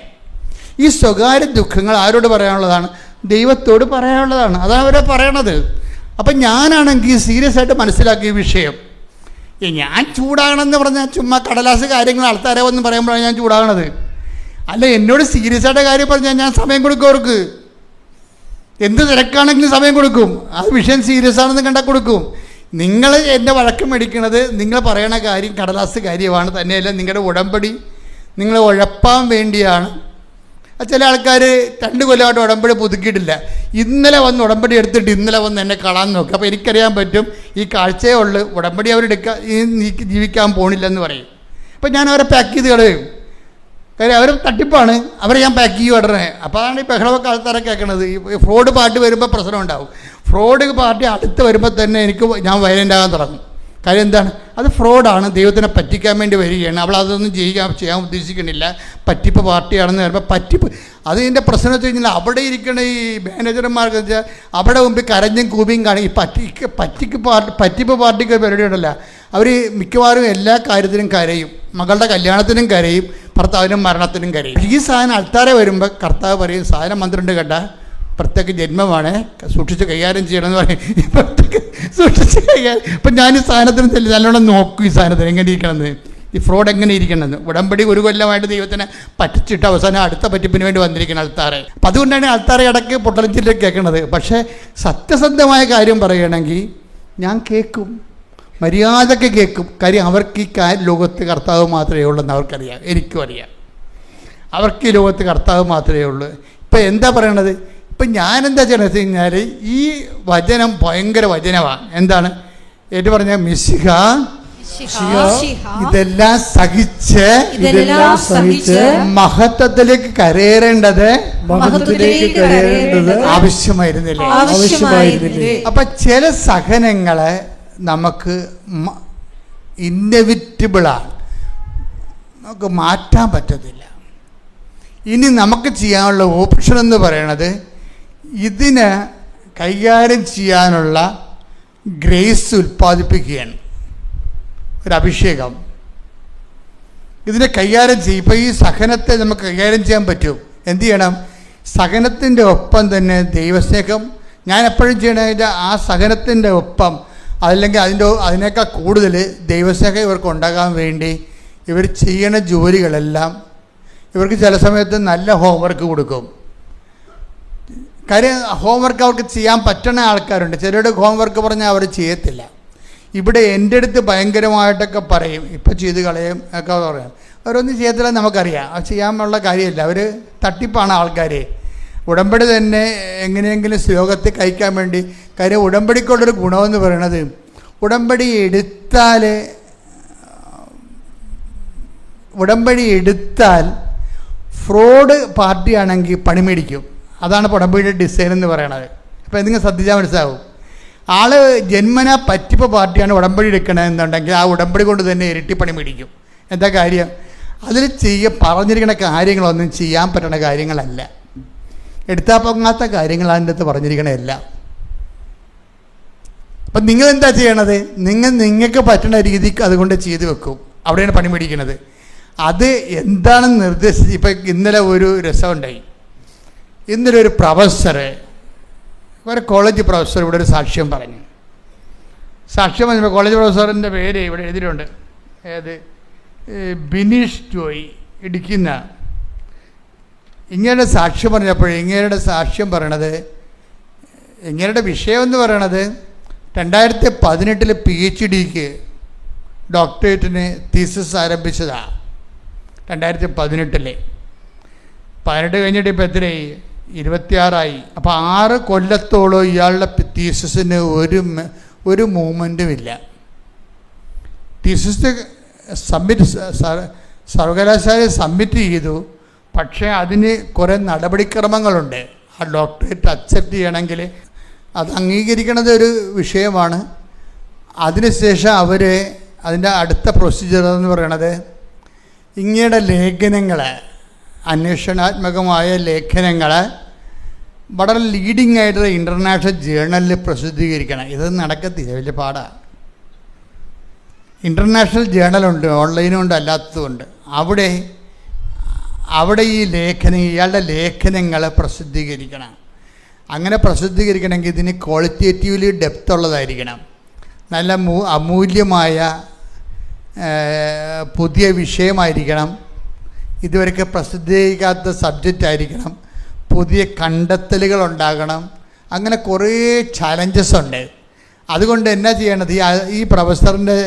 ഈ സ്വകാര്യ ദുഃഖങ്ങൾ ആരോട് പറയാനുള്ളതാണ്? ദൈവത്തോട് പറയാനുള്ളതാണ്. അതാണ് അവരെ പറയണത്. അപ്പം ഞാനാണെങ്കിൽ സീരിയസ് ആയിട്ട് മനസ്സിലാക്കിയ വിഷയം, ഞാൻ ചൂടാകണമെന്ന് പറഞ്ഞാൽ ചുമ്മാ കടലാസ് കാര്യങ്ങൾ ആൾക്കാരെ വന്ന് പറയുമ്പോഴാണ് ഞാൻ ചൂടാകണത്. അല്ല, എന്നോട് സീരിയസ് ആയിട്ട് കാര്യം പറഞ്ഞാൽ ഞാൻ സമയം കൊടുക്കും. അവർക്ക് എന്ത് തിരക്കാണെങ്കിലും സമയം കൊടുക്കും. ആ വിഷയം സീരിയസ് ആണെന്ന് കണ്ടാൽ കൊടുക്കും. നിങ്ങൾ എന്നെ വഴക്കം മേടിക്കണത് നിങ്ങൾ പറയണ കാര്യം കടലാസ് കാര്യമാണ്, തന്നെയല്ല നിങ്ങളുടെ ഉടമ്പടി നിങ്ങൾ ഉഴപ്പാൻ വേണ്ടിയാണ്. ചില ആൾക്കാർ 2 കൊല്ലമായിട്ട് ഉടമ്പടി പുതുക്കിയിട്ടില്ല. ഇന്നലെ വന്ന് ഉടമ്പടി എടുത്തിട്ട് ഇന്നലെ വന്ന് എന്നെ കാണാൻ നോക്കും. അപ്പോൾ എനിക്കറിയാൻ പറ്റും ഈ കാഴ്ചയേ ഉള്ളൂ, ഉടമ്പടി അവരെടുക്കാൻ നീ ജീവിക്കാൻ പോണില്ലെന്ന് പറയും. അപ്പം ഞാൻ അവരെ പാക്ക് ചെയ്ത് കളയും. കാര്യം അവർ തട്ടിപ്പാണ്, അവരെ ഞാൻ പാക്ക് ചെയ്യും ഉടനെ. അപ്പോൾ അതാണ് ഈ ബഹളമൊക്കെ ആൾക്കാരെ കേൾക്കണത്. ഈ ഫ്രോഡ് പാർട്ടി വരുമ്പോൾ പ്രശ്നം ഉണ്ടാവും. ഫ്രോഡ് പാർട്ടി അടുത്ത് വരുമ്പോൾ തന്നെ ഞാൻ വയലൻ്റ് ആകാൻ തുടങ്ങും. കാര്യം എന്താണ്? അത് ഫ്രോഡാണ്, ദൈവത്തിനെ പറ്റിക്കാൻ വേണ്ടി വരികയാണ്. അവൾ അതൊന്നും ചെയ്യാൻ ഉദ്ദേശിക്കുന്നില്ല, പറ്റിപ്പ് പാർട്ടിയാണെന്ന് പറയുമ്പോൾ പറ്റിപ്പ്. അത് ഇതിൻ്റെ പ്രശ്നം വെച്ച് കഴിഞ്ഞാൽ അവിടെ ഇരിക്കണ ഈ മാനേജർമാർക്ക് വെച്ചാൽ അവിടെ മുമ്പിൽ കരഞ്ഞും കൂപിയും കാണും. ഈ പറ്റിപ്പ് പാർട്ടിക്ക് പരിപാടി ഉണ്ടല്ലോ, അവർ മിക്കവാറും എല്ലാ കാര്യത്തിനും കരയും. മകളുടെ കല്യാണത്തിനും കരയും, ഭർത്താവിനും മരണത്തിനും കരയും. ഈ സാധനം ആൾക്കാരെ വരുമ്പോൾ കർത്താവ് പറയും, സാധനം 12 കേട്ട പ്രത്യേക ജന്മമാണ്, സൂക്ഷിച്ച് കൈകാര്യം ചെയ്യണമെന്ന് പറയും. സൂക്ഷിച്ച് കൈകാര്യം. അപ്പം ഞാൻ ഈ സാധനത്തിന് നല്ലോണം നോക്കും, ഈ സാധനത്തിന് എങ്ങനെ ഇരിക്കണമെന്ന്, ഈ ഫ്രോഡ് എങ്ങനെ ഇരിക്കണമെന്ന്. ഉടമ്പടി 1 കൊല്ലമായിട്ട് ദൈവത്തിനെ പറ്റിച്ചിട്ട് അവസാനം അടുത്ത പറ്റിപ്പിന് വേണ്ടി വന്നിരിക്കുന്ന ആൾക്കാരെ. അപ്പം അതുകൊണ്ടാണ് ആൾക്കാരെ ഇടയ്ക്ക് പൊട്ടലിച്ചിട്ട് കേൾക്കണത്. പക്ഷേ സത്യസന്ധമായ കാര്യം പറയുകയാണെങ്കിൽ ഞാൻ കേൾക്കും, മര്യാദയ്ക്ക് കേൾക്കും. കാര്യം അവർക്ക് ഈ ലോകത്ത് കർത്താവ് മാത്രമേ ഉള്ളൂ എന്ന് അവർക്കറിയാം, എനിക്കും അറിയാം. അവർക്ക് ഈ ലോകത്ത് കർത്താവ് മാത്രമേ ഉള്ളൂ. ഇപ്പം എന്താ പറയണത്? ഇപ്പം ഞാനെന്താ ചെയ്യണമെന്ന് വെച്ച് കഴിഞ്ഞാൽ ഈ വചനം ഭയങ്കര വചനമാണ്. എന്താണ് ഏറ്റു പറഞ്ഞ മിശിഹ ഇതെല്ലാം സഹിച്ച് മഹത്വത്തിലേക്ക് കരയേറേണ്ടത് ആവശ്യമായിരുന്നില്ലേ? അപ്പൊ ചില സഹനങ്ങളെ നമുക്ക് ഇന്നെവിറ്റബിളാണ്, നമുക്ക് മാറ്റാൻ പറ്റത്തില്ല. ഇനി നമുക്ക് ചെയ്യാനുള്ള ഓപ്ഷൻ എന്ന് പറയണത് ഇതിനെ കൈകാര്യം ചെയ്യാനുള്ള ഗ്രേസ് ഉൽപ്പാദിപ്പിക്കുകയാണ്, ഒരു അഭിഷേകം. ഇതിനെ കൈകാര്യം ചെയ്യും. ഇപ്പോൾ ഈ സഹനത്തെ നമുക്ക് കൈകാര്യം ചെയ്യാൻ പറ്റും. എന്ത് ചെയ്യണം? സഹനത്തിൻ്റെ ഒപ്പം തന്നെ ദൈവസ്നേഹം. ഞാൻ എപ്പോഴും ചെയ്യണതിൻ്റെ ആ സഹനത്തിൻ്റെ ഒപ്പം അതല്ലെങ്കിൽ അതിനേക്കാൾ കൂടുതൽ ദൈവസ്നേഹം ഇവർക്ക് ഉണ്ടാകാൻ വേണ്ടി ഇവർ ചെയ്യണ ജോലികളെല്ലാം ഇവർക്ക് ചില സമയത്ത് നല്ല ഹോംവർക്ക് കൊടുക്കും. കാര്യം ഹോംവർക്ക് അവർക്ക് ചെയ്യാൻ പറ്റുന്ന ആൾക്കാരുണ്ട്. ചിലരുടെ ഹോംവർക്ക് പറഞ്ഞാൽ അവർ ചെയ്യത്തില്ല. ഇവിടെ എൻ്റെ അടുത്ത് ഭയങ്കരമായിട്ടൊക്കെ പറയും, ഇപ്പം ചെയ്ത് കളയും ഒക്കെ പറയാം. അവരൊന്നും ചെയ്യത്തില്ല, നമുക്കറിയാം. അത് ചെയ്യാനുള്ള കാര്യമില്ല. അവർ തട്ടിപ്പാണ് ആൾക്കാർ. ഉടമ്പടി തന്നെ എങ്ങനെയെങ്കിലും ശ്ലോകത്തിൽ കഴിക്കാൻ വേണ്ടി. കാര്യം ഉടമ്പടിക്കുള്ളൊരു ഗുണമെന്ന് പറയണത്, ഉടമ്പടി എടുത്താൽ ഫ്രോഡ് പാർട്ടിയാണെങ്കിൽ പണി മേടിക്കും. അതാണ് ഉടമ്പടിയുടെ ഡിസൈൻ എന്ന് പറയണത്. അപ്പോൾ നിങ്ങൾ ശ്രദ്ധിച്ചാൽ മനസ്സിലാവും. ആൾ ജന്മനാ പറ്റിപ്പ് പാർട്ടിയാണ് ഉടമ്പടി എടുക്കണമെന്നുണ്ടെങ്കിൽ ആ ഉടമ്പടി കൊണ്ട് തന്നെ ഇരട്ടി പണി മേടിക്കും. എന്താ കാര്യം? അതിൽ പറഞ്ഞിരിക്കുന്ന കാര്യങ്ങളൊന്നും ചെയ്യാൻ പറ്റുന്ന കാര്യങ്ങളല്ല, എടുത്താൽ പൊങ്ങാത്ത കാര്യങ്ങൾ അതിൻ്റെ അകത്ത് പറഞ്ഞിരിക്കണമല്ല. അപ്പം നിങ്ങളെന്താ ചെയ്യണത്? നിങ്ങൾക്ക് പറ്റുന്ന രീതിക്ക് അതുകൊണ്ട് ചെയ്തു വെക്കും. അവിടെയാണ് പണി മേടിക്കുന്നത്. അത് എന്താണെന്ന് നിർദ്ദേശിച്ച് ഇപ്പം ഇന്നലെ ഒരു രസമുണ്ടായി. ഇന്നലെ ഒരു പ്രൊഫസർ, ഒരു കോളേജ് പ്രൊഫസർ ഇവിടെ ഒരു സാക്ഷ്യം പറഞ്ഞു. സാക്ഷ്യം പറഞ്ഞപ്പോൾ കോളേജ് പ്രൊഫസറിൻ്റെ പേര് ഇവിടെ എഴുതിയിട്ടുണ്ട്. ഏത്? ബിനീഷ് ജോയ്, ഇടുക്കുന്ന. ഇങ്ങയുടെ സാക്ഷ്യം പറഞ്ഞപ്പോൾ ഇങ്ങയുടെ സാക്ഷ്യം പറയണത്, ഇങ്ങയുടെ വിഷയം എന്ന് പറയണത് 2018 PhDക്ക് ഡോക്ടറേറ്റിന് തീസിസ് ആരംഭിച്ചതാണ്. 2018 18 കഴിഞ്ഞിട്ട് ഇപ്പോൾ എത്രയായി? 26 അപ്പോൾ 6 കൊല്ലത്തോളം ഇയാളുടെ തീസിസിന് ഒരു മൂവ്മെൻറ്റും ഇല്ല. തീസിസ് സർവകലാശാല സബ്മിറ്റ് ചെയ്തു. പക്ഷേ അതിന് കുറേ നടപടിക്രമങ്ങളുണ്ട്. ആ ഡോക്ടറേറ്റ് അക്സെപ്റ്റ് ചെയ്യണമെങ്കിൽ അത് അംഗീകരിക്കുന്നത് ഒരു വിഷയമാണ്. അതിനുശേഷം അവർ അതിൻ്റെ അടുത്ത പ്രൊസീജിയർ എന്ന് പറയണത് ഇങ്ങയുടെ ലേഖനങ്ങൾ, അന്വേഷണാത്മകമായ ലേഖനങ്ങൾ വളരെ ലീഡിങ് ആയിട്ടുള്ള ഇൻ്റർനാഷണൽ ജേർണലിൽ പ്രസിദ്ധീകരിക്കണം. ഇത് നടക്കത്തില്ല, വലിയ പാടാണ്. ഇൻ്റർനാഷണൽ ജേർണലുണ്ട്, ഓൺലൈനുണ്ട്, അല്ലാത്തതുണ്ട്. അവിടെ ഈ ഇയാളുടെ ലേഖനങ്ങൾ പ്രസിദ്ധീകരിക്കണം. അങ്ങനെ പ്രസിദ്ധീകരിക്കണമെങ്കിൽ ഇതിന് ക്വാളിറ്റേറ്റീവ്ലി ഡെപ്ത് ഉള്ളതായിരിക്കണം. നല്ല അമൂല്യമായ പുതിയ വിഷയമായിരിക്കണം. ഇതുവരെയൊക്കെ പ്രസിദ്ധീകരിക്കാത്ത സബ്ജക്റ്റ് ആയിരിക്കണം. പുതിയ കണ്ടെത്തലുകൾ ഉണ്ടാകണം. അങ്ങനെ കുറേ ചാലഞ്ചസ് ഉണ്ട്. അതുകൊണ്ട് എന്നാ ചെയ്യണത്? ഈ പ്രൊഫസറിൻ്റെ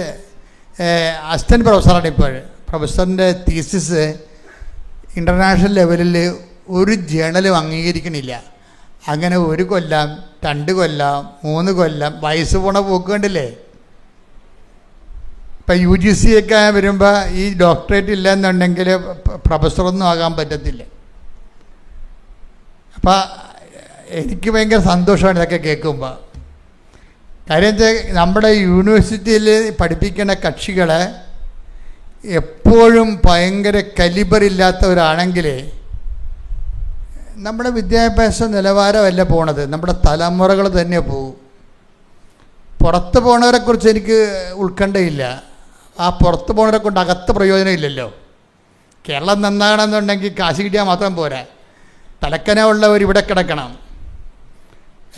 അസിസ്റ്റൻറ്റ് പ്രൊഫസറാണ് ഇപ്പോൾ. പ്രൊഫസറിൻ്റെ തീസിസ് ഇൻ്റർനാഷണൽ ലെവലിൽ ഒരു ജേണലും അംഗീകരിക്കണില്ല. അങ്ങനെ 1 കൊല്ലം 2 കൊല്ലം 3 കൊല്ലം വയസ്സ് പോണ പോക്ക് കണ്ടില്ലേ? ഇപ്പം UGC ഒക്കെ വരുമ്പോൾ ഈ ഡോക്ടറേറ്റ് ഇല്ല എന്നുണ്ടെങ്കിൽ പ്രൊഫസറൊന്നും ആകാൻ പറ്റത്തില്ല. അപ്പം എനിക്ക് ഭയങ്കര സന്തോഷമാണ് ഇതൊക്കെ കേൾക്കുമ്പോൾ. കാര്യം വെച്ചാൽ നമ്മുടെ യൂണിവേഴ്സിറ്റിയിൽ പഠിപ്പിക്കുന്ന കക്ഷികളെ എപ്പോഴും ഭയങ്കര കലിബറില്ലാത്തവരാണെങ്കിൽ നമ്മുടെ വിദ്യാഭ്യാസ നിലവാരമല്ല പോണത്, നമ്മുടെ തലമുറകൾ തന്നെ പോകും. പുറത്ത് പോണവരെക്കുറിച്ച് എനിക്ക് ഉത്കണ്ഠയില്ല. ആ പുറത്ത് പോണവരെ കൊണ്ട് അകത്ത് പ്രയോജനമില്ലല്ലോ. കേരളം നന്നാകണമെന്നുണ്ടെങ്കിൽ കാശ് കിട്ടിയാൽ മാത്രം പോരാ, തലക്കനമുള്ളവർ ഇവിടെ കിടക്കണം.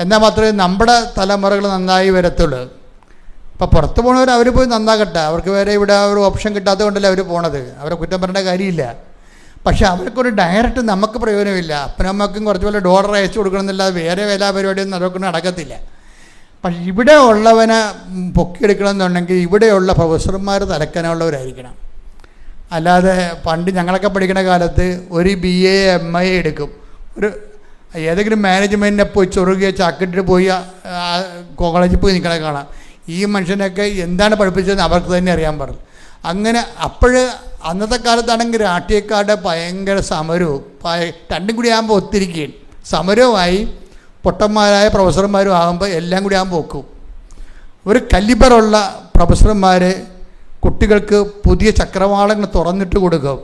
എന്നാൽ മാത്രമേ നമ്മുടെ തലമുറകൾ നന്നായി വരത്തുള്ളൂ. ഇപ്പോൾ പുറത്ത് പോണവർ അവർ പോയി നന്നാകട്ടെ, അവർക്ക് വേറെ ഇവിടെ ഒരു ഓപ്ഷൻ കിട്ടാത്തത് കൊണ്ടല്ലേ അവർ പോണത്. അവരെ കുറ്റം പറയേണ്ട കാര്യമില്ല. പക്ഷേ അവർക്കൊരു ഡയറക്റ്റ് നമുക്ക് പ്രയോജനമില്ല. അപ്പനമ്മക്കും കുറച്ച് പോലെ ഡോളർ അയച്ചു കൊടുക്കണമെന്നില്ലാതെ വേറെ എല്ലാ പരിപാടിയൊന്നും അതൊക്കെ നടക്കത്തില്ല. പക്ഷെ ഇവിടെ ഉള്ളവനെ പൊക്കിയെടുക്കണമെന്നുണ്ടെങ്കിൽ ഇവിടെയുള്ള പ്രൊഫസർമാർ തലക്കനമുള്ളവരായിരിക്കണം. അല്ലാതെ പണ്ട് ഞങ്ങളൊക്കെ പഠിക്കുന്ന കാലത്ത് ഒരു BA MA എടുക്കും, ഒരു ഏതെങ്കിലും മാനേജ്മെൻറ്റിനെ പോയി ചൊറുകിയ ചാക്കിട്ടിട്ട് പോയി കോളേജിൽ പോയി നിൽക്കണ കാണാം. ഈ മനുഷ്യനൊക്കെ എന്താണ് പഠിപ്പിച്ചതെന്ന് അവർക്ക് തന്നെ അറിയാൻ പാടില്ല. അങ്ങനെ അന്നത്തെ കാലത്താണെങ്കിൽ രാഷ്ട്രീയക്കാരുടെ ഭയങ്കര സമരവും രണ്ടും കൂടി ആകുമ്പോൾ ഒത്തിരിക്കുകയും സമരവുമായി പൊട്ടന്മാരായ പ്രൊഫസർമാരും ആകുമ്പോൾ എല്ലാം കൂടി ആകുമ്പോൾ ഒക്കും. ഒരു കലിബറുള്ള പ്രൊഫസർമാർ കുട്ടികൾക്ക് പുതിയ ചക്രവാളങ്ങൾ തുറന്നിട്ട് കൊടുക്കും,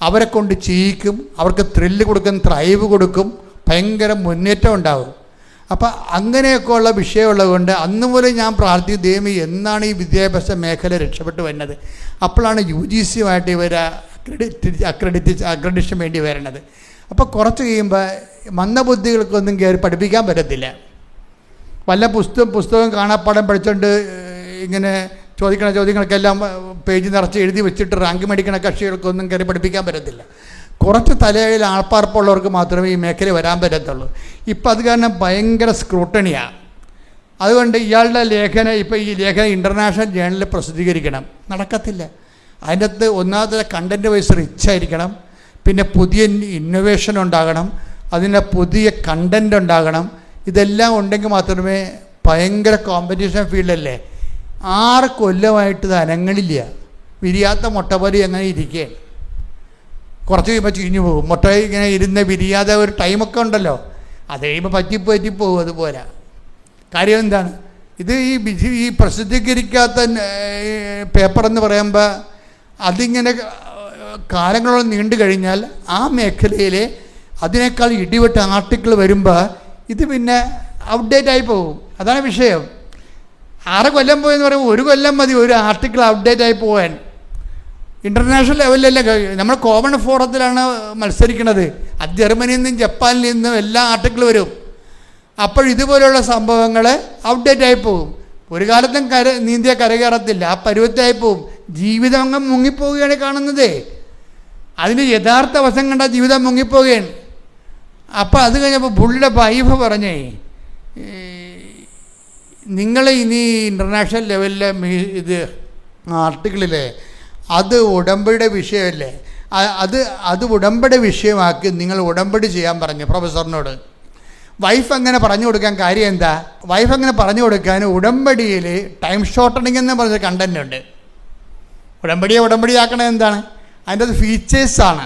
അവരെ കൊണ്ട് ചെയ്യിക്കും, അവർക്ക് ത്രില്ല് കൊടുക്കും, ത്രൈവ് കൊടുക്കും, ഭയങ്കര മുന്നേറ്റം ഉണ്ടാകും. അപ്പം അങ്ങനെയൊക്കെ ഉള്ള വിഷയമുള്ളത് കൊണ്ട് അന്ന് മുതൽ ഞാൻ പ്രാർത്ഥിക്കും, ദൈവമേ എന്നാണ് ഈ വിദ്യാഭ്യാസ മേഖല രക്ഷപ്പെട്ടു വരുന്നത്. അപ്പോഴാണ് UGC-യുമായിട്ട് ഇവർ അക്രഡിറ്റേഷൻ വേണ്ടി വരണത്. അപ്പോൾ കുറച്ച് കഴിയുമ്പോൾ മന്ദബുദ്ധികൾക്കൊന്നും കയറി പഠിപ്പിക്കാൻ പറ്റത്തില്ല. വല്ല പുസ്തകം കാണാപ്പാടം പഠിച്ചുകൊണ്ട് ഇങ്ങനെ ചോദിക്കണ ചോദ്യങ്ങൾക്കെല്ലാം പേജ് നിറച്ച് എഴുതി വെച്ചിട്ട് റാങ്ക് മേടിക്കണ കക്ഷികൾക്കൊന്നും കയറി പഠിപ്പിക്കാൻ പറ്റത്തില്ല. കുറച്ച് തലയിൽ ആൾപ്പാർപ്പുള്ളവർക്ക് മാത്രമേ ഈ മേഖല വരാൻ പറ്റത്തുള്ളൂ. ഇപ്പം അത് കാരണം ഭയങ്കര സ്ക്രൂട്ടണിയാണ്. അതുകൊണ്ട് ഇയാളുടെ ലേഖനം ഈ ലേഖനം ഇൻ്റർനാഷണൽ ജേണലിൽ പ്രസിദ്ധീകരിക്കണം, നടക്കത്തില്ല. അതിൻ്റെ അകത്ത് ഒന്നാമത്തെ കണ്ടൻറ്റ് വൈസ് റിച്ച് ആയിരിക്കണം, പിന്നെ പുതിയ ഇന്നൊവേഷൻ ഉണ്ടാകണം, അതിൻ്റെ പുതിയ കണ്ടൻറ്റ് ഉണ്ടാകണം. ഇതെല്ലാം ഉണ്ടെങ്കിൽ മാത്രമേ, ഭയങ്കര കോമ്പറ്റീഷൻ ഫീൽഡല്ലേ. 6 കൊല്ലമായിട്ട് ഇത് അനങ്ങളില്ല, വിരിയാത്ത മുട്ടപൊരി അങ്ങനെ ഇരിക്കുകയാണ്. കുറച്ച് കഴിയുമ്പോൾ ചീഞ്ഞു പോകും. മുട്ട ഇങ്ങനെ ഇരുന്ന് വിരിയാതെ ഒരു ടൈമൊക്കെ ഉണ്ടല്ലോ, അത് കഴിയുമ്പോൾ പറ്റിപ്പോവും. അതുപോലെ കാര്യം എന്താണ്, ഇത് ഈ പ്രസിദ്ധീകരിക്കാത്ത പേപ്പർ എന്ന് പറയുമ്പോൾ അതിങ്ങനെ കാലങ്ങളോളം നീണ്ടു കഴിഞ്ഞാൽ ആ മേഖലയിൽ അതിനേക്കാൾ ഇടിവെട്ട ആർട്ടിക്കിൾ വരുമ്പോൾ ഇത് പിന്നെ ഔട്ട്ഡേറ്റായി പോകും. അതാണ് വിഷയം. 6 കൊല്ലം പോയെന്ന് പറയുമ്പോൾ 1 കൊല്ലം മതി ഒരു ആർട്ടിക്കിൾ ഔട്ട്ഡേറ്റായി പോകാൻ. ഇൻ്റർനാഷണൽ ലെവലിലല്ലേ, നമ്മൾ കോമൺ ഫോറത്തിലാണ് മത്സരിക്കുന്നത്. അത് ജർമ്മനിയിൽ നിന്നും ജപ്പാനിൽ നിന്നും എല്ലാ ആർട്ടിക്കിൾ വരും. അപ്പോൾ ഇതുപോലെയുള്ള സംഭവങ്ങൾ ഔട്ട്ഡേറ്റായി പോകും. ഒരു കാലത്തും നീന്തിയ കരകയറത്തില്ല, ആ പരുവത്തായി പോകും. ജീവിതം അങ്ങ് മുങ്ങിപ്പോവുകയാണ് കാണുന്നത്. അതിന് യഥാർത്ഥ വശം കണ്ട ജീവിതം മുങ്ങിപ്പോവുകയാണ്. അപ്പോൾ അത് കഴിഞ്ഞപ്പോൾ പുള്ളിയുടെ വൈഫ് പറഞ്ഞേ, നിങ്ങൾ ഇനി ഇൻ്റർനാഷണൽ ലെവലിലെ ഇത് ആർട്ടിക്കിളിലെ അത് ഉടമ്പടിയുടെ വിഷയമല്ലേ, അത് ഉടമ്പടി വിഷയമാക്കി നിങ്ങൾ ഉടമ്പടി ചെയ്യാൻ പറഞ്ഞു പ്രൊഫസറിനോട്. വൈഫ് അങ്ങനെ പറഞ്ഞു കൊടുക്കാൻ കാര്യം എന്താ? വൈഫ് അങ്ങനെ പറഞ്ഞു കൊടുക്കാൻ ഉടമ്പടിയിൽ ടൈം ഷോർട്ടണിങ് എന്ന് പറഞ്ഞ കണ്ടൻ്റ് ഉണ്ട്. ഉടമ്പടിയാക്കണത് എന്താണ്? അതിൻ്റെ അത് ഫീച്ചേഴ്സാണ്.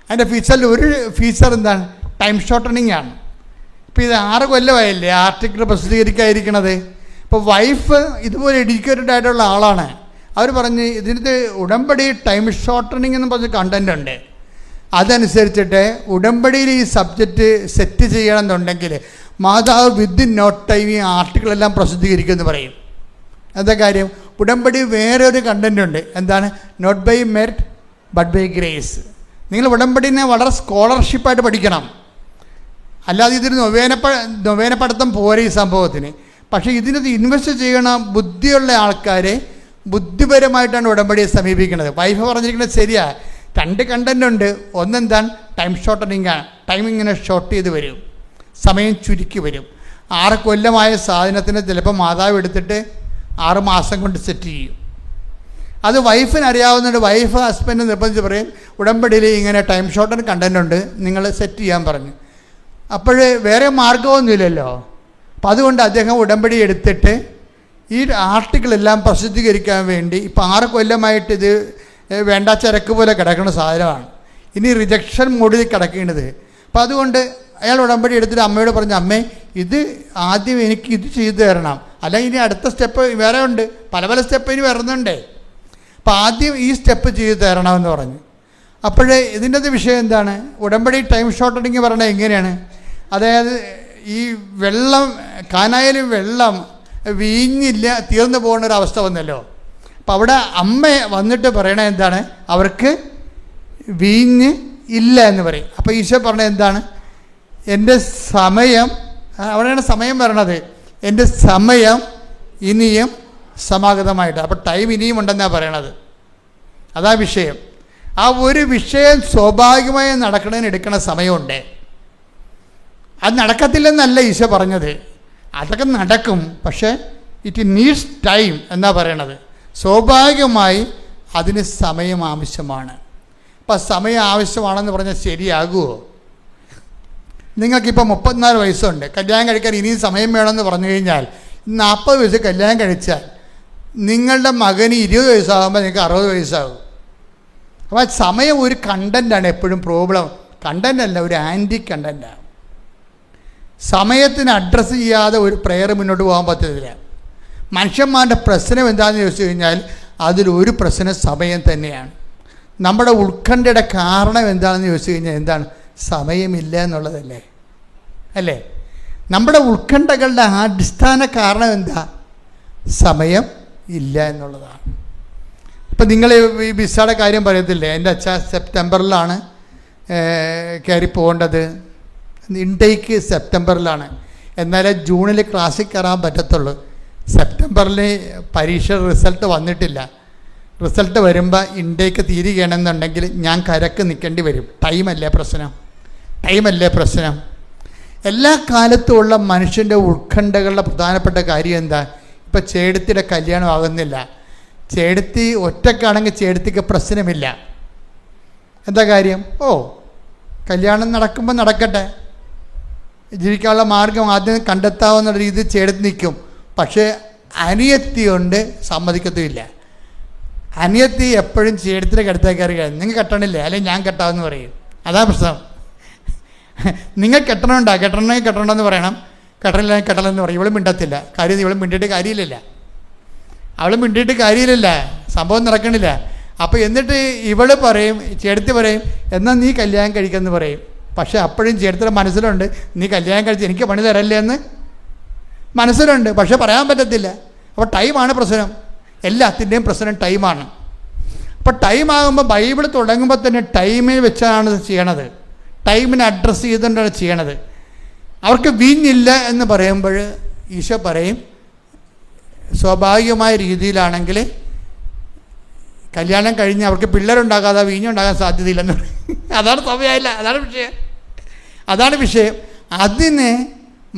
അതിൻ്റെ ഫീച്ചറിൽ ഒരു ഫീച്ചർ എന്താണ്? ടൈം ഷോർട്ടണിങ് ആണ്. ഇപ്പോൾ ഇത് 6 കൊല്ലമായില്ലേ ആർട്ടിക്കിൾ പ്രസിദ്ധീകരിക്കാതിരിക്കണത്. ഇപ്പോൾ വൈഫ് ഇതുപോലെ എഡ്യൂക്കേറ്റഡ് ആയിട്ടുള്ള ആളാണ്. അവർ പറഞ്ഞ് ഇതിനകത്ത് ഉടമ്പടി ടൈം ഷോർട്ടണിങ് എന്ന് പറഞ്ഞ കണ്ടൻ്റ് ഉണ്ട്. അതനുസരിച്ചിട്ട് ഉടമ്പടിയിൽ ഈ സബ്ജക്റ്റ് സെറ്റ് ചെയ്യണമെന്നുണ്ടെങ്കിൽ മാതാവ് വിത്തിൻ നോ ടൈം ഈ ആർട്ടിക്കിളെല്ലാം പ്രസിദ്ധീകരിക്കുമെന്ന് പറയും. എന്താ കാര്യം? ഉടമ്പടി വേറെ ഒരു കണ്ടൻ്റ് ഉണ്ട്. എന്താണ്? Not by merit but by grace. നിങ്ങൾ ഉടമ്പടിനെ വളരെ സ്കോളർഷിപ്പായിട്ട് പഠിക്കണം. അല്ലാതെ ഇതിന് നൊവേന പഠിത്തം പോരെ ഈ സംഭവത്തിന്. പക്ഷേ ഇതിനകത്ത് ഇൻവെസ്റ്റ് ചെയ്യണ ബുദ്ധിയുള്ള ആൾക്കാരെ ബുദ്ധിപരമായിട്ടാണ് ഉടമ്പടിയെ സമീപിക്കുന്നത്. വൈഫ് പറഞ്ഞിരിക്കുന്നത് ശരിയാ. 2 കണ്ടൻ്റ് ഉണ്ട്. ഒന്നെന്താണ്? ടൈം ഷോർട്ടണിങ് ആണ്. ടൈം ഇങ്ങനെ ഷോർട്ട് ചെയ്ത് വരും, സമയം ചുരുക്കി വരും. 6 കൊല്ലമായ സാധനത്തിന് ചിലപ്പോൾ മാതാവ് എടുത്തിട്ട് 6 മാസം കൊണ്ട് സെറ്റ് ചെയ്യും. അത് വൈഫിന് അറിയാവുന്നതുകൊണ്ട് വൈഫ് ഹസ്ബൻഡ് നിർബന്ധിച്ച് പറയും ഉടമ്പടിയിൽ ഇങ്ങനെ ടൈം ഷോർട്ടൺ കണ്ടൻ്റ് ഉണ്ട്, നിങ്ങൾ സെറ്റ് ചെയ്യാൻ പറഞ്ഞു. അപ്പോൾ വേറെ മാർഗമൊന്നുമില്ലല്ലോ. അപ്പം അതുകൊണ്ട് അദ്ദേഹം ഉടമ്പടി എടുത്തിട്ട് ഈ ആർട്ടിക്കിളെല്ലാം പ്രസിദ്ധീകരിക്കാൻ വേണ്ടി ഇപ്പോൾ 6 കൊല്ലമായിട്ട് ഇത് വേണ്ട ചരക്ക് പോലെ കിടക്കുന്ന സാധനമാണ്. ഇനി റിജക്ഷൻ മോഡിൽ കിടക്കേണ്ടത്. അപ്പോൾ അതുകൊണ്ട് അയാൾ ഉടമ്പടി എടുത്തിട്ട് അമ്മയോട് പറഞ്ഞു, അമ്മേ ഇത് ആദ്യം എനിക്ക് ഇത് ചെയ്തു തരണം, അല്ലെങ്കിൽ ഇനി അടുത്ത സ്റ്റെപ്പ് വേറെ ഉണ്ട്, പല സ്റ്റെപ്പ് ഇനി വരുന്നുണ്ട്, അപ്പോൾ ആദ്യം ഈ സ്റ്റെപ്പ് ചെയ്തു തരണമെന്ന് പറഞ്ഞു. അപ്പോഴേ ഇതിൻ്റെ വിഷയം എന്താണ്? ഉടമ്പടി ടൈം ഷോർട്ടണിങ് പറയണത് എങ്ങനെയാണ്? അതായത് ഈ വെള്ളം കാനായിൽ വെള്ളം വീഞ്ഞില്ല, തീർന്നു പോകുന്ന ഒരു അവസ്ഥ വന്നല്ലോ. അപ്പം അവിടെ അമ്മ വന്നിട്ട് പറയണത് എന്താണ്? അവർക്ക് വീഞ്ഞ് ഇല്ല എന്ന് പറയും. അപ്പോൾ ഈശോ പറഞ്ഞത് എന്താണ്? എൻ്റെ സമയം, അവിടെയാണ് സമയം വരണത്, എൻ്റെ സമയം ഇനിയും സമാഗതമായിട്ട്. അപ്പോൾ ടൈം ഇനിയും ഉണ്ടെന്നാണ് പറയണത്. അതാ വിഷയം. ആ ഒരു വിഷയം സ്വാഭാവികമായി നടക്കണതിന് എടുക്കണ സമയമുണ്ട്. അത് നടക്കത്തില്ലെന്നല്ല ഈശോ പറഞ്ഞത്, അതൊക്കെ നടക്കും. പക്ഷേ ഇറ്റ് നീഡ്സ് ടൈം എന്നാ പറയണത്. സ്വാഭാവികമായി അതിന് സമയം ആവശ്യമാണ്. അപ്പം സമയം ആവശ്യമാണെന്ന് പറഞ്ഞാൽ ശരിയാകുമോ? നിങ്ങൾക്കിപ്പോൾ 34 വയസ്സുണ്ട്, കല്യാണം കഴിക്കാൻ ഇനിയും സമയം വേണമെന്ന് പറഞ്ഞു കഴിഞ്ഞാൽ 40 വയസ്സ് കല്യാണം കഴിച്ചാൽ നിങ്ങളുടെ മകന് 20 വയസ്സാകുമ്പോൾ നിങ്ങൾക്ക് 60 വയസ്സാകും. അപ്പോൾ സമയം ഒരു കണ്ടൻ്റാണ് എപ്പോഴും പ്രോബ്ലം. കണ്ടൻ്റല്ല, ഒരു ആൻറ്റി കണ്ടൻ്റാണ്. സമയത്തിന് അഡ്രസ്സ് ചെയ്യാതെ ഒരു പ്രെയർ മുന്നോട്ട് പോകാൻ പറ്റത്തില്ല. മനുഷ്യന്മാരുടെ പ്രശ്നം എന്താണെന്ന് ചോദിച്ചു കഴിഞ്ഞാൽ അതിലൊരു പ്രശ്നം സമയം തന്നെയാണ്. നമ്മുടെ ഉത്കണ്ഠയുടെ കാരണം എന്താണെന്ന് ചോദിച്ചു കഴിഞ്ഞാൽ എന്താണ്? സമയമില്ല എന്നുള്ളതല്ലേ, അല്ലേ? നമ്മുടെ ഉത്കണ്ഠകളുടെ അടിസ്ഥാന കാരണം എന്താ? സമയം ഇല്ല എന്നുള്ളതാണ്. ഇപ്പം നിങ്ങൾ ഈ വിസയുടെ കാര്യം പറയത്തില്ലേ? എൻ്റെ അച്ഛ സെപ്റ്റംബറിലാണ് കയറി പോകേണ്ടത്, ഇൻടേക്ക് സെപ്റ്റംബറിലാണ്, എന്നാലേ ജൂണിൽ ക്ലാസ്സിൽ കയറാൻ പറ്റത്തുള്ളൂ. സെപ്റ്റംബറിൽ പരീക്ഷ റിസൾട്ട് വന്നിട്ടില്ല. റിസൾട്ട് വരുമ്പോൾ ഇൻടേക്ക് തീരുകയാണെന്നുണ്ടെങ്കിൽ ഞാൻ കരക്ക് നിൽക്കേണ്ടി വരും. ടൈമല്ലേ പ്രശ്നം. എല്ലാ കാലത്തുമുള്ള മനുഷ്യൻ്റെ ഉത്കണ്ഠകളുടെ പ്രധാനപ്പെട്ട കാര്യം എന്താ? ഇപ്പം ചേടത്തിയുടെ കല്യാണം ആകുന്നില്ല. ചേടത്തി ഒറ്റക്കാണെങ്കിൽ ചേടത്തിക്ക് പ്രശ്നമില്ല. എന്താ കാര്യം? കല്യാണം നടക്കുമ്പോൾ നടക്കട്ടെ, ജീവിക്കാനുള്ള മാർഗം ആദ്യം കണ്ടെത്താവുന്ന രീതിയിൽ ചേടത്തി നിൽക്കും. പക്ഷേ അനിയത്തി കൊണ്ട് സമ്മതിക്കത്തുമില്ല. അനിയത്തി എപ്പോഴും ചേട്ടത്തിൻ്റെ കടുത്തേക്ക് കയറി നിങ്ങൾ കെട്ടണില്ലേ, അല്ലെങ്കിൽ ഞാൻ കെട്ടാമെന്ന് പറയും. അതാ പ്രശ്നം. നിങ്ങൾ കെട്ടണമെങ്കിൽ കെട്ടണമെന്ന് പറയണം, കെട്ടണില്ല കെട്ടണമെന്ന് പറയും. ഇവളും മിണ്ടത്തില്ല. കാര്യം ഇവളും മിണ്ടിയിട്ട് കാര്യമില്ലല്ല, അവളും മിണ്ടിയിട്ട് കാര്യമില്ലല്ല, സംഭവം നടക്കണില്ല. അപ്പോൾ എന്നിട്ട് ഇവള് പറയും, ചേട്ടത്തി പറയും എന്നാൽ നീ കല്യാണം കഴിക്കുമെന്ന് പറയും. പക്ഷേ അപ്പോഴും ചേട്ടത്തിയുടെ മനസ്സിലുണ്ട് നീ കല്യാണം കഴിച്ച് എനിക്ക് പണി തരല്ലേ എന്ന് മനസ്സിലുണ്ട്, പക്ഷെ പറയാൻ പറ്റത്തില്ല. അപ്പോൾ ടൈമാണ് പ്രശ്നം, എല്ലാത്തിൻ്റെയും പ്രശ്നം ടൈമാണ്. അപ്പോൾ ടൈമാകുമ്പോൾ ബൈബിൾ തുടങ്ങുമ്പോൾ തന്നെ ടൈമിൽ വെച്ചാണ് ചെയ്യണത്, ടൈമിനെ അഡ്രസ്സ് ചെയ്തുകൊണ്ടാണ് ചെയ്യണത്. അവർക്ക് വീഞ്ഞില്ല എന്ന് പറയുമ്പോൾ ഈശോ പറയും സ്വാഭാവികമായ രീതിയിലാണെങ്കിൽ കല്യാണം കഴിഞ്ഞ് അവർക്ക് പിള്ളേരുണ്ടാകാതെ വീഞ്ഞുണ്ടാകാൻ സാധ്യതയില്ലെന്ന് പറയും. അതാണ് സമയമായില്ല, അതാണ് വിഷയം. അതിന്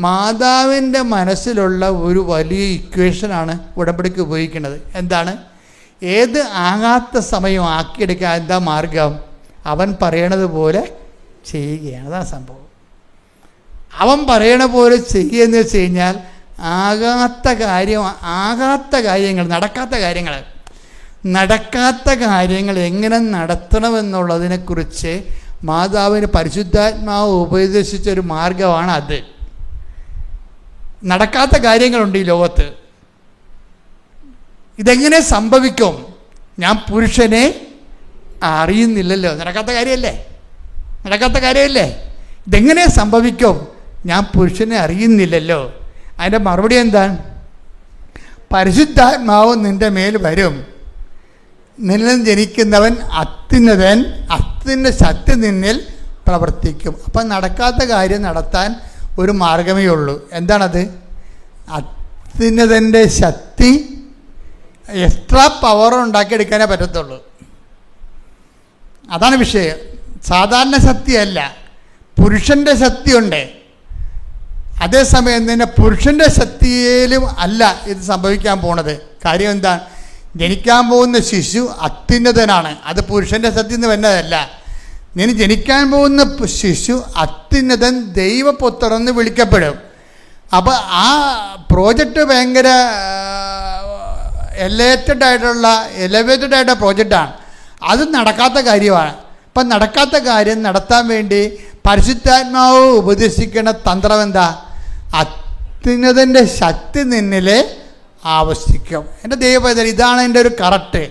മാതാവിൻ്റെ മനസ്സിലുള്ള ഒരു വലിയ ഇക്വേഷനാണ് ഉടമ്പടിക്ക് ഉപയോഗിക്കുന്നത്. എന്താണ്? ഏത് ആകാത്ത സമയം ആക്കിയെടുക്കാൻ എന്താ മാർഗം? അവൻ പറയണത് പോലെ ചെയ്യുകയാണ്. അതാണ് സംഭവം. അവൻ പറയണ പോലെ ചെയ്യുകയെന്ന് വെച്ച് കഴിഞ്ഞാൽ ആകാത്ത കാര്യങ്ങൾ നടക്കാത്ത കാര്യങ്ങൾ എങ്ങനെ നടത്തണമെന്നുള്ളതിനെക്കുറിച്ച് മാതാവിന് പരിശുദ്ധാത്മാവ് ഉപദേശിച്ചൊരു മാർഗമാണ് അത്. നടക്കാത്ത കാര്യങ്ങളുണ്ട് ഈ ലോകത്ത്. ഇതെങ്ങനെ സംഭവിക്കും? ഞാൻ പുരുഷനെ അറിയുന്നില്ലല്ലോ. നടക്കാത്ത കാര്യമല്ലേ? ഇതെങ്ങനെ സംഭവിക്കും? ഞാൻ പുരുഷനെ അറിയുന്നില്ലല്ലോ. അതിൻ്റെ മറുപടി എന്താണ്? പരിശുദ്ധാത്മാവ് നിൻ്റെ മേൽ വരും, നിന്നിൽ ജനിക്കുന്നവൻ അത്യുന്നതൻ്റെ ശക്തി നിന്നിൽ പ്രവർത്തിക്കും. അപ്പം നടക്കാത്ത കാര്യം നടത്താൻ ഒരു മാർഗമേ ഉള്ളൂ. എന്താണത്? അത്യുന്നതൻ്റെ ശക്തി എക്സ്ട്രാ പവർ ഉണ്ടാക്കിയെടുക്കാനേ പറ്റത്തുള്ളൂ. അതാണ് വിഷയം. സാധാരണ ശക്തിയല്ല, പുരുഷൻ്റെ ശക്തിയുണ്ട്. അതേസമയം തന്നെ പുരുഷൻ്റെ ശക്തിയിലും അല്ല ഇത് സംഭവിക്കാൻ പോണത്. കാര്യം എന്താണ്? ജനിക്കാൻ പോകുന്ന ശിശു അത്യുന്നതനാണ്. അത് പുരുഷൻ്റെ ശക്തി എന്ന് വരുന്നതല്ല. ഇനി ജനിക്കാൻ പോകുന്ന ശിശു അത്യുന്നതൻ ദൈവപുത്രൻ എന്ന് വിളിക്കപ്പെടും. അപ്പോൾ ആ പ്രോജക്റ്റ് ഭയങ്കര എലിവേറ്റഡ് ആയിട്ടുള്ള പ്രോജക്റ്റാണ്. അത് നടക്കാത്ത കാര്യമാണ്. അപ്പം നടക്കാത്ത കാര്യം നടത്താൻ വേണ്ടി പരിശുദ്ധാത്മാവ് ഉപദേശിക്കുന്ന തന്ത്രം എന്താ? അത്യുന്നതൻ്റെ ശക്തി നിന്നിലെ ആവശ്യിക്കും. എൻ്റെ ദൈവപൈതൽ, ഇതാണ് എൻ്റെ ഒരു കറക്റ്റ്.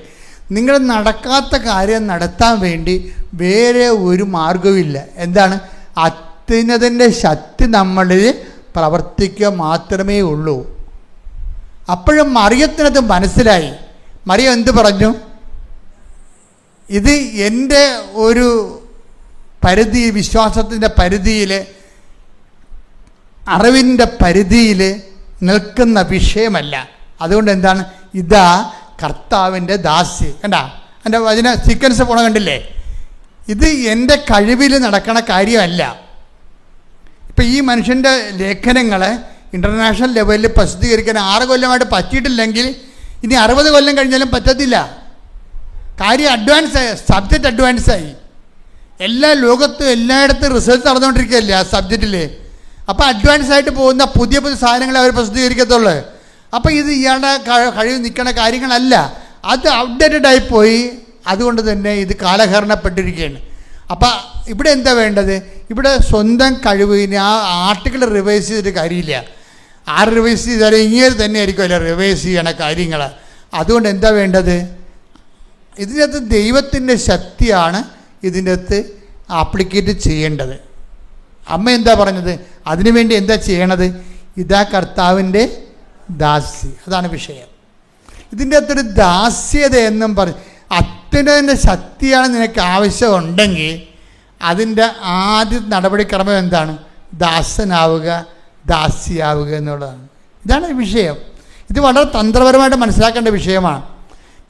നിങ്ങൾ നടക്കാത്ത കാര്യം നടത്താൻ വേണ്ടി വേറെ ഒരു മാർഗവുമില്ല. എന്താണ്? അത്യുന്നതൻ്റെ ശക്തി നമ്മളിൽ പ്രവർത്തിക്കുക മാത്രമേ ഉള്ളൂ. അപ്പോഴും മറിയത്തിനത് മനസ്സിലായി. മറിയം എന്ത് പറഞ്ഞു? ഇത് എൻ്റെ ഒരു പരിധി, വിശ്വാസത്തിൻ്റെ പരിധിയിൽ, അറിവിൻ്റെ പരിധിയിൽ നിൽക്കുന്ന വിഷയമല്ല. അതുകൊണ്ട് എന്താണ്? ഇതാ കർത്താവിൻ്റെ ദാസി. കണ്ടാ എൻ്റെ അതിന് സീക്വൻസ് പോണ കണ്ടില്ലേ? ഇത് എൻ്റെ കഴിവിൽ നടക്കണ കാര്യമല്ല. ഇപ്പം ഈ മനുഷ്യൻ്റെ ലേഖനങ്ങൾ ഇൻ്റർനാഷണൽ ലെവലിൽ പ്രസിദ്ധീകരിക്കാൻ 6 കൊല്ലമായിട്ട് പറ്റിയിട്ടില്ലെങ്കിൽ ഇനി 60 കൊല്ലം കഴിഞ്ഞാലും പറ്റത്തില്ല. കാര്യം അഡ്വാൻസായി, സബ്ജക്റ്റ് അഡ്വാൻസായി. എല്ലാ ലോകത്തും എല്ലായിടത്തും റിസർച്ച് നടന്നുകൊണ്ടിരിക്കുകയല്ലേ ആ സബ്ജക്റ്റിൽ. അപ്പോൾ അഡ്വാൻസായിട്ട് പോകുന്ന പുതിയ സാധനങ്ങൾ അവർ പ്രസിദ്ധീകരിക്കത്തുള്ളൂ. അപ്പോൾ ഇത് ഇയാളുടെ കഴിവ് നിൽക്കുന്ന കാര്യങ്ങളല്ല, അത് ഔട്ട്ഡേറ്റഡ് ആയിപ്പോയി. അതുകൊണ്ട് തന്നെ ഇത് കാലഹരണപ്പെട്ടിരിക്കുകയാണ്. അപ്പോൾ ഇവിടെ എന്താ വേണ്ടത്? ഇവിടെ സ്വന്തം കഴിവിന് ആ ആർട്ടിക്കിൾ റിവൈസ് ചെയ്തിട്ട് കാര്യമില്ല. ആര് റിവൈസ് ചെയ്താലും ഇങ്ങനെ തന്നെ ആയിരിക്കുമല്ലോ റിവൈസ് ചെയ്യണ കാര്യങ്ങൾ. അതുകൊണ്ട് എന്താ വേണ്ടത്? ഇതിനകത്ത് ദൈവത്തിൻ്റെ ശക്തിയാണ് ഇതിൻ്റെ അകത്ത് ആപ്ലിക്കേറ്റ് ചെയ്യേണ്ടത്. അമ്മ എന്താ പറഞ്ഞത്? അതിനുവേണ്ടി എന്താ ചെയ്യണത്? ഇതാ കർത്താവിൻ്റെ ദാസി. അതാണ് വിഷയം. ഇതിൻ്റെ അകത്തൊരു ദാസ്യത എന്നും പറഞ്ഞ് അത്യുന്നതൻ്റെ ശക്തിയാണ് നിനക്ക് ആവശ്യമുണ്ടെങ്കിൽ അതിൻ്റെ ആദ്യ നടപടിക്രമം എന്താണ്? ദാസനാവുക, ദാസിയാവുക എന്നുള്ളതാണ്. ഇതാണ് വിഷയം. ഇത് വളരെ തന്ത്രപരമായിട്ട് മനസ്സിലാക്കേണ്ട വിഷയമാണ്.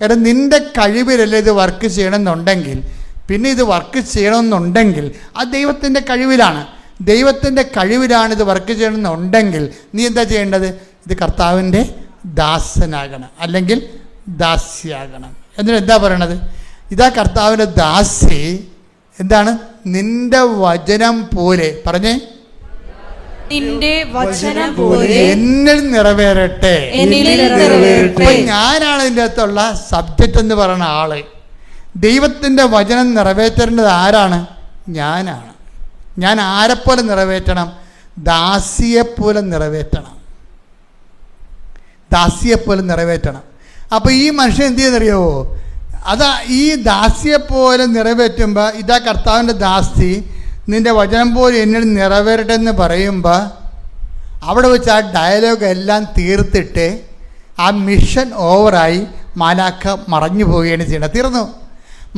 കാരണം നിൻ്റെ കഴിവിലല്ലേ ഇത് വർക്ക് ചെയ്യണമെന്നുണ്ടെങ്കിൽ, പിന്നെ ഇത് വർക്ക് ചെയ്യണമെന്നുണ്ടെങ്കിൽ അത് ദൈവത്തിൻ്റെ കഴിവിലാണ്. ദൈവത്തിൻ്റെ കഴിവിലാണ് ഇത് വർക്ക് ചെയ്യണമെന്നുണ്ടെങ്കിൽ നീ എന്താ ചെയ്യേണ്ടത്? ഇത് കർത്താവിൻ്റെ ദാസനാകണം, അല്ലെങ്കിൽ ദാസിയാകണം. എന്നിട്ട് എന്താ പറയണത്? ഇതാ കർത്താവിൻ്റെ ദാസി. എന്താണ്? നിൻ്റെ വചനം പോലെ പറഞ്ഞേ, നിന്റെ വചനം പോലെ എന്നിൽ നിറവേറട്ടെ. അപ്പൊ ഞാനാണ് ഇതിൻ്റെ അകത്തുള്ള സബ്ജക്റ്റ് എന്ന് പറയുന്ന ആള്. ദൈവത്തിൻ്റെ വചനം നിറവേറ്റേണ്ടത് ആരാണ്? ഞാനാണ്. ഞാൻ ആരെപ്പോലെ നിറവേറ്റണം? ദാസിയെപ്പോലെ നിറവേറ്റണം. ദാസിയെപ്പോലെ നിറവേറ്റണം. അപ്പോൾ ഈ മനുഷ്യൻ എന്ത് ചെയ്യുന്നറിയാവോ? അതാ ഈ ദാസിയെപ്പോലെ നിറവേറ്റുമ്പോൾ, ഇതാ കർത്താവിൻ്റെ ദാസി നിൻ്റെ വചനം പോലെ എന്നിൽ നിറവേറട്ടെ എന്ന് പറയുമ്പോൾ, അവിടെ വെച്ച് ആ ഡയലോഗ് എല്ലാം തീർത്തിട്ട് ആ മിഷൻ ഓവറായി മാലാഖ മറഞ്ഞു പോവുകയാണ് ചെയ്യുന്നത്. തീർന്നു.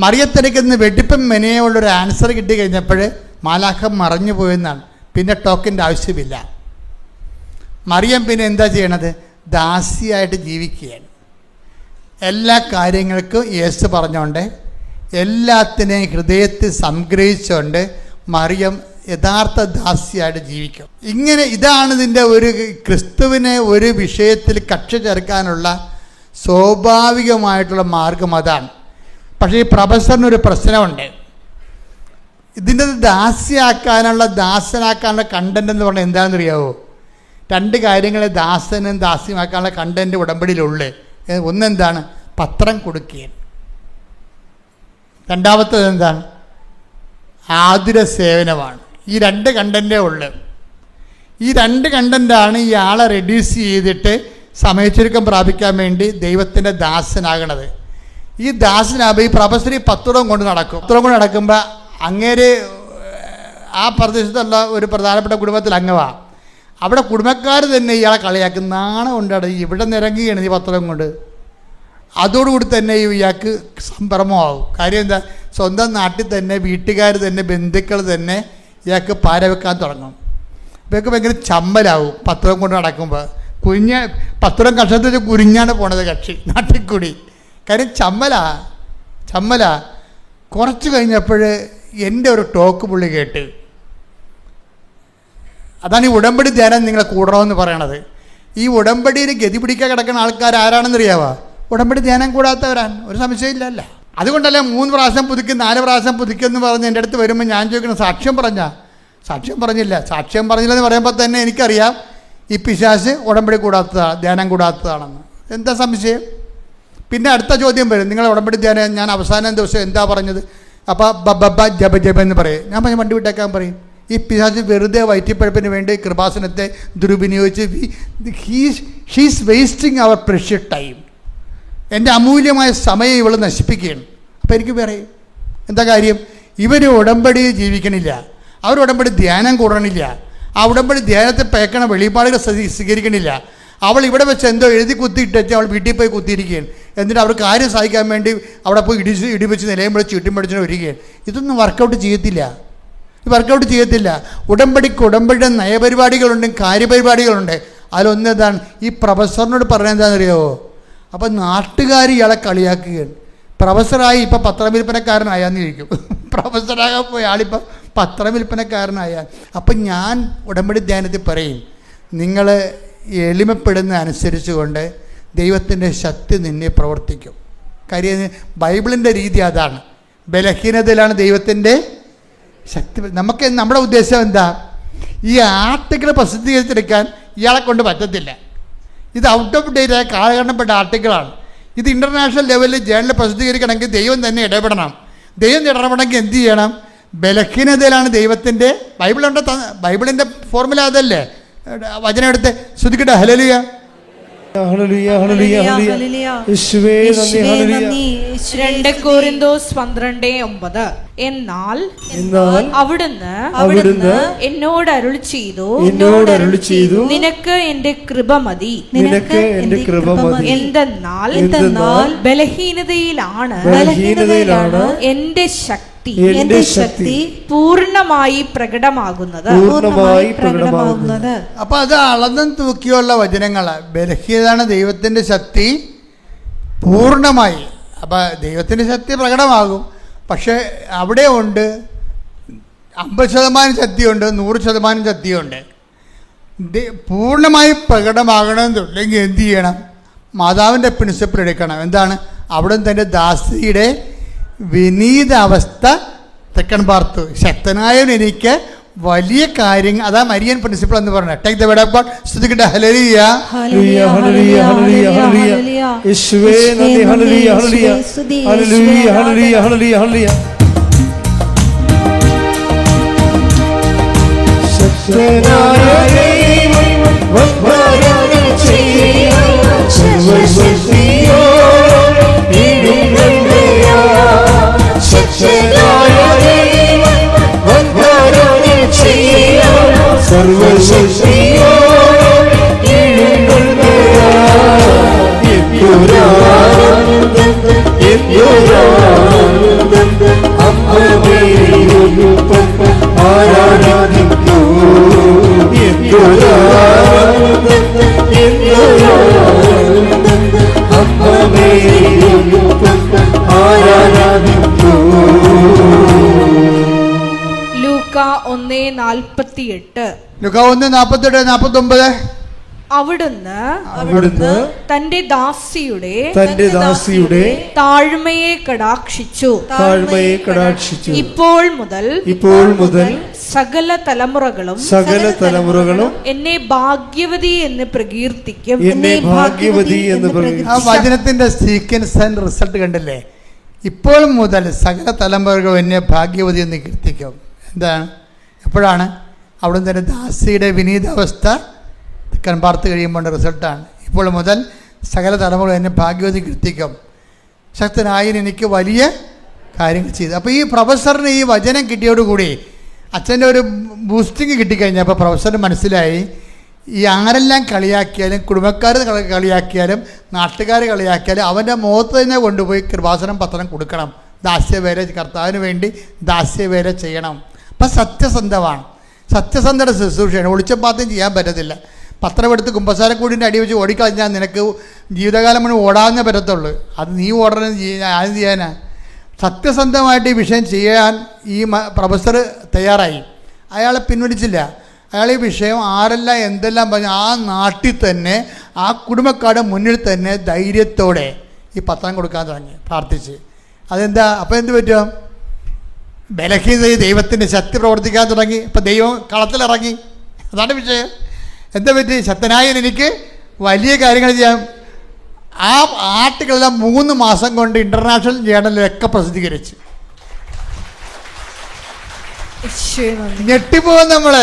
മറിയത്തിനേക്ക് വെടിപ്പം മെനയുള്ളൊരു ആൻസർ കിട്ടി കഴിഞ്ഞപ്പോൾ മാലാഖ മറഞ്ഞു പോയെന്നാണ്. പിന്നെ ടോക്കിൻ്റെ ആവശ്യമില്ല. മറിയം പിന്നെ എന്താ ചെയ്യണത്? ദാസിയായിട്ട് ജീവിക്കുകയാണ്. എല്ലാ കാര്യങ്ങൾക്കും യേശു പറഞ്ഞുകൊണ്ട്, എല്ലാത്തിനെയും ഹൃദയത്തിൽ സംഗ്രഹിച്ചുകൊണ്ട് മറിയം യഥാർത്ഥ ദാസിയായിട്ട് ജീവിക്കും. ഇതാണ് ഇതിൻ്റെ ഒരു ക്രിസ്തുവിനെ ഒരു വിഷയത്തിൽ കക്ഷി ചേർക്കാനുള്ള സ്വാഭാവികമായിട്ടുള്ള മാർഗം അതാണ്. പക്ഷേ ഈ പ്രൊഫസറിനൊരു പ്രശ്നമുണ്ട്. ഇതിൻ്റെ ദാസനാക്കാനുള്ള കണ്ടന്റ് എന്ന് പറഞ്ഞാൽ എന്താണെന്ന് അറിയാവോ? രണ്ട് കാര്യങ്ങൾ ദാസനും ദാസ്യമാക്കാനുള്ള കണ്ടന്റ് ഉടമ്പടിയിലുള്ളേ. ഒന്നെന്താണ്? പത്രം കൊടുക്കുകയാണ്. രണ്ടാമത്തേത് എന്താണ്? ആതുര സേവനമാണ്. ഈ രണ്ട് കണ്ടന്റേ ഉള്ളു. ഈ രണ്ട് കണ്ടന്റാണ് ഈ ആളെ റെഡ്യൂസ് ചെയ്തിട്ട് സമയച്ചുരുക്കം പ്രാപിക്കാൻ വേണ്ടി ദൈവത്തിൻ്റെ ദാസനാകണത്. ഈ ദാസനാകുമ്പോൾ ഈ പ്രൊഫസർ 10 കൊണ്ട് നടക്കും. 10 കൊണ്ട് നടക്കുമ്പോൾ അങ്ങേര് ആ പ്രദേശത്തുള്ള ഒരു പ്രധാനപ്പെട്ട കുടുംബത്തിൽ അംഗമാണ്. അവിടെ കുടുംബക്കാർ തന്നെ ഇയാളെ കളിയാക്കും. നാണം കൊണ്ടാണ് ഇവിടെ നിരങ്ങുകയാണ് ഈ 10 കൊണ്ട്. അതോടുകൂടി തന്നെ ഇയാൾക്ക് സംഭ്രമമാവും. കാര്യം എന്താ? സ്വന്തം നാട്ടിൽ തന്നെ വീട്ടുകാർ തന്നെ ബന്ധുക്കൾ തന്നെ ഇയാൾക്ക് പാര വെക്കാൻ തുടങ്ങും. ഇവർക്ക് ഭയങ്കര ചമ്മലാവും 10 കൊണ്ട് നടക്കുമ്പോൾ. 10 കഷത്തിൽ വെച്ച് കുരിഞ്ഞാണ് പോണത് കക്ഷി നാട്ടിൽ കൂടി. കാര്യം ചമ്മല. കുറച്ച് കഴിഞ്ഞപ്പോൾ എൻ്റെ ഒരു ടോക്ക് പുള്ളി കേട്ട്. അതാണ് ഈ ഉടമ്പടി ധ്യാനം നിങ്ങളെ കൂടണമെന്ന് പറയണത്. ഈ ഉടമ്പടിയിൽ ഗതി പിടിക്കാൻ കിടക്കുന്ന ആൾക്കാർ ആരാണെന്നറിയാവോ? ഉടമ്പടി ധ്യാനം കൂടാത്തവരാണ്. ഒരു സംശയമില്ലല്ല. അതുകൊണ്ടല്ല 3 പ്രാവശ്യം പുതുക്കും 4 പ്രാവശ്യം പുതുക്കും എന്ന് പറഞ്ഞ് എൻ്റെ അടുത്ത് വരുമ്പോൾ ഞാൻ ചോദിക്കണം, സാക്ഷ്യം പറഞ്ഞില്ല എന്ന് പറയുമ്പോൾ തന്നെ എനിക്കറിയാം ഈ പിശാച് ഉടമ്പടി കൂടാത്തതാണ്, ധ്യാനം കൂടാത്തതാണെന്ന്. എന്താ സംശയം? പിന്നെ അടുത്ത ചോദ്യം വരും, നിങ്ങൾ ഉടമ്പടി ധ്യാനം ഞാൻ അവസാനം ദിവസം എന്താ പറഞ്ഞത്? അപ്പോൾ ജപ എന്ന് പറയും. ഞാൻ പറഞ്ഞ വണ്ടി വിട്ടേക്കാൻ പറയും. ഈ പിശാച് വെറുതെ വയറ്റിപ്പഴപ്പിന് വേണ്ടി കൃപാസനത്തെ ദുരുപയോഗിച്ച് ഷീസ് വേസ്റ്റിംഗ് അവർ പ്രഷ്യസ് ടൈം. എൻ്റെ അമൂല്യമായ സമയം ഇവൾ നശിപ്പിക്കുകയാണ്. അപ്പോൾ എനിക്ക് പറയും എന്താ കാര്യം? ഇവർ ഉടമ്പടി ജീവിക്കണില്ല, അവർ ഉടമ്പടി ധ്യാനം കൂടണില്ല, ആ ഉടമ്പടി ധ്യാനത്തെ പേക്കണ വെളിപാടുകൾ സ്വീകരിക്കണില്ല. അവൾ ഇവിടെ വെച്ച് എന്തോ എഴുതി കുത്തിയിട്ടേച്ച് അവൾ വീട്ടിൽ പോയി കുത്തിയിരിക്കുകയാണ്. എന്നിട്ട് അവർ കാര്യം സാധിക്കാൻ വേണ്ടി അവിടെ പോയി ഇടിവെച്ച് നിലയും പിടിച്ച് ചുറ്റും പിടിച്ചിട്ട് വരികയാണ്. ഇതൊന്നും വർക്കൗട്ട് ചെയ്യത്തില്ല. ഉടമ്പടിയുടെ നയപരിപാടികളുണ്ട്, കാര്യപരിപാടികളുണ്ട്. അതിലൊന്നെന്താണ്? ഈ പ്രൊഫസറിനോട് പറഞ്ഞത് എന്താണെന്നറിയാമോ? അപ്പം നാട്ടുകാർ ഇയാളെ കളിയാക്കുകയാണ്. പ്രൊഫസറായി ഇപ്പം പത്രവിൽപ്പനക്കാരനായാന്ന് ചോദിക്കും. പ്രൊഫസറാകാൻ പോയ ആളിപ്പം പത്രവിൽപ്പനക്കാരനായാൽ. അപ്പം ഞാൻ ഉടമ്പടി ധ്യാനത്തിൽ പറയും, നിങ്ങൾ എളിമപ്പെടുന്ന അനുസരിച്ച് കൊണ്ട് ദൈവത്തിൻ്റെ ശക്തി നിന്നെ പ്രവർത്തിക്കും. കാര്യം ബൈബിളിൻ്റെ രീതി അതാണ്. ബലഹീനതയിലാണ് ദൈവത്തിൻ്റെ ശക്തി. നമ്മുടെ ഉദ്ദേശം എന്താ? ഈ ആർട്ടിക്കിൾ പ്രസിദ്ധീകരിച്ചെടുക്കാൻ ഇയാളെ കൊണ്ട് പറ്റത്തില്ല. ഇത് ഔട്ട് ഓഫ് ഡേറ്റ് ആയ കാലഘട്ടപ്പെട്ട ആർട്ടിക്കിളാണ്. ഇത് ഇൻ്റർനാഷണൽ ലെവലിൽ ജേണലിൽ പ്രസിദ്ധീകരിക്കണമെങ്കിൽ ദൈവം തന്നെ ഇടപെടണം. ദൈവം ഇടപെടണമെങ്കിൽ എന്ത് ചെയ്യണം? ബലഹീനതയിലാണ് ദൈവത്തിൻ്റെ ബൈബിളിൻ്റെ ഫോർമുല അതല്ലേ? വചനം എടുത്ത് ശ്രദ്ധിക്കട്ടെ. ഹല്ലേലൂയ. 2 കൊരിന്തോസ് 12:9. എന്നാൽ അവിടുന്ന് എന്നോട് അരുളി ചെയ്തു, നിനക്ക് എന്റെ കൃപ മതി. എന്തെന്നാൽ ബലഹീനതയിലാണ് എന്റെ ശക്തി പൂർണ്ണമായി പ്രകടമാകുന്നത്. അപ്പൊ അത് അളന്നും തൂക്കിയുള്ള വചനങ്ങളാണ്. ബലഹീനതാണ് ദൈവത്തിന്റെ ശക്തി പൂർണ്ണമായി. അപ്പൊ ദൈവത്തിന്റെ ശക്തി പ്രകടമാകും. പക്ഷെ അവിടെ ഉണ്ട് 50% ശക്തിയുണ്ട്, 100% ശക്തിയുണ്ട്. പൂർണ്ണമായി പ്രകടമാകണമെന്നുണ്ടെങ്കിൽ എന്ത് ചെയ്യണം? മാതാവിൻ്റെ പ്രിൻസിപ്പിൾ എടുക്കണം. എന്താണ്? അവിടെ തൻ്റെ ദാസിയുടെ വിനീത അവസ്ഥ തെക്കൻ പാർത്തു. ശക്തനായവൻ എനിക്ക് വലിയ കാര്യങ്ങൾ. അതാ മരിയൻ പ്രിൻസിപ്പിൾ എന്ന് പറഞ്ഞത്. Take the word of God. സ്തുതിക്കട്ടെ. ഹല്ലേലൂയ ഹല്ലേലൂയ ഹല്ലേലൂയ ഹല്ലേലൂയ ഹല്ലേലൂയ. യേശുവേ നന്ദി. ഹല്ലേലൂയ ഹല്ലേലൂയ ഹല്ലേലൂയ ഹല്ലേലൂയ ഹല്ലേലൂയ ഹല്ലേലൂയ. ശക്തനായ ദൈവം വന്ദനം ചെയ്യാം. സർവശക്തിയോടെ ഇടുന്നേയാ. ശക്തനായ ദൈവം വന്ദനം ചെയ്യാം. സർവശക്തിയോടെ ഇടുന്നേയാ. യുരാനന്ദം യുരാനന്ദം അമ്മേ ആരാധിക്കൂ. ലൂക്ക 1:48. ലൂക്ക 1:48, 49. അവിടുന്ന് തന്റെ ദാസിയുടെ താഴ്മയെ കടാക്ഷിച്ചു. ഇപ്പോൾ മുതൽ സകല തലമുറകളും എന്നെ ഭാഗ്യവതി എന്ന് പ്രകീർത്തിക്കും. ആ വചനത്തിന്റെ സീക്വൻസ് ആൻഡ് റിസൾട്ട് കണ്ടില്ലേ? ഇപ്പോൾ മുതൽ സകല തലമുറകളും എന്നെ ഭാഗ്യവതി എന്ന് കീർത്തിക്കും. എന്താണ്? എപ്പോഴാണ്? അവിടുന്ന് തന്നെ ദാസിയുടെ വിനീതാവസ്ഥ കൺപാർത്ത് കഴിയുമ്പോൾ റിസൾട്ടാണ്. ഇപ്പോൾ മുതൽ സകല തലമുറ എന്നെ ഭാഗ്യവതി കീർത്തിക്കും. ശക്തനായി എനിക്ക് വലിയ കാര്യങ്ങൾ ചെയ്തു. അപ്പോൾ ഈ പ്രൊഫസറിന് ഈ വചനം കിട്ടിയോടുകൂടി അച്ഛൻ്റെ ഒരു ബൂസ്റ്റിങ് കിട്ടിക്കഴിഞ്ഞപ്പോൾ പ്രൊഫസറിന് മനസ്സിലായി, ഈ ആരെല്ലാം കളിയാക്കിയാലും, കുടുംബക്കാർ കളിയാക്കിയാലും, നാട്ടുകാർ കളിയാക്കിയാലും അവൻ്റെ മുഖത്ത് തന്നെ കൊണ്ടുപോയി കൃപാസനം പത്രം കൊടുക്കണം. ദാസ്യവേല, കർത്താവിന് വേണ്ടി ദാസ്യവേല ചെയ്യണം. അപ്പം സത്യസന്ധയുടെ ശുശ്രൂഷയാണ്. ഒളിച്ചപ്പാത്തം ചെയ്യാൻ പറ്റത്തില്ല. പത്രമെടുത്ത് കുമ്പസാരക്കൂടിൻ്റെ അടി വെച്ച് ഓടിക്കളഞ്ഞാൽ നിനക്ക് ജീവിതകാലം മുഴുവൻ ഓടാവുന്നേ പറ്റത്തുള്ളൂ. അത് നീ ഓടണം, ആദ്യം ചെയ്യാനാ. സത്യസന്ധമായിട്ട് ഈ വിഷയം ചെയ്യാൻ ഈ പ്രൊഫസർ തയ്യാറായി. അയാളെ പിൻവലിച്ചില്ല. അയാൾ ഈ വിഷയം ആരെല്ലാം എന്തെല്ലാം പറഞ്ഞു ആ നാട്ടിൽ തന്നെ, ആ കുടുംബക്കാരുടെ മുന്നിൽ തന്നെ ധൈര്യത്തോടെ ഈ പത്രം കൊടുക്കാൻ തുടങ്ങി, പ്രാർത്ഥിച്ച്. അതെന്താ? അപ്പോൾ എന്ത് പറ്റും? ബലഹീനത ദൈവത്തിൻ്റെ ശക്തി പ്രവർത്തിക്കാൻ തുടങ്ങി. ഇപ്പം ദൈവം കളത്തിലിറങ്ങി. അതാണ് വിഷയം. എന്താ പറ്റി? ശക്തനായ എനിക്ക് വലിയ കാര്യങ്ങൾ ചെയ്യാം. ആ ആർട്ടിക്കിളെല്ലാം 3 മാസം കൊണ്ട് ഇൻ്റർനാഷണൽ ജേർണലിലൊക്കെ പ്രസിദ്ധീകരിച്ച്. ഞെട്ടിപ്പോകും നമ്മൾ.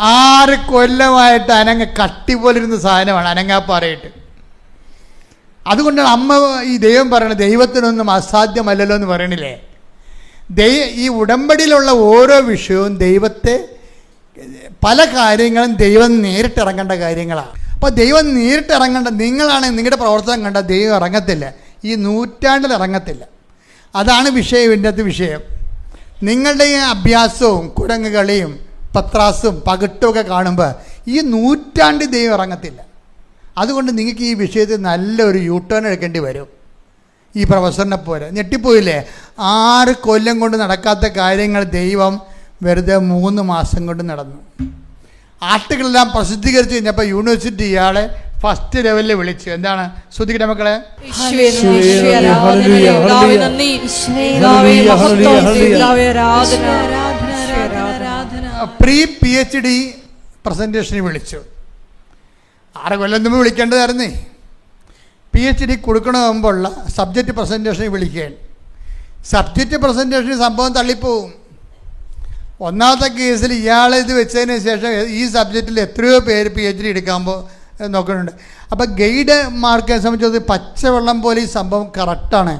6 കൊല്ലമായിട്ട് കട്ടി പോലിരുന്ന സാധനമാണ് അനങ്ങാപ്പാറയിട്ട്. അതുകൊണ്ടാണ് അമ്മ ഈ ദൈവം പറയണത്, ദൈവത്തിനൊന്നും അസാധ്യമല്ലല്ലോ എന്ന് പറയണില്ലേ? ഈ ഉടമ്പടിയിലുള്ള ഓരോ വിഷയവും ദൈവത്തെ, പല കാര്യങ്ങളും ദൈവം നേരിട്ടിറങ്ങേണ്ട കാര്യങ്ങളാണ്. അപ്പോൾ ദൈവം നേരിട്ടിറങ്ങേണ്ട, നിങ്ങളാണെങ്കിൽ നിങ്ങളുടെ പ്രവർത്തനം കണ്ട ദൈവം ഇറങ്ങത്തില്ല, ഈ നൂറ്റാണ്ടിൽ ഇറങ്ങത്തില്ല. അതാണ് ഇതിൻ്റെ അകത്ത് വിഷയം. നിങ്ങളുടെ ഈ അഭ്യാസവും കുരങ്ങ് കളിയും പത്രാസും പകിട്ടുമൊക്കെ കാണുമ്പോൾ ഈ നൂറ്റാണ്ടിൽ ദൈവം ഇറങ്ങത്തില്ല. അതുകൊണ്ട് നിങ്ങൾക്ക് ഈ വിഷയത്തിൽ നല്ലൊരു യൂട്ടേൺ എടുക്കേണ്ടി വരും. ഈ പ്രൊഫസറിനെ പോലെ ഞെട്ടിപ്പോയില്ലേ? 6 കൊല്ലം കൊണ്ട് നടക്കാത്ത കാര്യങ്ങൾ ദൈവം വെറുതെ 3 മാസം കൊണ്ട് നടന്നു. ആർട്ടിക്കിളെല്ലാം പ്രസിദ്ധീകരിച്ച് കഴിഞ്ഞപ്പോൾ യൂണിവേഴ്സിറ്റി ഇയാളെ ഫസ്റ്റ് ലെവലിൽ വിളിച്ചു. എന്താണ്? ശ്രദ്ധിക്കട്ടെ മക്കളെ. പ്രീ PhD പ്രസൻറ്റേഷന് വിളിച്ചു. 6 കൊല്ലം മുമ്പ് വിളിക്കേണ്ടതായിരുന്നേ. PhD കൊടുക്കണ മുമ്പുള്ള സബ്ജക്റ്റ് പ്രസൻറ്റേഷന് വിളിക്കുകയാണ്. സബ്ജക്റ്റ് പ്രസൻറ്റേഷന് സംഭവം തള്ളിപ്പോവും. ഒന്നാമത്തെ കേസിൽ ഇയാളെ ഇത് വെച്ചതിന് ശേഷം ഈ സബ്ജക്റ്റിൽ എത്രയോ പേര് PhD എടുക്കുമ്പോൾ നോക്കുന്നുണ്ട്. അപ്പോൾ ഗൈഡ് മാർക്കിനെ സംബന്ധിച്ചത് പച്ചവെള്ളം പോലെ ഈ സംഭവം കറക്റ്റാണ്.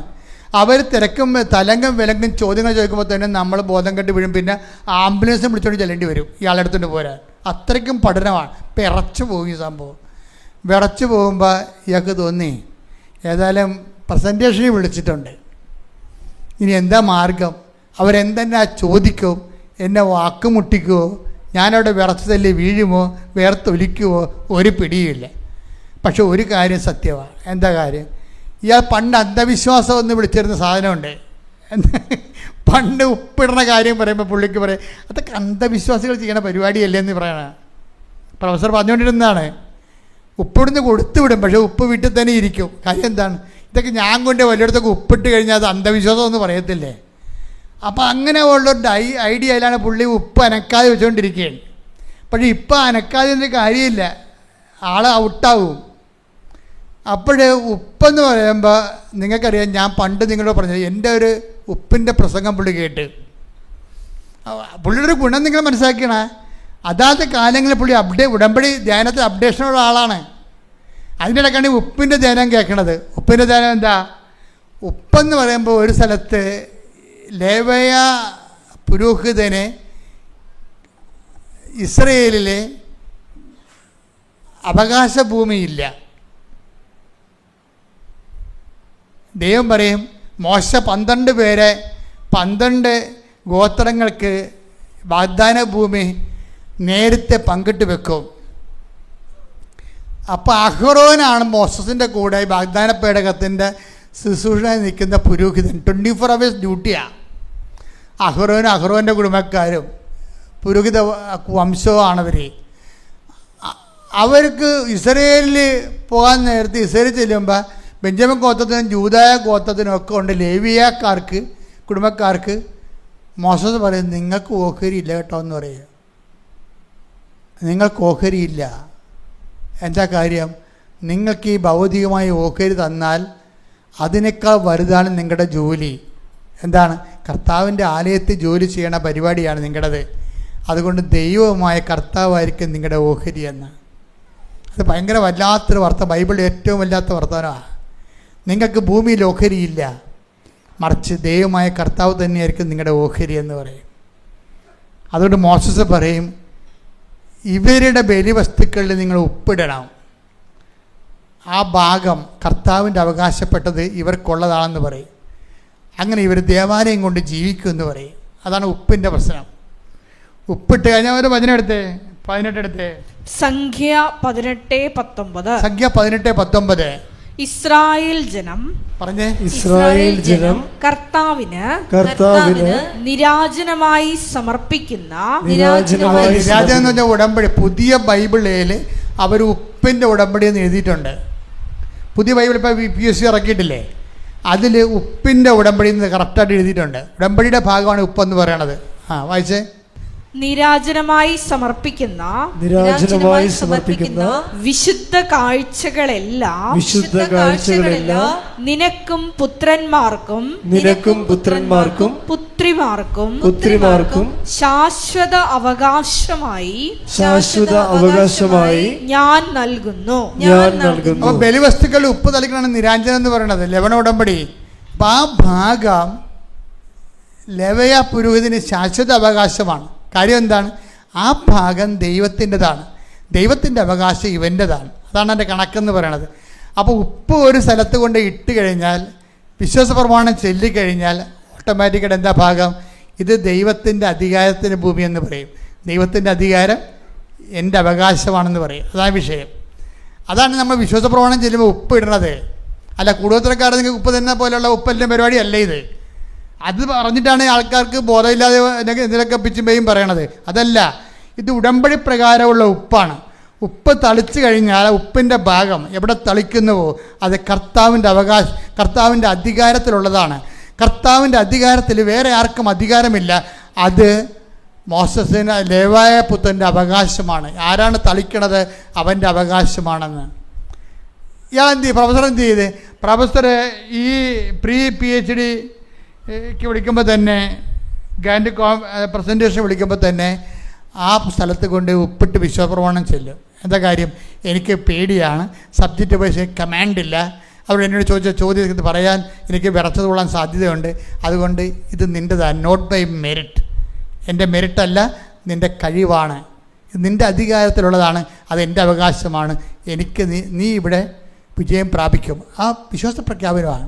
അവർ തിരക്കും തലങ്കം വിലങ്കും ചോദ്യങ്ങൾ ചോദിക്കുമ്പോൾ തന്നെ നമ്മൾ ബോധം കെട്ട് വീഴും. പിന്നെ ആംബുലൻസിനെ വിളിച്ചുകൊണ്ട് ചെല്ലേണ്ടി വരും ഇയാളെ എടുത്തുകൊണ്ട് പോരാൻ. അത്രയ്ക്കും പഠനമാണ്. വിറച്ചു പോകും ഈ സംഭവം. വിറച്ചു പോകുമ്പോൾ ഇയാൾക്ക് തോന്നി, ഏതായാലും പ്രസൻറ്റേഷനിൽ വിളിച്ചിട്ടുണ്ട്, ഇനി എന്താ മാർഗം? അവരെന്തെന്നാ ചോദിക്കും? എന്നെ വാക്കുമുട്ടിക്കുമോ? ഞാനവിടെ വിറച്ച് തല്ലി വീഴുമോ? വേർത്തൊലിക്കുമോ? ഒരു പിടിയില്ല. പക്ഷെ ഒരു കാര്യം സത്യമാണ്. എന്താ കാര്യം? ഇയാൾ പണ്ട് അന്ധവിശ്വാസം എന്ന് വിളിച്ചിരുന്ന സാധനമുണ്ട്. പണ്ട് ഉപ്പിടുന്ന കാര്യം പറയുമ്പോൾ പുള്ളിക്ക് പറയും, അതൊക്കെ അന്ധവിശ്വാസികൾ ചെയ്യണ പരിപാടിയല്ലേ എന്ന് പറയണ. പ്രൊഫസർ പറഞ്ഞുകൊണ്ടിരുന്നതാണ്. ഉപ്പിടുന്ന് കൊടുത്തു വിടും, പക്ഷേ ഉപ്പ് വീട്ടിൽ തന്നെ ഇരിക്കും. കാര്യം എന്താണ്? ഇതൊക്കെ ഞാൻ കൊണ്ട് വല്ലയിടത്തൊക്കെ ഉപ്പിട്ട് കഴിഞ്ഞാൽ അത് അന്ധവിശ്വാസം എന്ന് പറയത്തില്ലേ? അപ്പോൾ അങ്ങനെ ഉള്ളൊരു ഐഡിയയിലാണ് പുള്ളി ഉപ്പ് അനക്കാതെ വെച്ചുകൊണ്ടിരിക്കുകയാണ്. പക്ഷേ ഇപ്പം അനക്കാതെ കാര്യമില്ല, ആൾ ഔട്ടാവും. അപ്പോൾ ഉപ്പെന്ന് പറയുമ്പോൾ നിങ്ങൾക്കറിയാം, ഞാൻ പണ്ട് നിങ്ങളോട് പറഞ്ഞത് എൻ്റെ ഒരു ഉപ്പിൻ്റെ പ്രസംഗം പുള്ളി കേട്ട്, പുള്ളിയുടെ ഒരു ഗുണം നിങ്ങൾ മനസ്സിലാക്കണ, അതാത് കാലങ്ങളിൽ പുള്ളി ഉടമ്പടി ധ്യാനത്തിൽ അപ്ഡേഷനുള്ള ആളാണ്. അതിൻ്റെ ഇടയ്ക്കാണ് ഉപ്പിൻ്റെ ധ്യാനം കേൾക്കണത്. ഉപ്പിൻ്റെ ധ്യാനം എന്താ? ഉപ്പെന്ന് പറയുമ്പോൾ ഒരു സ്ഥലത്ത് ലേവയ പുരോഹിതന് ഇസ്രയേലിലെ അവകാശ ഭൂമിയില്ല. ദൈവം പറയും, മോശ 12 പേരെ 12 ഗോത്രങ്ങൾക്ക് വാഗ്ദാന ഭൂമി നേരത്തെ പങ്കിട്ട് വെക്കും. അപ്പോൾ അഹ്റോനാണ് മോസസിൻ്റെ കൂടെ വാഗ്ദാന പേടകത്തിൻ്റെ ശുശ്രൂഷനായി നിൽക്കുന്ന പുരോഹിതൻ. 24 hours ഡ്യൂട്ടിയാണ്. അഹ്റോനും അഹ്റോൻ്റെ കുടുംബക്കാരും പുരോഹിത വംശവുമാണവർ. അവർക്ക് ഇസ്രയേലിൽ പോകാൻ നേരത്തെ ഇസ്രയേലിൽ ചെല്ലുമ്പോൾ ബെഞ്ചമിൻ ഗോത്രത്തിനും ജൂദായ ഗോത്രത്തിനും ഒക്കെ ഉണ്ട് ലേവിയക്കാർക്ക് കുടുംബക്കാർക്ക്. മോസസ് പറയും, നിങ്ങൾക്ക് ഓഹരി ഇല്ല കേട്ടോ എന്ന് പറയുക. നിങ്ങൾക്ക് ഓഹരിയില്ല. എന്താ കാര്യം? നിങ്ങൾക്ക് ഈ ഭൗതികമായ ഓഹരി തന്നാൽ അതിനേക്കാൾ വലുതാണ് നിങ്ങളുടെ ജോലി. എന്താണ്? കർത്താവിൻ്റെ ആലയത്തിൽ ജോലി ചെയ്യണ പരിപാടിയാണ് നിങ്ങളുടേത്. അതുകൊണ്ട് ദൈവമായ കർത്താവായിരിക്കും നിങ്ങളുടെ ഓഹരി എന്ന്. അത് ഭയങ്കര വല്ലാത്തൊരു ബൈബിളിൽ ഏറ്റവും വല്ലാത്ത വർത്തമാനമാണ്. നിങ്ങൾക്ക് ഭൂമിയിൽ ഓഹരിയില്ല, മറിച്ച് ദൈവമായ കർത്താവ് തന്നെയായിരിക്കും നിങ്ങളുടെ ഓഹരി എന്ന് പറയും. അതുകൊണ്ട് മോസസ് പറയും, ഇവരുടെ ബലിവസ്തുക്കളിൽ നിങ്ങൾ ഉപ്പിടണം. ആ ഭാഗം കർത്താവിൻ്റെ അവകാശപ്പെട്ടത് ഇവർക്കുള്ളതാണെന്ന് പറയും. അങ്ങനെ ഇവർ ദേവാലയം കൊണ്ട് ജീവിക്കുമെന്ന് പറയും. അതാണ് ഉപ്പിൻ്റെ പ്രശ്നം. ഉപ്പിട്ട് കഴിഞ്ഞാൽ ഒരു 18 എടുത്തേ. സംഖ്യ 18:19. സംഖ്യ 18:19. ഇസ്രായേൽ ജനം പറഞ്ഞേ. ഇസ്രായേൽ ജനം കർത്താവിന് നിരാജനമായി സമർപ്പിക്കുന്ന നിരാജനം എന്ന് പറഞ്ഞ ഉടമ്പടി. പുതിയ ബൈബിളിൽ അവർ ഉപ്പിൻ്റെ ഉടമ്പടി എന്ന് എഴുതിയിട്ടുണ്ട്. പുതിയ ബൈബിൾ ഇപ്പോൾ PSC ഇറക്കിയിട്ടില്ലേ, അതിൽ ഉപ്പിൻ്റെ ഉടമ്പടി എന്ന് കറക്റ്റായിട്ട് എഴുതിയിട്ടുണ്ട്. ഉടമ്പടിയുടെ ഭാഗമാണ് ഉപ്പെന്ന് പറയണത്. വായിച്ചേ. നിരാജനമായി സമർപ്പിക്കുന്ന വിശുദ്ധ കാഴ്ചകളെല്ലാം നിനക്കും പുത്രന്മാർക്കും പുത്രിമാർക്കും ശാശ്വത അവകാശമായി ഞാൻ നൽകുന്നു. അപ്പോൾ ബലിവസ്തുക്കൾ ഉപ്പ് തളിക്കണം നിരാഞ്ജനം എന്ന് പറയുന്നത് ലെവന ഉടമ്പടി. അപ്പം ആ ഭാഗം ലെവയ പുരോഹിതന് ശാശ്വത അവകാശമാണ്. കാര്യം എന്താണ്? ആ ഭാഗം ദൈവത്തിൻ്റെതാണ്, ദൈവത്തിൻ്റെ അവകാശം ഇവൻ്റെതാണ്. അതാണ് എൻ്റെ കണക്കെന്ന് പറയണത്. അപ്പോൾ ഉപ്പ് ഒരു സ്ഥലത്ത് കൊണ്ട് ഇട്ട് കഴിഞ്ഞാൽ, വിശ്വാസ പ്രമാണം ചൊല്ലിക്കഴിഞ്ഞാൽ ഓട്ടോമാറ്റിക്കായിട്ട് എന്താ ഭാഗം? ഇത് ദൈവത്തിൻ്റെ അധികാരത്തിൻ്റെ ഭൂമി എന്ന് പറയും. ദൈവത്തിൻ്റെ അധികാരം എൻ്റെ അവകാശമാണെന്ന് പറയും. അതാണ് വിഷയം. അതാണ് നമ്മൾ വിശ്വാസ പ്രമാണം ചെല്ലുമ്പോൾ ഉപ്പ് ഇടണത്. അല്ല കൂടുതലക്കാർ നിങ്ങൾക്ക് ഉപ്പ് തന്നെ പോലെയുള്ള ഉപ്പെല്ലാം പരിപാടി അല്ല ഇത്. അത് പറഞ്ഞിട്ടാണ് ആൾക്കാർക്ക് ബോധമില്ലാതെ എന്തിനൊക്കെ പിച്ചുമ്പയും പറയണത്. അതല്ല, ഇത് ഉടമ്പടി പ്രകാരമുള്ള ഉപ്പാണ്. ഉപ്പ് തളിച്ചു കഴിഞ്ഞാൽ ഉപ്പിൻ്റെ ഭാഗം എവിടെ തളിക്കുന്നുവോ അത് കർത്താവിൻ്റെ അധികാരത്തിലുള്ളതാണ്. കർത്താവിൻ്റെ അധികാരത്തിൽ വേറെ ആർക്കും അധികാരമില്ല. അത് മോസസിന് ലേവായ പുത്രൻ്റെ അവകാശമാണ്. ആരാണ് തളിക്കണത്? അവൻ്റെ അവകാശമാണെന്ന്. ഇയാൾ പ്രൊഫസർ എന്ത് ചെയ്ത്? പ്രൊഫസർ ഈ PhD വിളിക്കുമ്പോൾ തന്നെ ഗ്രാൻഡ് പ്രസൻറ്റേഷൻ വിളിക്കുമ്പോൾ തന്നെ ആ സ്ഥലത്ത് കൊണ്ട് ഉപ്പിട്ട് വിശ്വാസപ്രമാണം ചെല്ലും. എന്താ കാര്യം? എനിക്ക് പേടിയാണ്, സബ്ജക്റ്റ് വൈസ് കമാൻഡില്ല. അവർ എന്നോട് ചോദിച്ച ചോദ്യത്തിൽ പറയാൻ എനിക്ക് വിറച്ചത് കൊള്ളാൻ സാധ്യതയുണ്ട്. അതുകൊണ്ട് ഇത് നിൻ്റെതാണ്, നോട്ട് ബൈ മെറിറ്റ്. എൻ്റെ മെറിറ്റല്ല, നിൻ്റെ കഴിവാണ്, നിൻ്റെ അധികാരത്തിലുള്ളതാണ്, അതെൻ്റെ അവകാശമാണ്. എനിക്ക് നീ ഇവിടെ വിജയം പ്രാപിക്കും. ആ വിശ്വാസ പ്രഖ്യാപനമാണ്.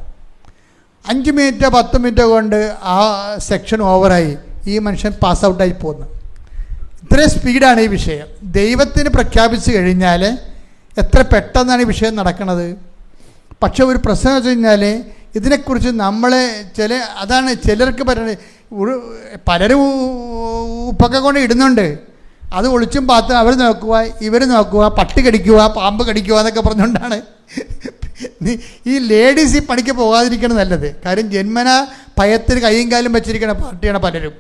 5 മിനിറ്റ് 10 മിനിറ്റ് കൊണ്ട് ആ സെക്ഷൻ ഓവറായി, ഈ മനുഷ്യൻ പാസ് ഔട്ടായി പോകുന്നു. ഇത്രയും സ്പീഡാണ് ഈ വിഷയം. ദൈവത്തിന് പ്രഖ്യാപിച്ചു കഴിഞ്ഞാൽ എത്ര പെട്ടെന്നാണ് ഈ വിഷയം നടക്കുന്നത്. പക്ഷെ ഒരു പ്രശ്നം വെച്ച് കഴിഞ്ഞാൽ ഇതിനെക്കുറിച്ച് നമ്മളെ അതാണ് ചിലർക്ക് പലരും ഉപ്പൊക്കെ കൊണ്ട് ഇടുന്നുണ്ട്. അത് ഒളിച്ചും പാത്ത് അവർ നോക്കുക, ഇവർ നോക്കുക, പട്ടി കടിക്കുക, പാമ്പ് കടിക്കുക എന്നൊക്കെ പറഞ്ഞുകൊണ്ടാണ് ഈ ലേഡീസ് ഈ പണിക്ക് പോകാതിരിക്കണം നല്ലത്. കാര്യം ജന്മന ഭയത്തിന് കൈയും കാലും വെച്ചിരിക്കുന്ന പാർട്ടിയാണ് പലരും.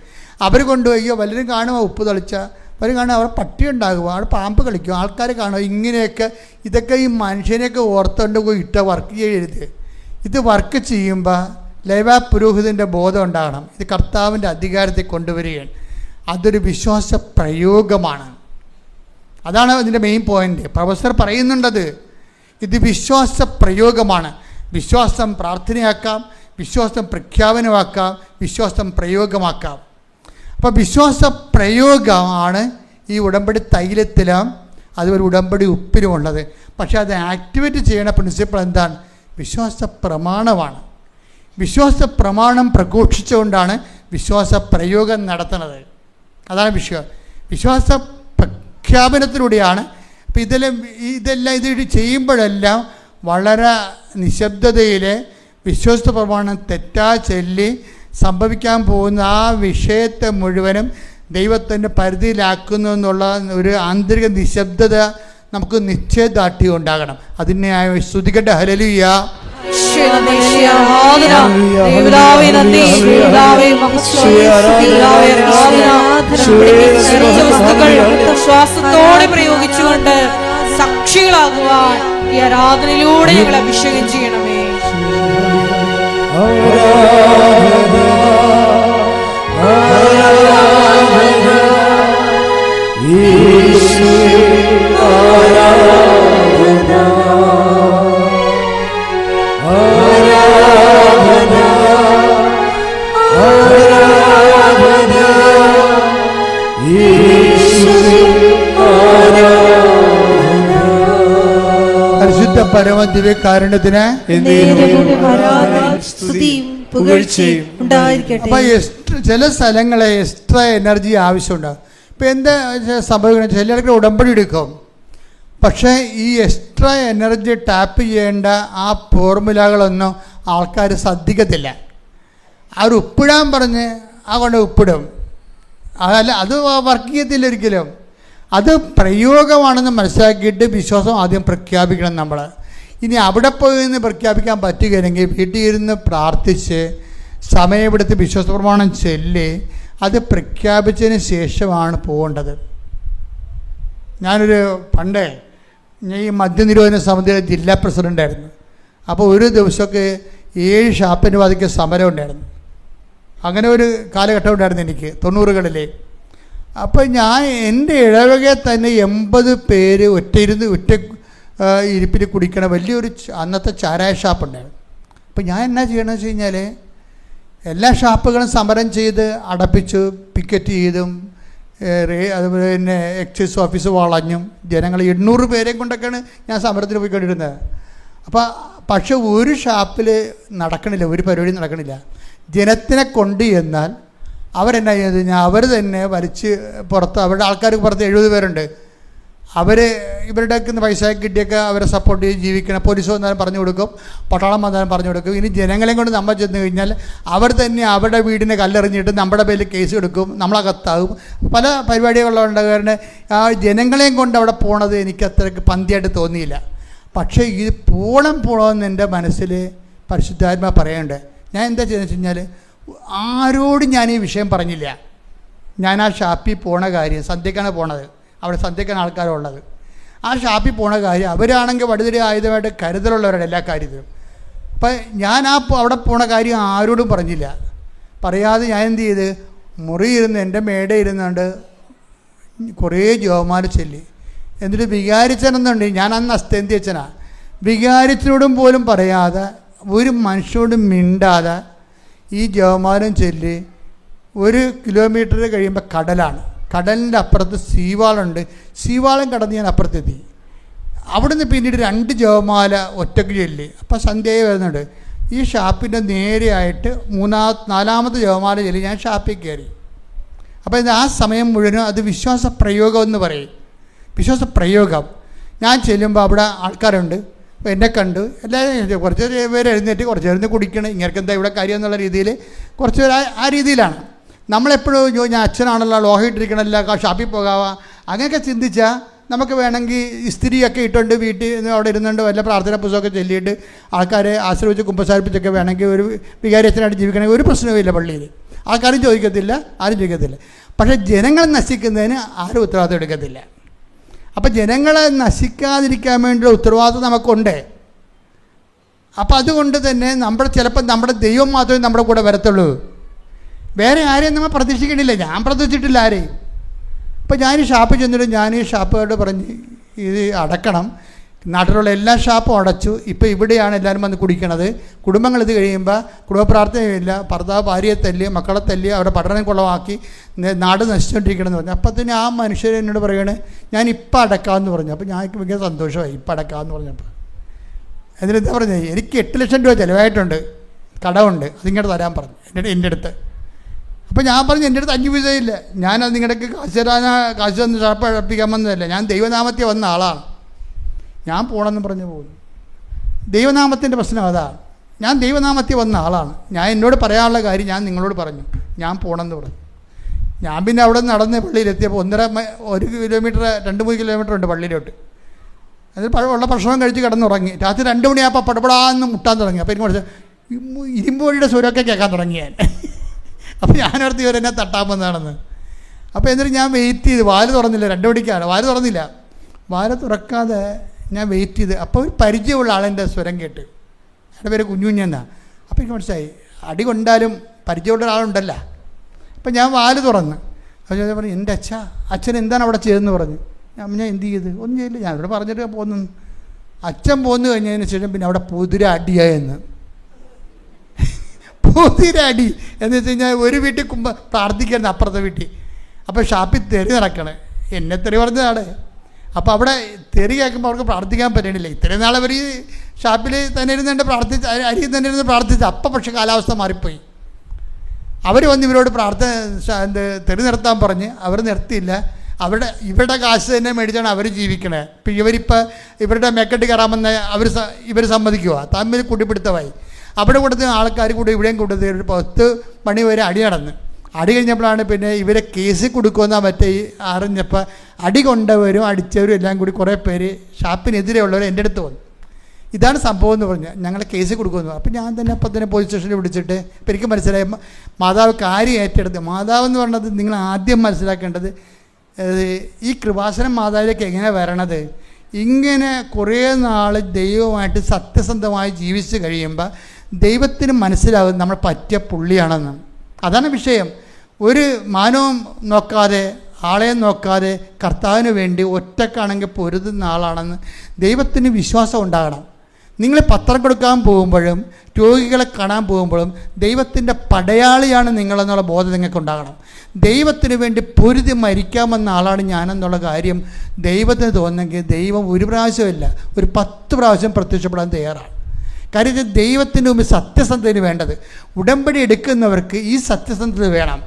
അവർ കൊണ്ടുപോയി പലരും കാണുമോ ഉപ്പ് തളിച്ച, അവർ കാണുക അവിടെ പട്ടി ഉണ്ടാകുക, അവിടെ പാമ്പ് കളിക്കുക, ആൾക്കാർ കാണുക. ഇങ്ങനെയൊക്കെ ഇതൊക്കെ ഈ മനുഷ്യനെയൊക്കെ ഓർത്തുകൊണ്ട് പോയി ഇട്ട വർക്ക് ചെയ്യരുത്. ഇത് വർക്ക് ചെയ്യുമ്പോൾ ലേവാ പുരോഹിതൻ്റെ ബോധം ഉണ്ടാകണം. ഇത് കർത്താവിൻ്റെ അധികാരത്തെ കൊണ്ടുവരികയാണ്. അതൊരു വിശ്വാസ പ്രയോഗമാണ്. അതാണ് അതിൻ്റെ മെയിൻ പോയിൻ്റ്. പ്രൊഫസർ പറയുന്നുണ്ടത് ഇത് വിശ്വാസ പ്രയോഗമാണ്. വിശ്വാസം പ്രാർത്ഥനയാക്കാം, വിശ്വാസം പ്രഖ്യാപനമാക്കാം, വിശ്വാസം പ്രയോഗമാക്കാം. അപ്പോൾ വിശ്വാസ പ്രയോഗമാണ് ഈ ഉടമ്പടി തൈലത്തിലും അതുപോലെ ഉടമ്പടി ഉപ്പിലുമുള്ളത്. പക്ഷേ അത് ആക്ടിവേറ്റ് ചെയ്യണ പ്രിൻസിപ്പിൾ എന്താണ്? വിശ്വാസ പ്രമാണമാണ്. വിശ്വാസ പ്രമാണം പ്രഘോഷിച്ചുകൊണ്ടാണ് വിശ്വാസ പ്രയോഗം നടത്തുന്നത്. അതാണ് വിശ്വാസ പ്രഖ്യാപനത്തിലൂടെയാണ്. അപ്പം ഇതെല്ലാം ഇത് ചെയ്യുമ്പോഴെല്ലാം വളരെ നിശബ്ദതയിൽ വിശ്വാസ പ്രമാണം ചൊല്ലി സംഭവിക്കാൻ പോകുന്ന ആ വിഷയത്തെ മുഴുവനും ദൈവത്തിൻ്റെ പരിധിയിലാക്കുന്നു എന്നുള്ള ഒരു ആന്തരിക നിശബ്ദത നമുക്ക് നിശ്ചയദാർഢ്യം ഉണ്ടാകണം. അതിനെ സ്തുതിക്കട്ടെ. ഹല്ലേലൂയ. വിശ്വാസത്തോടെ പ്രയോഗിച്ചുകൊണ്ട് സാക്ഷികളാകുവാൻ ഈ ആരാധനയിലൂടെ ഞങ്ങൾ അഭിഷേകം ചെയ്യണമേ. പരിശുദ്ധ പരമദിവ്യകാരുണ്യത്തിന് അപ്പൊ ചില സ്ഥലങ്ങളെ എക്സ്ട്രാ എനർജി ആവശ്യമുണ്ടാകും. ഇപ്പം എന്താ സംഭവിക്കണം? ചിലർക്ക് ഉടമ്പടി എടുക്കും, പക്ഷേ ഈ എക്സ്ട്രാ എനർജി ടാപ്പ് ചെയ്യേണ്ട ആ ഫോർമുലകളൊന്നും ആൾക്കാർ ശ്രദ്ധിക്കത്തില്ല. അവർ ഉപ്പിടാൻ പറഞ്ഞ് കൊണ്ട് ഉപ്പിടും. അതല്ല, അത് വർക്ക് ചെയ്യത്തില്ല ഒരിക്കലും. അത് പ്രയോഗമാണെന്ന് മനസ്സിലാക്കിയിട്ട് വിശ്വാസം ആദ്യം പ്രഖ്യാപിക്കണം നമ്മൾ. ഇനി അവിടെ പോയി നിന്ന് പ്രഖ്യാപിക്കാൻ പറ്റുകയില്ലെങ്കിൽ വീട്ടിൽ ഇരുന്ന് പ്രാർത്ഥിച്ച് സമയമെടുത്ത് വിശ്വാസ പ്രമാണം ചൊല്ലി അത് പ്രഖ്യാപിച്ചതിന് ശേഷമാണ് പോകേണ്ടത്. ഞാനൊരു പണ്ടേ ഈ മദ്യനിരോധന സമിതിയുടെ ജില്ലാ പ്രസിഡൻ്റായിരുന്നു. അപ്പോൾ ഒരു ദിവസമൊക്കെ 7 ഷാപ്പിന് വാദിക്ക് സമരം ഉണ്ടായിരുന്നു. അങ്ങനെ ഒരു കാലഘട്ടം ഉണ്ടായിരുന്നു എനിക്ക് 90കളിൽ. അപ്പോൾ ഞാൻ എൻ്റെ ഇടവകയിൽ തന്നെ 80 പേര് ഒറ്റ ഇരിപ്പിൽ കുടിക്കണ വലിയൊരു അന്നത്തെ ചാരായ ഷാപ്പുണ്ടായിരുന്നു. അപ്പോൾ ഞാൻ എന്നാ ചെയ്യണമെന്ന് വെച്ച് കഴിഞ്ഞാൽ എല്ലാ ഷാപ്പുകളും സമരം ചെയ്ത് അടപ്പിച്ചു, പിക്കറ്റ് ചെയ്തും അതുപോലെ തന്നെ എക്സൈസ് ഓഫീസ് വളഞ്ഞും ജനങ്ങൾ 800 പേരെയും കൊണ്ടൊക്കെയാണ് ഞാൻ സമരത്തിന് പോയിക്കൊണ്ടിരുന്നത്. പക്ഷെ ഒരു ഷാപ്പിൽ നടക്കണില്ല, ഒരു പരിപാടി നടക്കണില്ല. ജനത്തിനെ കൊണ്ട് എന്നാൽ അവരെന്നാ ചെയ്തു കഴിഞ്ഞാൽ അവർ തന്നെ വലിച്ച് പുറത്ത്, അവരുടെ ആൾക്കാർക്ക് പുറത്ത് 70 പേരുണ്ട്. അവർ ഇവരുടെ പൈസ കിട്ടിയൊക്കെ അവരെ സപ്പോർട്ട് ചെയ്ത് ജീവിക്കണം. പോലീസ് വന്നാലും പറഞ്ഞു കൊടുക്കും, പട്ടാളം വന്നാലും പറഞ്ഞു കൊടുക്കും. ഇനി ജനങ്ങളെയും കൊണ്ട് നമ്മൾ ചെന്ന് കഴിഞ്ഞാൽ അവർ തന്നെ അവരുടെ വീടിനെ കല്ലെറിഞ്ഞിട്ട് നമ്മുടെ പേരിൽ കേസ് എടുക്കും, നമ്മളകത്താകും. പല പരിപാടികളുണ്ട്. കാരണം ആ ജനങ്ങളെയും കൊണ്ട് അവിടെ പോണത് എനിക്ക് അത്രയ്ക്ക് പന്തിയായിട്ട് തോന്നിയില്ല. പക്ഷേ ഇത് പോണമെന്ന് എൻ്റെ മനസ്സിൽ പരിശുദ്ധാത്മാ പറയുന്നുണ്ട്. ഞാൻ എന്താ ചെയ്തെന്ന് വെച്ച് കഴിഞ്ഞാൽ ആരോടും ഞാൻ ഈ വിഷയം പറഞ്ഞില്ല. ഞാൻ ആ ഷാപ്പിൽ പോണ കാര്യം, സന്ധ്യക്കാണ് പോണത്, അവിടെ സന്ധ്യക്കാണ് ആൾക്കാരുള്ളത്. ആ ഷാപ്പിൽ പോണ കാര്യം അവരാണെങ്കിൽ വടുതിരി ആയുധമായിട്ട് കരുതലുള്ളവരുടെ എല്ലാ കാര്യത്തിലും. അപ്പം ഞാൻ അവിടെ പോണ കാര്യം ആരോടും പറഞ്ഞില്ല. പറയാതെ ഞാൻ എന്ത് ചെയ്ത് മുറിയിരുന്ന് എൻ്റെ മേട ഇരുന്നുകൊണ്ട് കുറേ ജോമാല ചൊല്ലി. എന്നിട്ട് വികാരിച്ചനെന്നുണ്ട്, ഞാൻ അന്ന് അസ്തേന്തി അച്ഛനാണ്. വികാരിച്ചനോടും പോലും പറയാതെ ഒരു മനുഷ്യരോടും മിണ്ടാതെ ഈ ജവമാനം ചൊല്ലി 1 കിലോമീറ്റർ കഴിയുമ്പോൾ കടലാണ്. കടലിൻ്റെ അപ്പുറത്ത് സീവാളുണ്ട്. സീവാളം കടന്ന് ഞാൻ അപ്പുറത്തെത്തി. അവിടുന്ന് പിന്നീട് 2 ജവമാല ഒറ്റയ്ക്ക് ചൊല്ലി. അപ്പോൾ സന്ധ്യയായി വരുന്നുണ്ട്. ഈ ഷാപ്പിൻ്റെ നേരെയായിട്ട് 4ാമത്തെ ജവമാല ചൊല്ലി ഞാൻ ഷാപ്പിൽ കയറി. അപ്പോൾ ആ സമയം മുഴുവനും അത് വിശ്വാസ പ്രയോഗം എന്ന് പറയും. വിശ്വാസ പ്രയോഗം. ഞാൻ ചെല്ലുമ്പോൾ അവിടെ ആൾക്കാരുണ്ട്. അപ്പോൾ എന്നെ കണ്ടു എല്ലാവരും കുറച്ച് പേര് എഴുന്നേറ്റ് കുറച്ച് പേര് കുടിക്കണം, ഇങ്ങനെയൊക്കെ എന്താ ഇവിടെ കാര്യം എന്നുള്ള രീതിയിൽ കുറച്ച് പേര് ആ രീതിയിലാണ്. നമ്മളെപ്പോഴും ഞാൻ അച്ഛനാണല്ലോ, ലോഹ ഇട്ടിരിക്കണമല്ല, ഷാപ്പിൽ പോകാവാ, അങ്ങനെയൊക്കെ ചിന്തിച്ചാൽ നമുക്ക് വേണമെങ്കിൽ ഇസ്തിരിയൊക്കെ ഇട്ടുകൊണ്ട് വീട്ടിൽ നിന്ന് അവിടെ ഇരുന്നുകൊണ്ട് വല്ല പ്രാർത്ഥന പുസ്തകമൊക്കെ ചൊല്ലിയിട്ട് ആൾക്കാരെ ആശ്രയിച്ച് കുമ്പസാരിപ്പിച്ചൊക്കെ വേണമെങ്കിൽ ഒരു വികാരിയച്ഛനായിട്ട് ജീവിക്കണമെങ്കിൽ ഒരു പ്രശ്നവുമില്ല പള്ളിയിൽ. ആൾക്കാരും ചോദിക്കത്തില്ല, ആരും ചോദിക്കത്തില്ല. പക്ഷേ ജനങ്ങൾ നശിക്കുന്നതിന് ആരും ഉത്തരവാദിത്വം എടുക്കത്തില്ല. അപ്പം ജനങ്ങളെ നശിക്കാതിരിക്കാൻ വേണ്ടിയുള്ള ഉത്തരവാദിത്വം നമുക്കുണ്ട്. അപ്പം അതുകൊണ്ട് തന്നെ ചിലപ്പോൾ നമ്മുടെ ദൈവം മാത്രമേ നമ്മുടെ കൂടെ വരത്തുള്ളൂ. വേറെ ആരെയും നമ്മൾ പ്രതീക്ഷിക്കണില്ല. ഞാൻ പ്രതീക്ഷിച്ചിട്ടില്ല ആരെയും. അപ്പോൾ ഞാൻ ഈ ഷാപ്പിൽ ചെന്നിട്ട് ഞാൻ ഈ ഷാപ്പുകാരോട് പറഞ്ഞ് ഇത് അടക്കണം. നാട്ടിലുള്ള എല്ലാ ഷാപ്പും അടച്ചു. ഇപ്പോൾ ഇവിടെയാണ് എല്ലാവരും വന്ന് കുടിക്കണത്. കുടുംബങ്ങൾ ഇത് കഴിയുമ്പോൾ കുടുംബ പ്രാർത്ഥനയില്ല, ഭർത്താവ് ഭാര്യയെ തല്ലി, മക്കളെ തല്ലി, അവരുടെ പഠനം കുളമാക്കി നാട് നശിച്ചുകൊണ്ടിരിക്കണമെന്ന് പറഞ്ഞു. അപ്പോൾ തന്നെ ആ മനുഷ്യർ എന്നോട് പറയണേ ഞാൻ ഇപ്പം അടക്കാമെന്ന് പറഞ്ഞു. അപ്പോൾ ഞാൻ ഭയങ്കര സന്തോഷമായി ഇപ്പം അടക്കാമെന്ന് പറഞ്ഞപ്പോൾ. എന്നിട്ട് എന്താ പറഞ്ഞത്, എനിക്ക് 8 ലക്ഷം രൂപ ചിലവായിട്ടുണ്ട്, കടമുണ്ട്, അതിങ്ങോട്ട് തരാൻ പറഞ്ഞു എൻ്റെ അടുത്ത്. അപ്പോൾ ഞാൻ പറഞ്ഞു എൻ്റെ അടുത്ത് 5 പൈസയില്ല, ഞാനത് നിങ്ങളുടെ കാശ് തന്ന് ഷാപ്പ് അടപ്പിക്കാൻ വന്നതല്ല, ഞാൻ ദൈവനാമത്തിൽ വന്ന ആളാണ്, ഞാൻ പോകണമെന്ന് പറഞ്ഞു പോകുന്നു. ദൈവനാമത്തിൻ്റെ പ്രശ്നം അതാണ്. ഞാൻ ദൈവനാമത്തിൽ വന്ന ആളാണ്. ഞാൻ എന്നോട് പറയാനുള്ള കാര്യം ഞാൻ നിങ്ങളോട് പറഞ്ഞു, ഞാൻ പോകണമെന്ന് പറഞ്ഞു. ഞാൻ പിന്നെ അവിടെ നിന്ന് നടന്ന് പള്ളിയിലെത്തിയപ്പോൾ 1 കിലോമീറ്റർ 2-3 കിലോമീറ്റർ ഉണ്ട് പള്ളിയിലോട്ട്. അതിൽ ഉള്ള ഭക്ഷണം കഴിച്ച് കിടന്നുറങ്ങി. രാത്രി 2 മണിയായപ്പോൾ പടപടാന്ന് മുട്ടാൻ തുടങ്ങി. അപ്പോൾ എനിക്ക് കുറച്ച് ഇരുമ്പോഴിയുടെ സ്വരമൊക്കെ കേൾക്കാൻ തുടങ്ങി ഞാൻ. അപ്പോൾ ഞാനടുത്ത് ഇവരെന്നെ തട്ടാമെന്നാണെന്ന്. അപ്പോൾ എന്നിട്ട് ഞാൻ വെയിറ്റ് ചെയ്ത്, വാല് തുറന്നില്ല, 2 മണിക്കാണ്, വാല് തുറന്നില്ല. വാല് തുറക്കാതെ ഞാൻ വെയിറ്റ് ചെയ്ത്. അപ്പോൾ ഒരു പരിചയമുള്ള ആളെൻ്റെ സ്വരം കേട്ട്, എൻ്റെ പേര് കുഞ്ഞുഞ്ഞെന്നാണ്. അപ്പോൾ എനിക്ക് മനസ്സിലായി അടി കൊണ്ടാലും പരിചയമുള്ള ഒരാളുണ്ടല്ലോ. അപ്പം ഞാൻ വാല് തുറന്ന് അപ്പോൾ ഞാൻ പറഞ്ഞു എൻ്റെ അച്ഛൻ എന്താണ് അവിടെ ചെയ്തതെന്ന് പറഞ്ഞു. ഞാൻ എന്ത് ചെയ്ത്? ഒന്നും ചെയ്യില്ല, ഞാനിവിടെ പറഞ്ഞിട്ട് പോന്നു. അച്ഛൻ പോന്നു കഴിഞ്ഞതിന് ശേഷം പിന്നെ അവിടെ പൊതിര അടിയായെന്ന്. പൊതിരടി എന്ന് വെച്ച് കഴിഞ്ഞാൽ ഒരു വീട്ടിൽ പ്രാർത്ഥിക്കായിരുന്നു, അപ്പുറത്തെ വീട്ടിൽ. അപ്പോൾ ഷാപ്പിൽ തെറി നടക്കണേ, എന്നെ തെറി പറഞ്ഞതാണ്. അപ്പോൾ അവിടെ തെറി കേൾക്കുമ്പോൾ അവർക്ക് പ്രാർത്ഥിക്കാൻ പറ്റണില്ല. ഇത്രയും നാളെ അവർ ഷാപ്പിൽ തന്നെ ഇരുന്നുകൊണ്ട് അരിയിൽ തന്നെ ഇരുന്ന് പ്രാർത്ഥിച്ചു. അപ്പം പക്ഷേ കാലാവസ്ഥ മാറിപ്പോയി. അവർ വന്ന് ഇവരോട് തെറി നിർത്താൻ പറഞ്ഞ് അവർ നിർത്തിയില്ല. ഇവരുടെ കാശ് തന്നെ മേടിച്ചാണ് അവർ ജീവിക്കണേ. ഇപ്പം ഇവരുടെ മെക്കെട്ട് കയറാമെന്ന് ഇവർ സമ്മതിക്കുക, തമ്മിൽ കുടിപ്പിടുത്തമായി. അവിടെ കൊടുത്ത് ആൾക്കാർ കൂടി ഇവിടെയും കൊടുത്ത് 10 മണി വരെ അടി നടന്ന്. അടി കഴിഞ്ഞപ്പോഴാണ് പിന്നെ ഇവരെ കേസിൽ കൊടുക്കുമെന്നാണ് മറ്റേ അറിഞ്ഞപ്പോൾ അടി കൊണ്ടവരും അടിച്ചവരും എല്ലാം കൂടി കുറേ പേര് ഷാപ്പിനെതിരെയുള്ളവർ എൻ്റെ അടുത്ത് വന്നു. ഇതാണ് സംഭവം എന്ന് പറഞ്ഞാൽ ഞങ്ങൾ കേസിൽ കൊടുക്കുമെന്ന്. അപ്പം ഞാൻ തന്നെ അപ്പം തന്നെ പോലീസ് സ്റ്റേഷനിൽ വിളിച്ചിട്ട് ഇപ്പം എനിക്ക് മനസ്സിലായി മാതാവ് കാര്യം ഏറ്റെടുത്ത്. മാതാവ് എന്ന് പറഞ്ഞത് നിങ്ങൾ ആദ്യം മനസ്സിലാക്കേണ്ടത്, ഈ കൃപാസനം മാതാവിലേക്ക് എങ്ങനെ വരണത്, ഇങ്ങനെ കുറേ നാൾ ദൈവമായിട്ട് സത്യസന്ധമായി ജീവിച്ച് കഴിയുമ്പോൾ ദൈവത്തിന് മനസ്സിലാകും നമ്മൾ പറ്റിയ പുള്ളിയാണെന്ന്. അതാണ് വിഷയം. ഒരു മാനവും നോക്കാതെ ആളെയും നോക്കാതെ കർത്താവിന് വേണ്ടി ഒറ്റക്കാണെങ്കിൽ പൊരുതുന്ന ആളാണെന്ന് ദൈവത്തിന് വിശ്വാസം ഉണ്ടാകണം. നിങ്ങൾ പത്രം കൊടുക്കാൻ പോകുമ്പോഴും രോഗികളെ കാണാൻ പോകുമ്പോഴും ദൈവത്തിൻ്റെ പടയാളിയാണ് നിങ്ങളെന്നുള്ള ബോധം നിങ്ങൾക്കുണ്ടാകണം. ദൈവത്തിന് വേണ്ടി പൊരുതി മരിക്കാമെന്ന ആളാണ് ഞാനെന്നുള്ള കാര്യം ദൈവത്തിന് തോന്നുന്നെങ്കിൽ ദൈവം ഒരു പ്രാവശ്യമില്ല, ഒരു 10 പ്രാവശ്യം പ്രത്യക്ഷപ്പെടാൻ തയ്യാറാണ്. കാര്യം ദൈവത്തിൻ്റെ മുമ്പിൽ സത്യസന്ധതയാണ് വേണ്ടത്. ഉടമ്പടി എടുക്കുന്നവർക്ക് ഈ സത്യസന്ധത വേണം.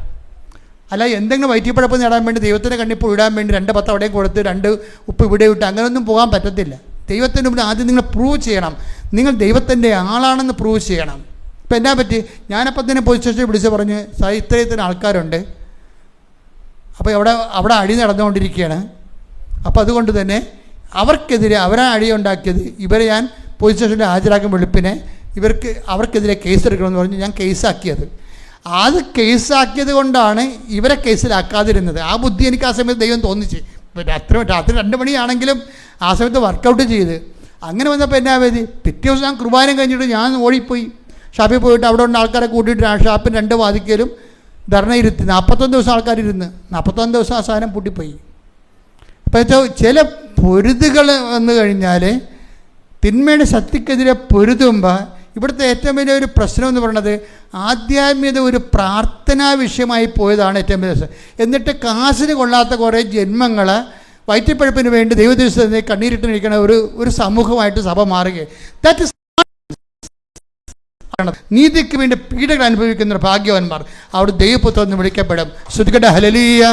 അല്ല എന്തെങ്കിലും വയറ്റിപ്പഴപ്പ് നേടാൻ വേണ്ടി ദൈവത്തിൻ്റെ കണ്ണിപ്പോൾ ഇടാൻ വേണ്ടി 2 10 അവിടെയും കൊടുത്ത് 2 ഉപ്പ് ഇവിടെ ഇട്ട് അങ്ങനെയൊന്നും പോകാൻ പറ്റത്തില്ല. ദൈവത്തിൻ്റെ മുമ്പിൽ ആദ്യം നിങ്ങൾ പ്രൂവ് ചെയ്യണം, നിങ്ങൾ ദൈവത്തിൻ്റെ ആളാണെന്ന് പ്രൂവ് ചെയ്യണം. ഇപ്പം എന്നാ പറ്റി, ഞാനപ്പം തന്നെ പോലീസ് സ്റ്റേഷനിൽ വിളിച്ച് പറഞ്ഞ് ഇത്രയത്തിന് ആൾക്കാരുണ്ട്, അപ്പോൾ അവിടെ അടി നടന്നുകൊണ്ടിരിക്കുകയാണ്. അപ്പോൾ അതുകൊണ്ട് തന്നെ അവർക്കെതിരെ അവരാ അടി ഉണ്ടാക്കിയത്, ഇവരെ ഞാൻ പോലീസ് സ്റ്റേഷനിൽ ഹാജരാക്കും വെളുപ്പിനെ, അവർക്കെതിരെ കേസെടുക്കണമെന്ന് പറഞ്ഞ് ഞാൻ കേസാക്കിയത്. അത് കേസാക്കിയത് കൊണ്ടാണ് ഇവരെ കേസിലാക്കാതിരുന്നത്. ആ ബുദ്ധി എനിക്ക് ആ സമയത്ത് ദൈവം തോന്നിച്ച്. രാത്രി 2 മണിയാണെങ്കിലും ആ സമയത്ത് വർക്കൗട്ട് ചെയ്ത് അങ്ങനെ വന്നപ്പോൾ എന്നാ വേദി, പിറ്റേ ദിവസം ഞാൻ കുർബാനം കഴിഞ്ഞിട്ട് ഞാൻ ഓടിപ്പോയി ഷാപ്പിൽ പോയിട്ട് അവിടെ ഉള്ള ആൾക്കാരെ കൂട്ടിയിട്ട് ഷാപ്പിന് 2 വാതിക്കലും ധർണ ഇരുത്തി 41 ദിവസം ആൾക്കാരിരുന്ന് 41 ദിവസം ആ സാധനം പൂട്ടിപ്പോയി. അപ്പോൾ ചില പൊരുതുകൾ വന്നു കഴിഞ്ഞാൽ തിന്മയുടെ ശക്തിക്കെതിരെ പൊരുതുമ്പോൾ ഇവിടുത്തെ ഏറ്റവും വലിയ ഒരു പ്രശ്നം എന്ന് പറയുന്നത് ആധ്യാത്മികത ഒരു പ്രാർത്ഥനാ വിഷയമായി പോയതാണ് ഏറ്റവും വലിയ പ്രശ്നം. എന്നിട്ട് കാശിന് കൊള്ളാത്ത കുറേ ജന്മങ്ങൾ വയറ്റിപ്പഴപ്പിന് വേണ്ടി ദൈവദിവസത്തെ കണ്ണീരിട്ട് നിൽക്കുന്ന ഒരു സമൂഹമായിട്ട് സഭ മാറുകയാണ്. ദാറ്റ് ഇസ് നീതിക്ക് വേണ്ടി പീഡകൾ അനുഭവിക്കുന്ന ഭാഗ്യവാന്മാർ അവിടെ ദൈവപുത്രൻ എന്ന് വിളിക്കപ്പെടും. ശ്രുതികട ഹല്ലേലൂയ.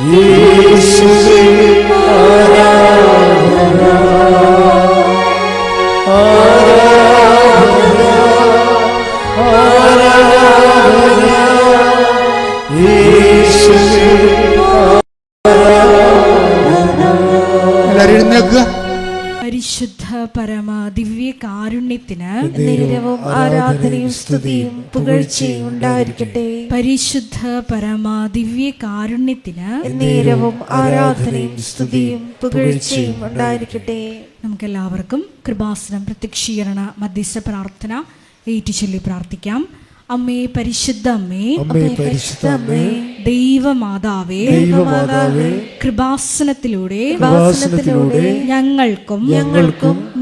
യേശുവേ ആരാധന ആരാധന ആരാധന യേശുവേ ആരാധന. എല്ലാവരും എഴുന്നേൽക്കുക. പരിശുദ്ധ പരമ ദിവ്യ കാരുണ്യത്തിന് നേരവും ആരാധനയും സ്തുതിയും പുകഴ്ചയും ഉണ്ടായിരിക്കട്ടെ. പരിശുദ്ധ പരമ ദിവ്യ കാരുണ്യത്തിന് നേരവും ആരാധനയും സ്തുതിയും പുകഴ്ചയും ഉണ്ടായിരിക്കട്ടെ. നമുക്കെല്ലാവർക്കും കൃപാസനം പ്രത്യക്ഷീകരണ മധ്യസ്ഥ പ്രാർത്ഥന ഏറ്റുചൊല്ലി പ്രാർത്ഥിക്കാം. അമ്മേ പരിശുദ്ധ അമ്മേ, അമ്മേ പരിശുദ്ധ അമ്മേ, ദൈവമാതാവേ, ദൈവമാതാവേ, കൃപാസനത്തിലൂടെ ഞങ്ങൾക്കും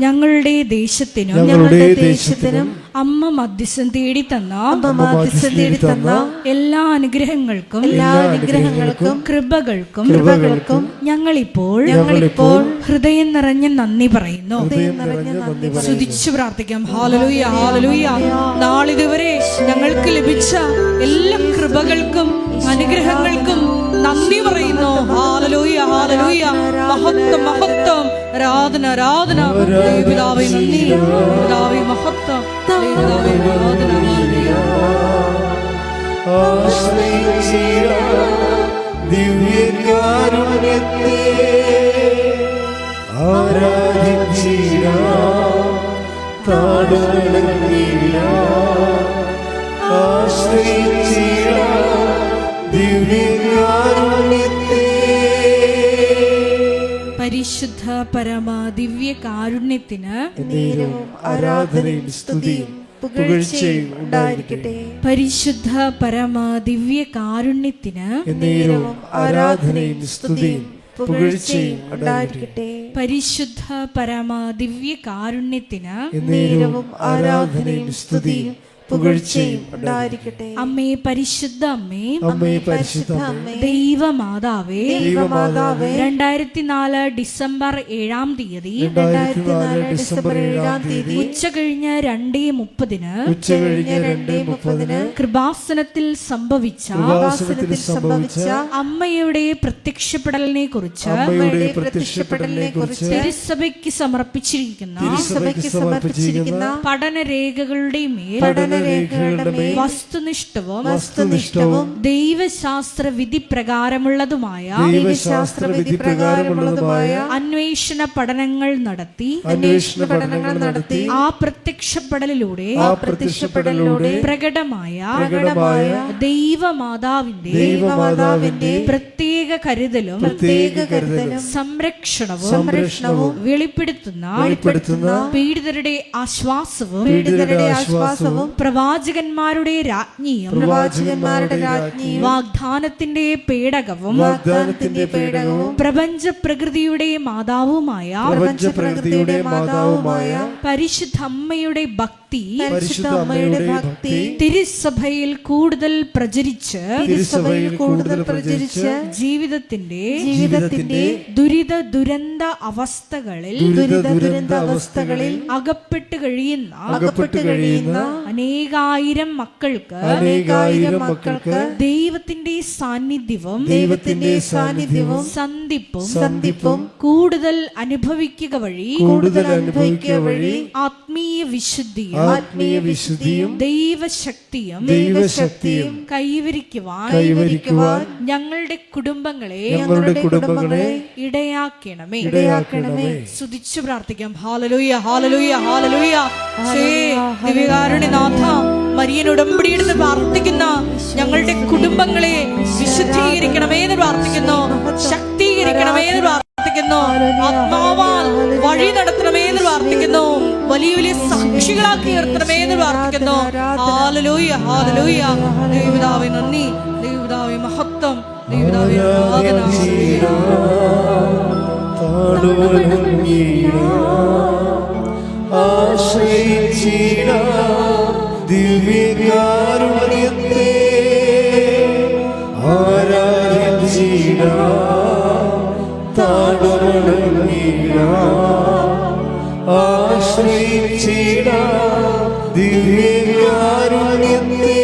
ഞങ്ങളുടെ ദേശത്തിനും അമ്മ മധ്യസ്ഥം തേടി തന്ന എല്ലാ അനുഗ്രഹങ്ങൾക്കും കൃപകൾക്കും ഞങ്ങളിപ്പോൾ ഹൃദയം നിറഞ്ഞ നന്ദി പറയുന്നു. സ്തുതിച്ചു പ്രാർത്ഥിക്കാം. ഹല്ലേലൂയ ഹല്ലേലൂയ. നാളിതുവരെ ഞങ്ങൾക്ക് ലഭിച്ച എല്ലാ കൃപകൾക്കും അനുഗ്രഹങ്ങൾക്കും നന്ദി പറയുന്നു. Hallelujah hallelujah. മഹത്വം മഹത്വം. ആരാധന ആരാധന. ദൈവപിതാവേ നന്ദി. പിതാവേ മഹത്വം. ദൈവപിതാവേ ആരാധന. ദിവ്യകാരുണ്യത്തെ ആരാധിച്ചിടാം, താഴ്വണങ്ങിടാം, ആശ്രയിച്ചിടാം ദിവ്യകാരുണ്യത്തെ. പരിശുദ്ധ പരമ ദിവ്യ കാരുണ്യത്തിന് നേരവും ആരാധനയും സ്തുതിയും പുകഴ്ചയും ഉണ്ടായിരിക്കട്ടെ. പരിശുദ്ധ പരമ ദിവ്യ കാരുണ്യത്തിന് നേരവും ആരാധനയും സ്തുതിയും പുകഴ്ചയും ഉണ്ടായിരിക്കട്ടെ. പരിശുദ്ധ പരമ ദിവ്യ കാരുണ്യത്തിന് നേരവും ആരാധനയും സ്തുതിയും പുകഴ്ചയും ഉണ്ടായിരിക്കട്ടെ. അമ്മേ പരിശുദ്ധ അമ്മേ, അമ്മേ പരിശുദ്ധ അമ്മേ, ദൈവമാതാവേ, ദൈവമാതാവേ, 2004 ഡിസംബർ 7-ാം തീയതി 2004 ഡിസംബർ 7-ാം തീയതി ഉച്ചകഴിഞ്ഞ് 2:30 ഉച്ചകഴിഞ്ഞ് 2:30 കൃപാസനത്തിൽ സംഭവിച്ച അമ്മയുടെ പ്രത്യക്ഷപ്പെടലിനെ കുറിച്ച് തിരുസഭയ്ക്ക് സമർപ്പിച്ചിരിക്കുന്ന പഠനരേഖകളുടെ മേൽ വസ്തുനിഷ്ഠവും ദൈവശാസ്ത്ര വിധി പ്രകാരമുള്ളതുമായ അന്വേഷണ പഠനങ്ങൾ നടത്തി ആ പ്രത്യക്ഷപ്പെടലിലൂടെ പ്രകടമായ ദൈവമാതാവിന്റെ പ്രത്യേക കരുതലും സംരക്ഷണവും വെളിപ്പെടുത്തുന്ന പീഡിതരുടെ ആശ്വാസവും പ്രവാചകന്മാരുടെ രാജ്ഞിയും വാഗ്ദാനത്തിന്റെ പേടകവും പ്രപഞ്ച പ്രകൃതിയുടെ മാതാവുമായ പരിശുദ്ധ അമ്മയുടെ ഭക്തി തിരുസഭയിൽ കൂടുതൽ പ്രചരിച്ച് ജീവിതത്തിന്റെ ദുരിത ദുരന്ത അവസ്ഥകളിൽ അകപ്പെട്ട് കഴിയുന്ന അനേകായിരം മക്കൾക്ക് ദൈവത്തിന്റെ സാന്നിധ്യവും സന്ധിപ്പും കൂടുതൽ അനുഭവിക്കുക വഴി ആത്മീയ വിശുദ്ധിയും ദൈവശക്തിയും കൈവരിക്കുവാൻ ഞങ്ങളുടെ കുടുംബങ്ങളെ ഇടയാക്കണമേ. സ്തുതിച്ചു പ്രാർത്ഥിക്കാം. ഹല്ലേലൂയ ഹല്ലേലൂയ ഹല്ലേലൂയ. ദിവ്യകാരുണ്യനാഥ, മരിയൻ ഉടമ്പടിയെടുത്ത് പ്രാർത്ഥിക്കുന്ന ഞങ്ങളുടെ കുടുംബങ്ങളെ വിശുദ്ധീകരിക്കണമേ എന്ന് പ്രാർത്ഥിക്കുന്നു, ശക്തീകരിക്കണമേ എന്ന് പ്രാർത്ഥിക്കുന്നു, ആത്മാവാൽ വഴി നടത്തണമേ എന്ന് പ്രാർത്ഥിക്കുന്നു, വലിയ വലിയ സാക്ഷികളാക്കി ഉയർത്തണമേ എന്ന് പ്രാർത്ഥിക്കുന്നു. Hallelujah hallelujah. ദൈവപിതാവേ നന്ദി, ദൈവപിതാവേ മഹത്വം, ദൈവപിതാവേ ആരാധന. ദിവ്യകാരുണ്യത്തെ ആരാധിച്ചിടാം, താഴ്വണങ്ങിടാം, ആശ്രയിച്ചിടാം ദിവ്യകാരുണ്യത്തെ.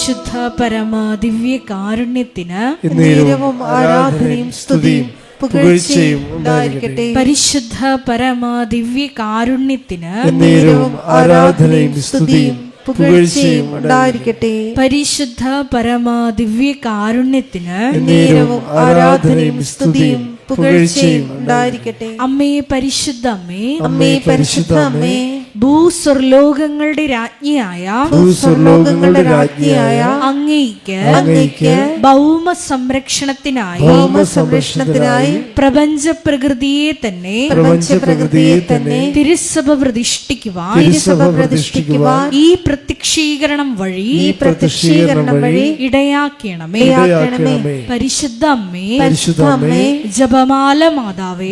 പരിശുദ്ധ പരമ ദിവ്യ കാരുണ്യത്തിന് നേരവും ആരാധനയും സ്തുതിയും പുകഴ്ചയും ഉണ്ടായിരിക്കട്ടെ. പരിശുദ്ധ പരമ ദിവ്യ കാരുണ്യത്തിന് നേരവും ആരാധനയും സ്തുതിയും പുകഴ്ചയും ഉണ്ടായിരിക്കട്ടെ. പരിശുദ്ധ പരമ ദിവ്യ കാരുണ്യത്തിന് നേരവും ആരാധനയും സ്തുതിയും പുകഴ്ചയും ഉണ്ടായിരിക്കട്ടെ. അമ്മേ പരിശുദ്ധ അമ്മേ, അമ്മേ പരിശുദ്ധ അമ്മേ, ഭൂസ്വർലോകങ്ങളുടെ രാജ്ഞിയായ ഭൂസ്വർലോകങ്ങളുടെ രാജ്ഞിയായ അങ്ങേയ്ക്ക് ഭൗമ സംരക്ഷണത്തിനായി പ്രപഞ്ച പ്രകൃതിയെ തന്നെ തിരുസഭ പ്രതിഷ്ഠിക്കുവാൻ ഈ പ്രത്യക്ഷീകരണം വഴി ഇടയാക്കണമേ. പരിശുദ്ധ അമ്മേ, ജപമാല മാതാവേ,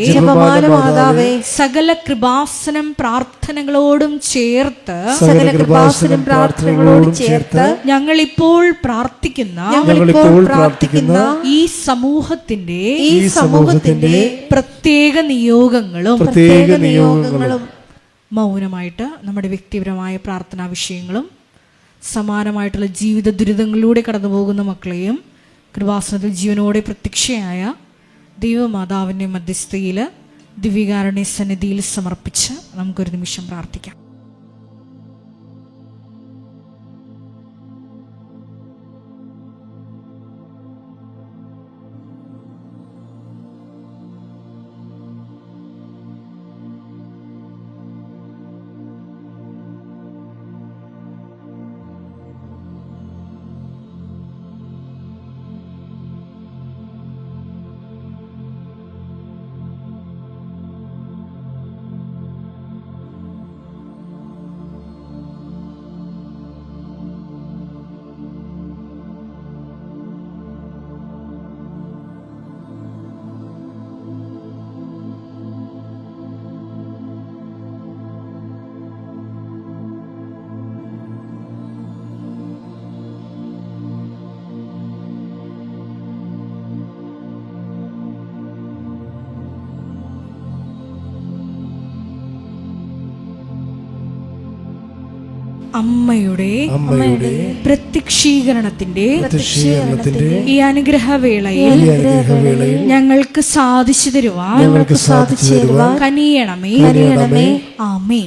സകല കൃപാസനം പ്രാർത്ഥനകളോടും ചേർത്ത് ഞങ്ങളിപ്പോൾ പ്രാർത്ഥിക്കുന്ന ഈ സമൂഹത്തിന്റെ പ്രത്യേക നിയോഗങ്ങളും മൗനമായിട്ട് നമ്മുടെ വ്യക്തിപരമായ പ്രാർത്ഥനാ വിഷയങ്ങളും സമാനമായിട്ടുള്ള ജീവിത ദുരിതങ്ങളിലൂടെ കടന്നു പോകുന്ന മക്കളെയും കൃപാസനത്തിൽ ജീവനോടെ പ്രത്യക്ഷയായ ദൈവമാതാവിൻ്റെ മധ്യസ്ഥയിൽ ദിവ്യകാരുണ്യ സന്നിധിയിൽ സമർപ്പിച്ച് നമുക്കൊരു നിമിഷം പ്രാർത്ഥിക്കാം. അമ്മയുടെ പ്രത്യക്ഷീകരണത്തിന്റെ ഈ അനുഗ്രഹവേളയിൽ ഞങ്ങൾക്ക് സാധിച്ചു തരുവാൻ കനിയണമേ. ആമേൻ.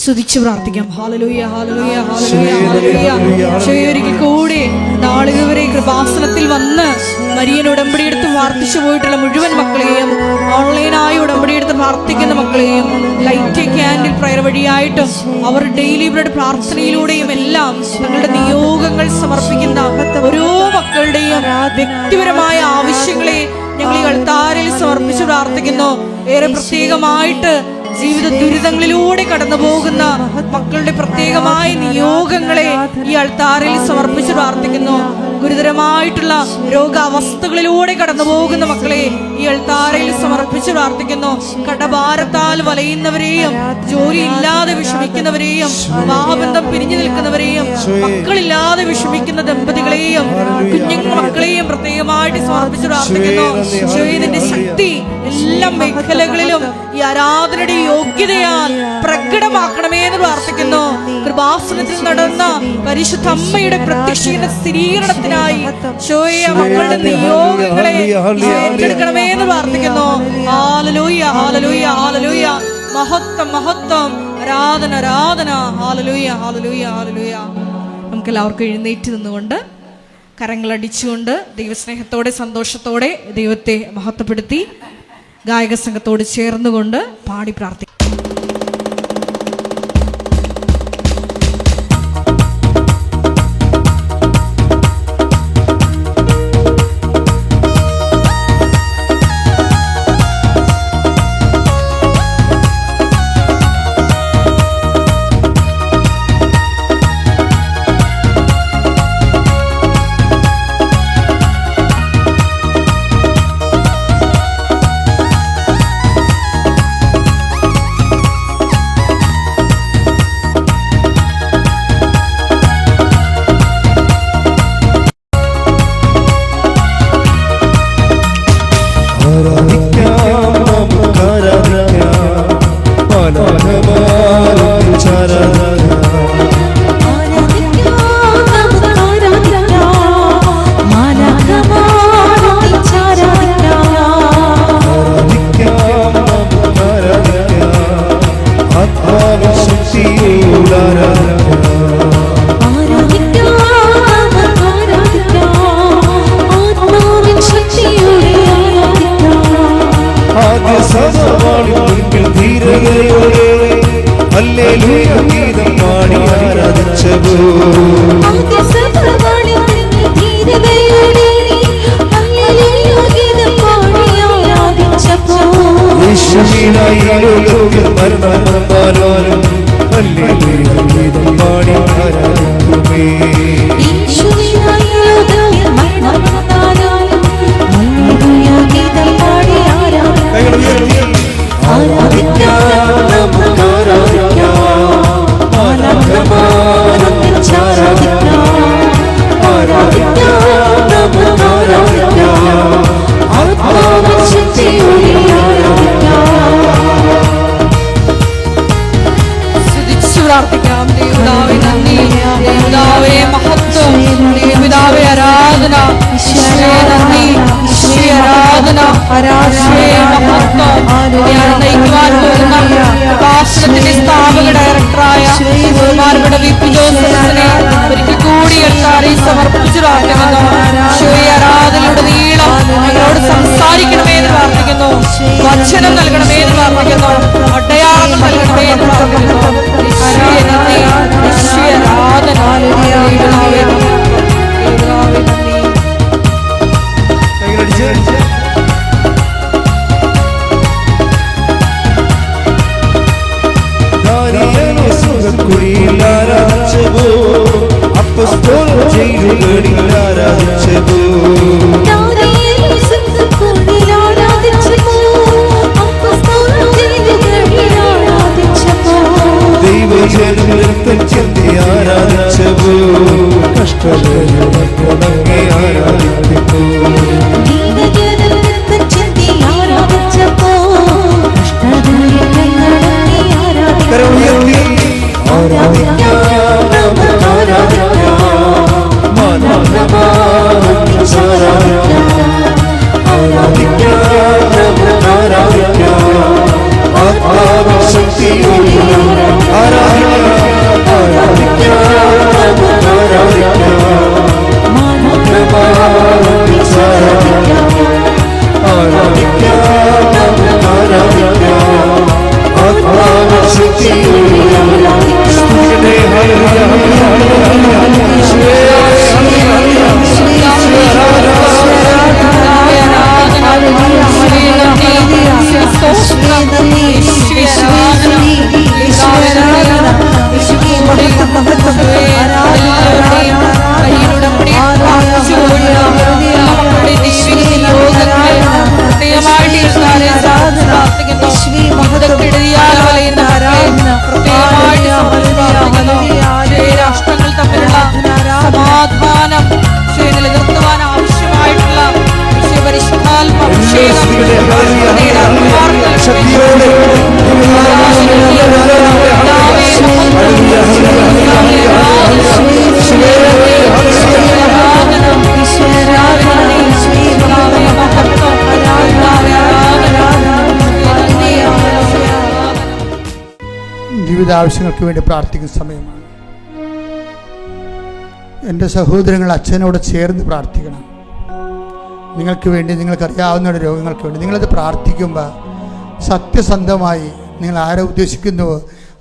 സ്തുതിച്ചു പ്രാർത്ഥിക്കാം. ഹല്ലേലൂയ, ഹല്ലേലൂയ, ഹല്ലേലൂയ. ഒരിക്കൽ കൂടി നാളിതുവരെ കൃപാസനത്തിൽ വന്ന് മരിയൻ ഉടമ്പടിയെടുത്ത് പ്രാർത്ഥിച്ചു പോയിട്ടുള്ള മുഴുവൻ മക്കളെയും, ഓൺലൈനായി ഉടമ്പടിയെടുത്ത് പ്രാർത്ഥിക്കുന്ന മക്കളെയും, ലൈറ്റ് ക്യാൻഡിൽ പ്രയർ വഴിയായിട്ടും അവർ ഡെയിലി ബ്രെഡ് പ്രാർത്ഥനയിലൂടെയും എല്ലാം തങ്ങളുടെ നിയോഗങ്ങൾ സമർപ്പിക്കുന്ന ഓരോ മക്കളുടെയും വ്യക്തിപരമായ ആവശ്യങ്ങളെ ഞങ്ങൾ ഈ അൾത്താരയിൽ സമർപ്പിച്ച് പ്രാർത്ഥിക്കുന്നു. ഏറെ പ്രത്യേകമായിട്ട് ജീവിത ദുരിതങ്ങളിലൂടെ കടന്നു പോകുന്ന മക്കളുടെ പ്രത്യേകമായ നിയോഗങ്ങളെ ഈ അൾത്താരയിൽ സമർപ്പിച്ച് പ്രാർത്ഥിക്കുന്നു. ഗുരുതരമായിട്ടുള്ള രോഗാവസ്ഥകളിലൂടെ കടന്നു പോകുന്ന മക്കളെ ഈ അൾത്താരയിൽ സമർപ്പിച്ച് പ്രാർത്ഥിക്കുന്നു. കടഭാരത്താൽ വലയുന്നവരെയും, ജോലിയില്ലാതെ വിഷമിക്കുന്നവരെയും, വിവാഹബന്ധം പിരിഞ്ഞു നിൽക്കുന്നവരെയും, മക്കളില്ലാതെ വിഷമിക്കുന്ന ദമ്പതികളെയും, കുഞ്ഞുങ്ങൾ മക്കളെയും പ്രത്യേകമായിട്ട് സമർപ്പിച്ച് പ്രാർത്ഥിക്കുന്നു. ഈശോയുടെ ശക്തി എല്ലാ മേഖലകളിലും ഈ ആരാധനയുടെ യോഗ്യതയാൽ പ്രകടമാക്കണമേ എന്ന് പ്രാർത്ഥിക്കുന്നു. കൃപാസനത്തിൽ നടന്ന പരിശുദ്ധ അമ്മയുടെ പ്രത്യക്ഷീകരണ സ്ഥിരീകരണത്തിനായി മക്കളുടെ നിയോഗങ്ങളെ ഏറ്റെടുക്കണമേ എന്ന് പ്രാർത്ഥിക്കുന്നു. ഹല്ലേലൂയ, ഹല്ലേലൂയ, ഹല്ലേലൂയ. മഹത്വം, മഹത്വം, ആരാധന, ആരാധന. ഹല്ലേലൂയ, ഹല്ലേലൂയ, ഹല്ലേലൂയ. നമുക്ക് എല്ലാവർക്കും എഴുന്നേറ്റ് നിന്നുകൊണ്ട് കരങ്ങളടിച്ചുകൊണ്ട് ദൈവസ്നേഹത്തോടെ സന്തോഷത്തോടെ ദൈവത്തെ മഹത്വപ്പെടുത്തി ഗായക സംഘത്തോട് ചേർന്നുകൊണ്ട് പാടി പ്രാർത്ഥിക്കും. ആദ്യ സഭവാളിൻ മുൻപിൽ ധീരതയോടെ ഹല്ലേലൂയ ഗീതം പാടി ആരാധിച്ചവോ. യേശുവിനായി ലോകത്തിൽ മരണം വന്നാലും ഹല്ലേലൂയ ഗീതം പാടി ആരാധിക്കുമേ. പ്രാർത്ഥിക്കാം. ദേവതാവേ നന്ദി, ദേവതാവേ മഹത്വം, ദേവതാവേ ആരാധന, ഈശോയെ നന്ദി, ഈശോയെ ആരാധന, ഈശോയെ മഹത്വം. ഞാൻ നയിക്കുവാൻ പോകുന്ന പ്രഭാഷണത്തിന്റെ സ്ഥാപക ഡയറക്ടറായ ബഹുമാനപ്പെട്ട വി.പി. ജോസഫിനെ ഒരിക്കൽ കൂടി എല്ലാവരെയും സമർപ്പിച്ചു പ്രാർത്ഥിക്കുന്നു. ഈശോയെ ആരാധനയുടെ നീളം അവരോട് സംസാരിക്കണമേ എന്ന് പ്രാർത്ഥിക്കുന്നു. വചനം നൽകണമേ എന്ന് പ്രാർത്ഥിക്കുന്നു. അടയാളം നൽകണമേ എന്ന് പ്രാർത്ഥിക്കുന്നു. ഈശോയെ നന്ദി, ഈശോയെ ആരാധന, ദേവതാവേ നന്ദി. ആരാധിച്ചവോ അപ്പസ്തോലർ ജയിലുകളിൽ ആരാധിച്ചവോ. ദൈവജനം നൃത്തം ചെന്തി ആരാധിച്ചവോ. കഷ്ടതയെ ആരാധിക്കുന്നു. രാഷ്ട്രങ്ങൾ തമ്മിലുള്ള സമാധാനം നിലനിർത്തുവാൻ ആവശ്യമായിട്ടുള്ള ജീവിതാവശ്യങ്ങൾക്ക് വേണ്ടി പ്രാർത്ഥിക്കുന്ന സമയമാണ്. എൻ്റെ സഹോദരങ്ങൾ അച്ഛനോട് ചേർന്ന് പ്രാർത്ഥിക്കണം. നിങ്ങൾക്ക് വേണ്ടി, നിങ്ങൾക്കറിയാവുന്ന രോഗങ്ങൾക്ക് വേണ്ടി നിങ്ങളത് പ്രാർത്ഥിക്കുമ്പോൾ സത്യസന്ധമായി നിങ്ങൾ ആരെ ഉദ്ദേശിക്കുന്നുവോ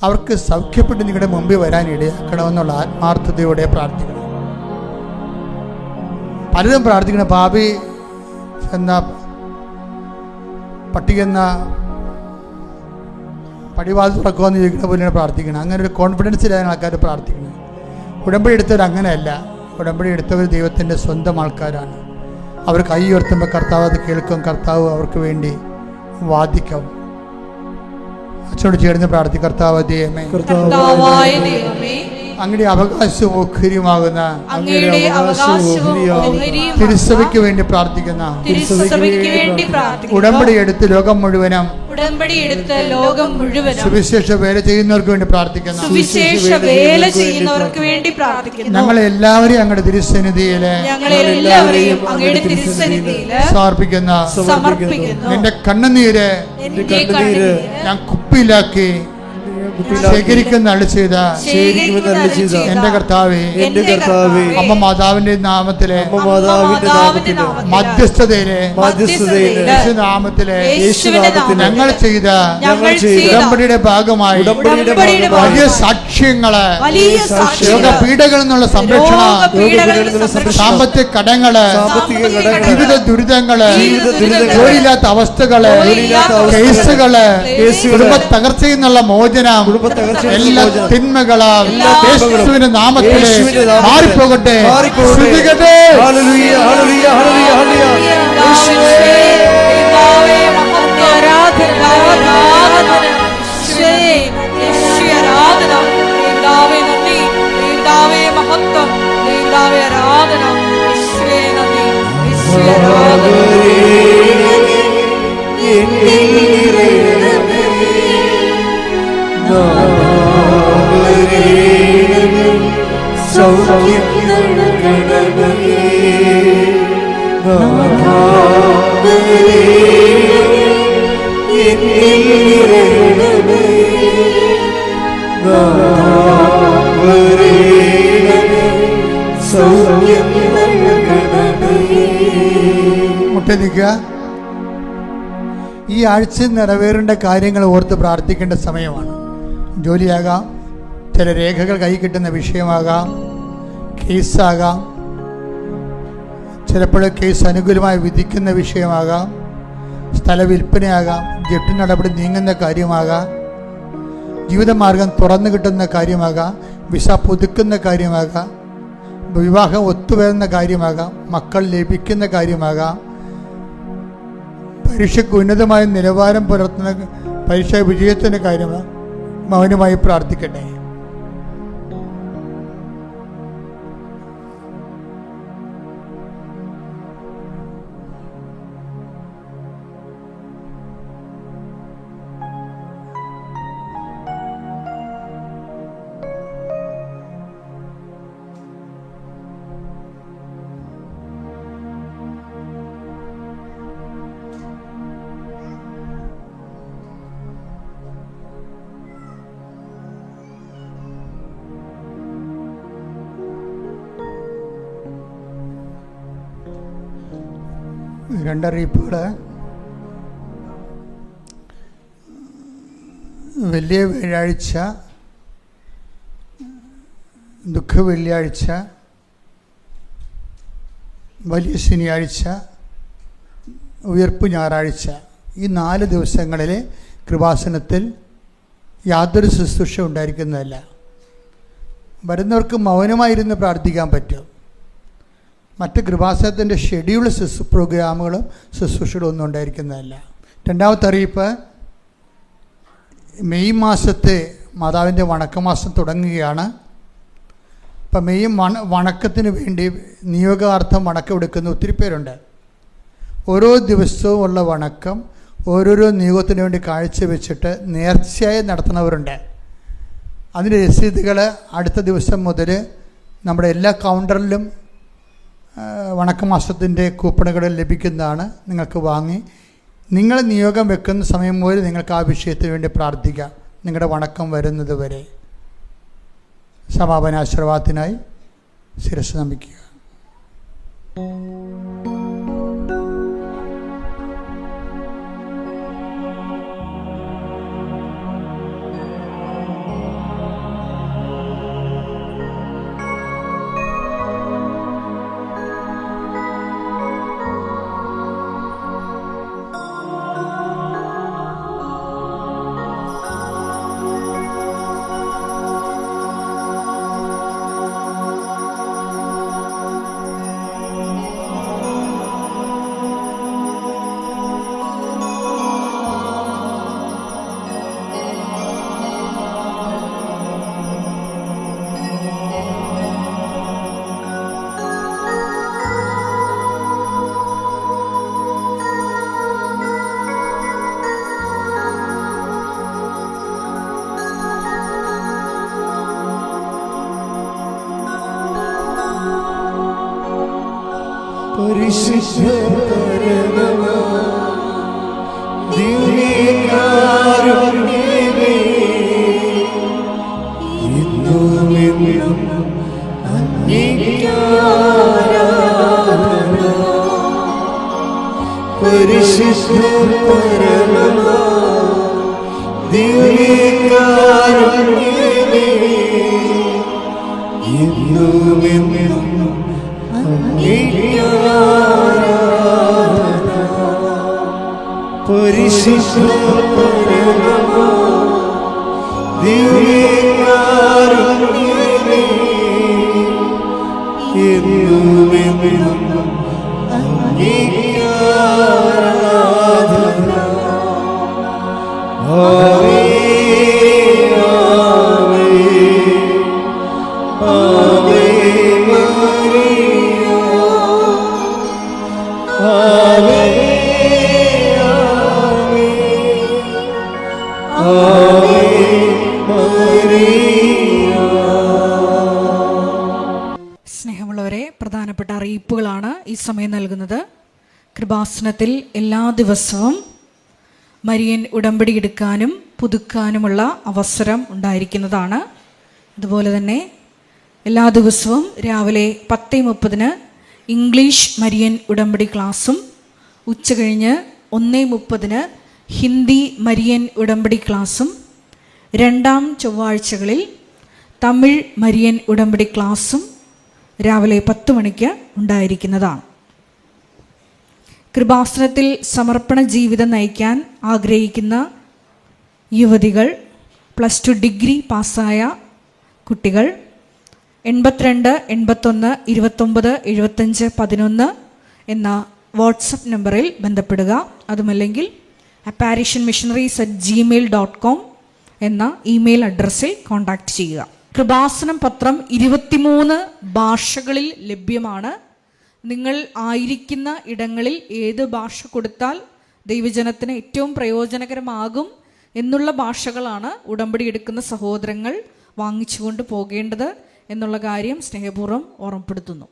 അവർക്ക് സൗഖ്യപ്പെട്ട് നിങ്ങളുടെ മുമ്പിൽ വരാൻ ഇടയാക്കണമെന്നുള്ള ആത്മാർത്ഥതയോടെ പ്രാർത്ഥിക്കണം. പലരും പ്രാർത്ഥിക്കണം, പാപി എന്ന പട്ടികെന്ന പടിവാതിൽ തുറക്കുമെന്ന് ചോദിക്കുന്ന പോലെയാണ് പ്രാർത്ഥിക്കണം. അങ്ങനെ ഒരു കോൺഫിഡൻസിലാണ് ആൾക്കാർ പ്രാർത്ഥിക്കുന്നത്. ഉടമ്പടി എടുത്തവർ അങ്ങനെയല്ല. ഉടമ്പടി എടുത്തവർ ദൈവത്തിൻ്റെ സ്വന്തം ആൾക്കാരാണ്. അവർ കൈ ഉയർത്തുമ്പോൾ കർത്താവ് അത് കേൾക്കും. കർത്താവ് അവർക്ക് വേണ്ടി വാദിക്കും. അച്ഛനോട് ചേർന്ന് പ്രാർത്ഥിക്കും. കർത്താവ് ദൈവമേ, അങ്ങയുടെ അവകാശവും ഓഹരിയുമാകുന്ന തിരുസഭയ്ക്ക് വേണ്ടി പ്രാർത്ഥിക്കുന്ന ഉടമ്പടി എടുത്ത് ലോകം മുഴുവനും സുവിശേഷ വേല ചെയ്യുന്നവർക്ക് വേണ്ടി പ്രാർത്ഥിക്കുന്നു. ഞങ്ങളെ എല്ലാവരെയും അങ്ങയുടെ തിരുസന്നിധിയില് സമർപ്പിക്കുന്ന നിന്റെ കണ്ണുനീര് ഞാൻ കുപ്പിയിലാക്കി ശേഖരിക്കുന്ന അരുളി ചെയ്ത എന്റെ കർത്താവേ, അമ്മ മാതാവിന്റെ നാമത്തിലെ മധ്യസ്ഥതയിലെ നാമത്തിലെ ഞങ്ങൾ ചെയ്ത ഉടമ്പടിയുടെ ഭാഗമായി വലിയ സാക്ഷ്യങ്ങള്, രോഗപീഠകളിൽ നിന്നുള്ള സംരക്ഷണം, സാമ്പത്തിക കടങ്ങള്, വിവിധ ദുരിതങ്ങള്, ജോലിയില്ലാത്ത അവസ്ഥകള്, കേസുകള്, കുടുംബ തകർച്ചയിൽ നിന്നുള്ള മോചനം, എല്ലാ തിന്മകളാം യേശുവിന്റെ നാമത്തിൽ മാറിപ്പോകട്ടെ. ശ്രദ്ധിക്കട്ടെ. മുട്ടനിക്കുക. ഈ ആഴ്ച നിറവേറേണ്ട കാര്യങ്ങൾ ഓർത്ത് പ്രാർത്ഥിക്കേണ്ട സമയമാണ്. ജോലിയാകാം, ചില രേഖകൾ കൈ കിട്ടുന്ന വിഷയമാകാം, കേസാകാം, ചിലപ്പോൾ കേസ് അനുകൂലമായി വിധിക്കുന്ന വിഷയമാകാം, സ്ഥല വിൽപ്പനയാകാം, ജപ്തി നടപടി നീങ്ങുന്ന കാര്യമാകാം, ജീവിതമാർഗം തുറന്നു കിട്ടുന്ന കാര്യമാകാം, വിസ പുതുക്കുന്ന കാര്യമാകാം, വിവാഹം ഒത്തുവരുന്ന കാര്യമാകാം, മക്കൾ ലഭിക്കുന്ന കാര്യമാകാം, പരീക്ഷയ്ക്ക് ഉന്നതമായ നിലവാരം പുലർത്തുന്ന പരീക്ഷാ വിജയത്തിൻ്റെ കാര്യമാണ്. മൗനമായി പ്രാർത്ഥിക്കട്ടെ. രണ്ടറിയിപ്പുകൾ. വലിയ വെള്ളിയാഴ്ച, ദുഃഖ വെള്ളിയാഴ്ച, വലിയ ശനിയാഴ്ച, ഉയർപ്പ് ഞായറാഴ്ച, ഈ 4 ദിവസങ്ങളിൽ കൃപാസനത്തിൽ യാതൊരു ശുശ്രൂഷ ഉണ്ടായിരിക്കുന്നതല്ല. വരുന്നവർക്ക് മൗനമായിരുന്ന് പ്രാർത്ഥിക്കാൻ പറ്റും. മറ്റ് കൃപാസനത്തിൻ്റെ ഷെഡ്യൂൾ പ്രോഗ്രാമുകളും ശുശ്രൂഷകളും ഒന്നും ഉണ്ടായിരിക്കുന്നതല്ല. രണ്ടാമത്തെ അറിയിപ്പ്, മെയ് മാസത്തെ മാതാവിൻ്റെ വണക്കമാസം തുടങ്ങുകയാണ്. അപ്പം മെയ് വണക്കത്തിന് വേണ്ടി നിയോഗാർത്ഥം വണക്കം എടുക്കുന്ന ഒത്തിരി പേരുണ്ട്. ഓരോ ദിവസവും ഉള്ള വണക്കം ഓരോരോ നിയോഗത്തിന് വേണ്ടി കാഴ്ചവെച്ചിട്ട് നേർച്ചയായി നടത്തുന്നവരുണ്ട്. അതിൻ്റെ രസീതുകൾ അടുത്ത ദിവസം മുതൽ നമ്മുടെ എല്ലാ കൗണ്ടറിലും വണക്കമാസത്തിൻ്റെ കൂപ്പണുകൾ ലഭിക്കുന്നതാണ്. നിങ്ങൾക്ക് വാങ്ങി നിങ്ങൾ നിയോഗം വെക്കുന്ന സമയം മുതൽ നിങ്ങൾക്ക് ആ വിഷയത്തിന് വേണ്ടി പ്രാർത്ഥിക്കാം, നിങ്ങളുടെ വണക്കം വരുന്നത് വരെ. സമാപനാശീർവാദത്തിനായി ശിരസ്സ് നമിക്കുക. ദിവ്യകാരുണ്യമേ, എന്നുമെന്നും അങ്ങേക്ക് ആരാധന. ആമേൻ, ആമേൻ, ആവേ മരിയ, ആവേ, ആവേ, ആവേ മരിയ. സ്നേഹമുള്ളവരെ, പ്രധാനപ്പെട്ട അറിയിപ്പുകളാണ് ഈ സമയം നൽകുന്നത്. കൃപാസനത്തിൽ എല്ലാ ദിവസവും മരിയൻ ഉടമ്പടി എടുക്കാനും പുതുക്കാനുമുള്ള അവസരം ഉണ്ടായിരിക്കുന്നതാണ്. അതുപോലെ തന്നെ എല്ലാ ദിവസവും രാവിലെ 10:30 ഇംഗ്ലീഷ് മരിയൻ ഉടമ്പടി ക്ലാസ്സും ഉച്ചകഴിഞ്ഞ് 1:30 ഹിന്ദി മരിയൻ ഉടമ്പടി ക്ലാസ്സും രണ്ടാം ചൊവ്വാഴ്ചകളിൽ തമിഴ് മരിയൻ ഉടമ്പടി ക്ലാസ്സും രാവിലെ 10 മണിക്ക് ഉണ്ടായിരിക്കുന്നതാണ്. കൃപാസനത്തിൽ സമർപ്പണ ജീവിതം നയിക്കാൻ ആഗ്രഹിക്കുന്ന യുവതികൾ, +2 ഡിഗ്രി പാസ്സായ കുട്ടികൾ 82 81 29 75 11 എന്ന വാട്സപ്പ് നമ്പറിൽ ബന്ധപ്പെടുക. അതുമല്ലെങ്കിൽ apparitionmissionaries@gmail.com എന്ന ഇമെയിൽ അഡ്രസ്സിൽ കോൺടാക്റ്റ് ചെയ്യുക. കൃപാസനം പത്രം 23 ഭാഷകളിൽ ലഭ്യമാണ്. നിങ്ങൾ ആയിരിക്കുന്ന ഇടങ്ങളിൽ ഏത് ഭാഷ കൊടുത്താൽ ദൈവജനത്തിന് ഏറ്റവും പ്രയോജനകരമാകും എന്നുള്ള ഭാഷകളാണ് ഉടമ്പടി എടുക്കുന്ന സഹോദരങ്ങൾ വാങ്ങിച്ചുകൊണ്ട് പോകേണ്ടത് എന്നുള്ള കാര്യം സ്നേഹപൂർവ്വം ഓർമ്മപ്പെടുത്തുന്നു.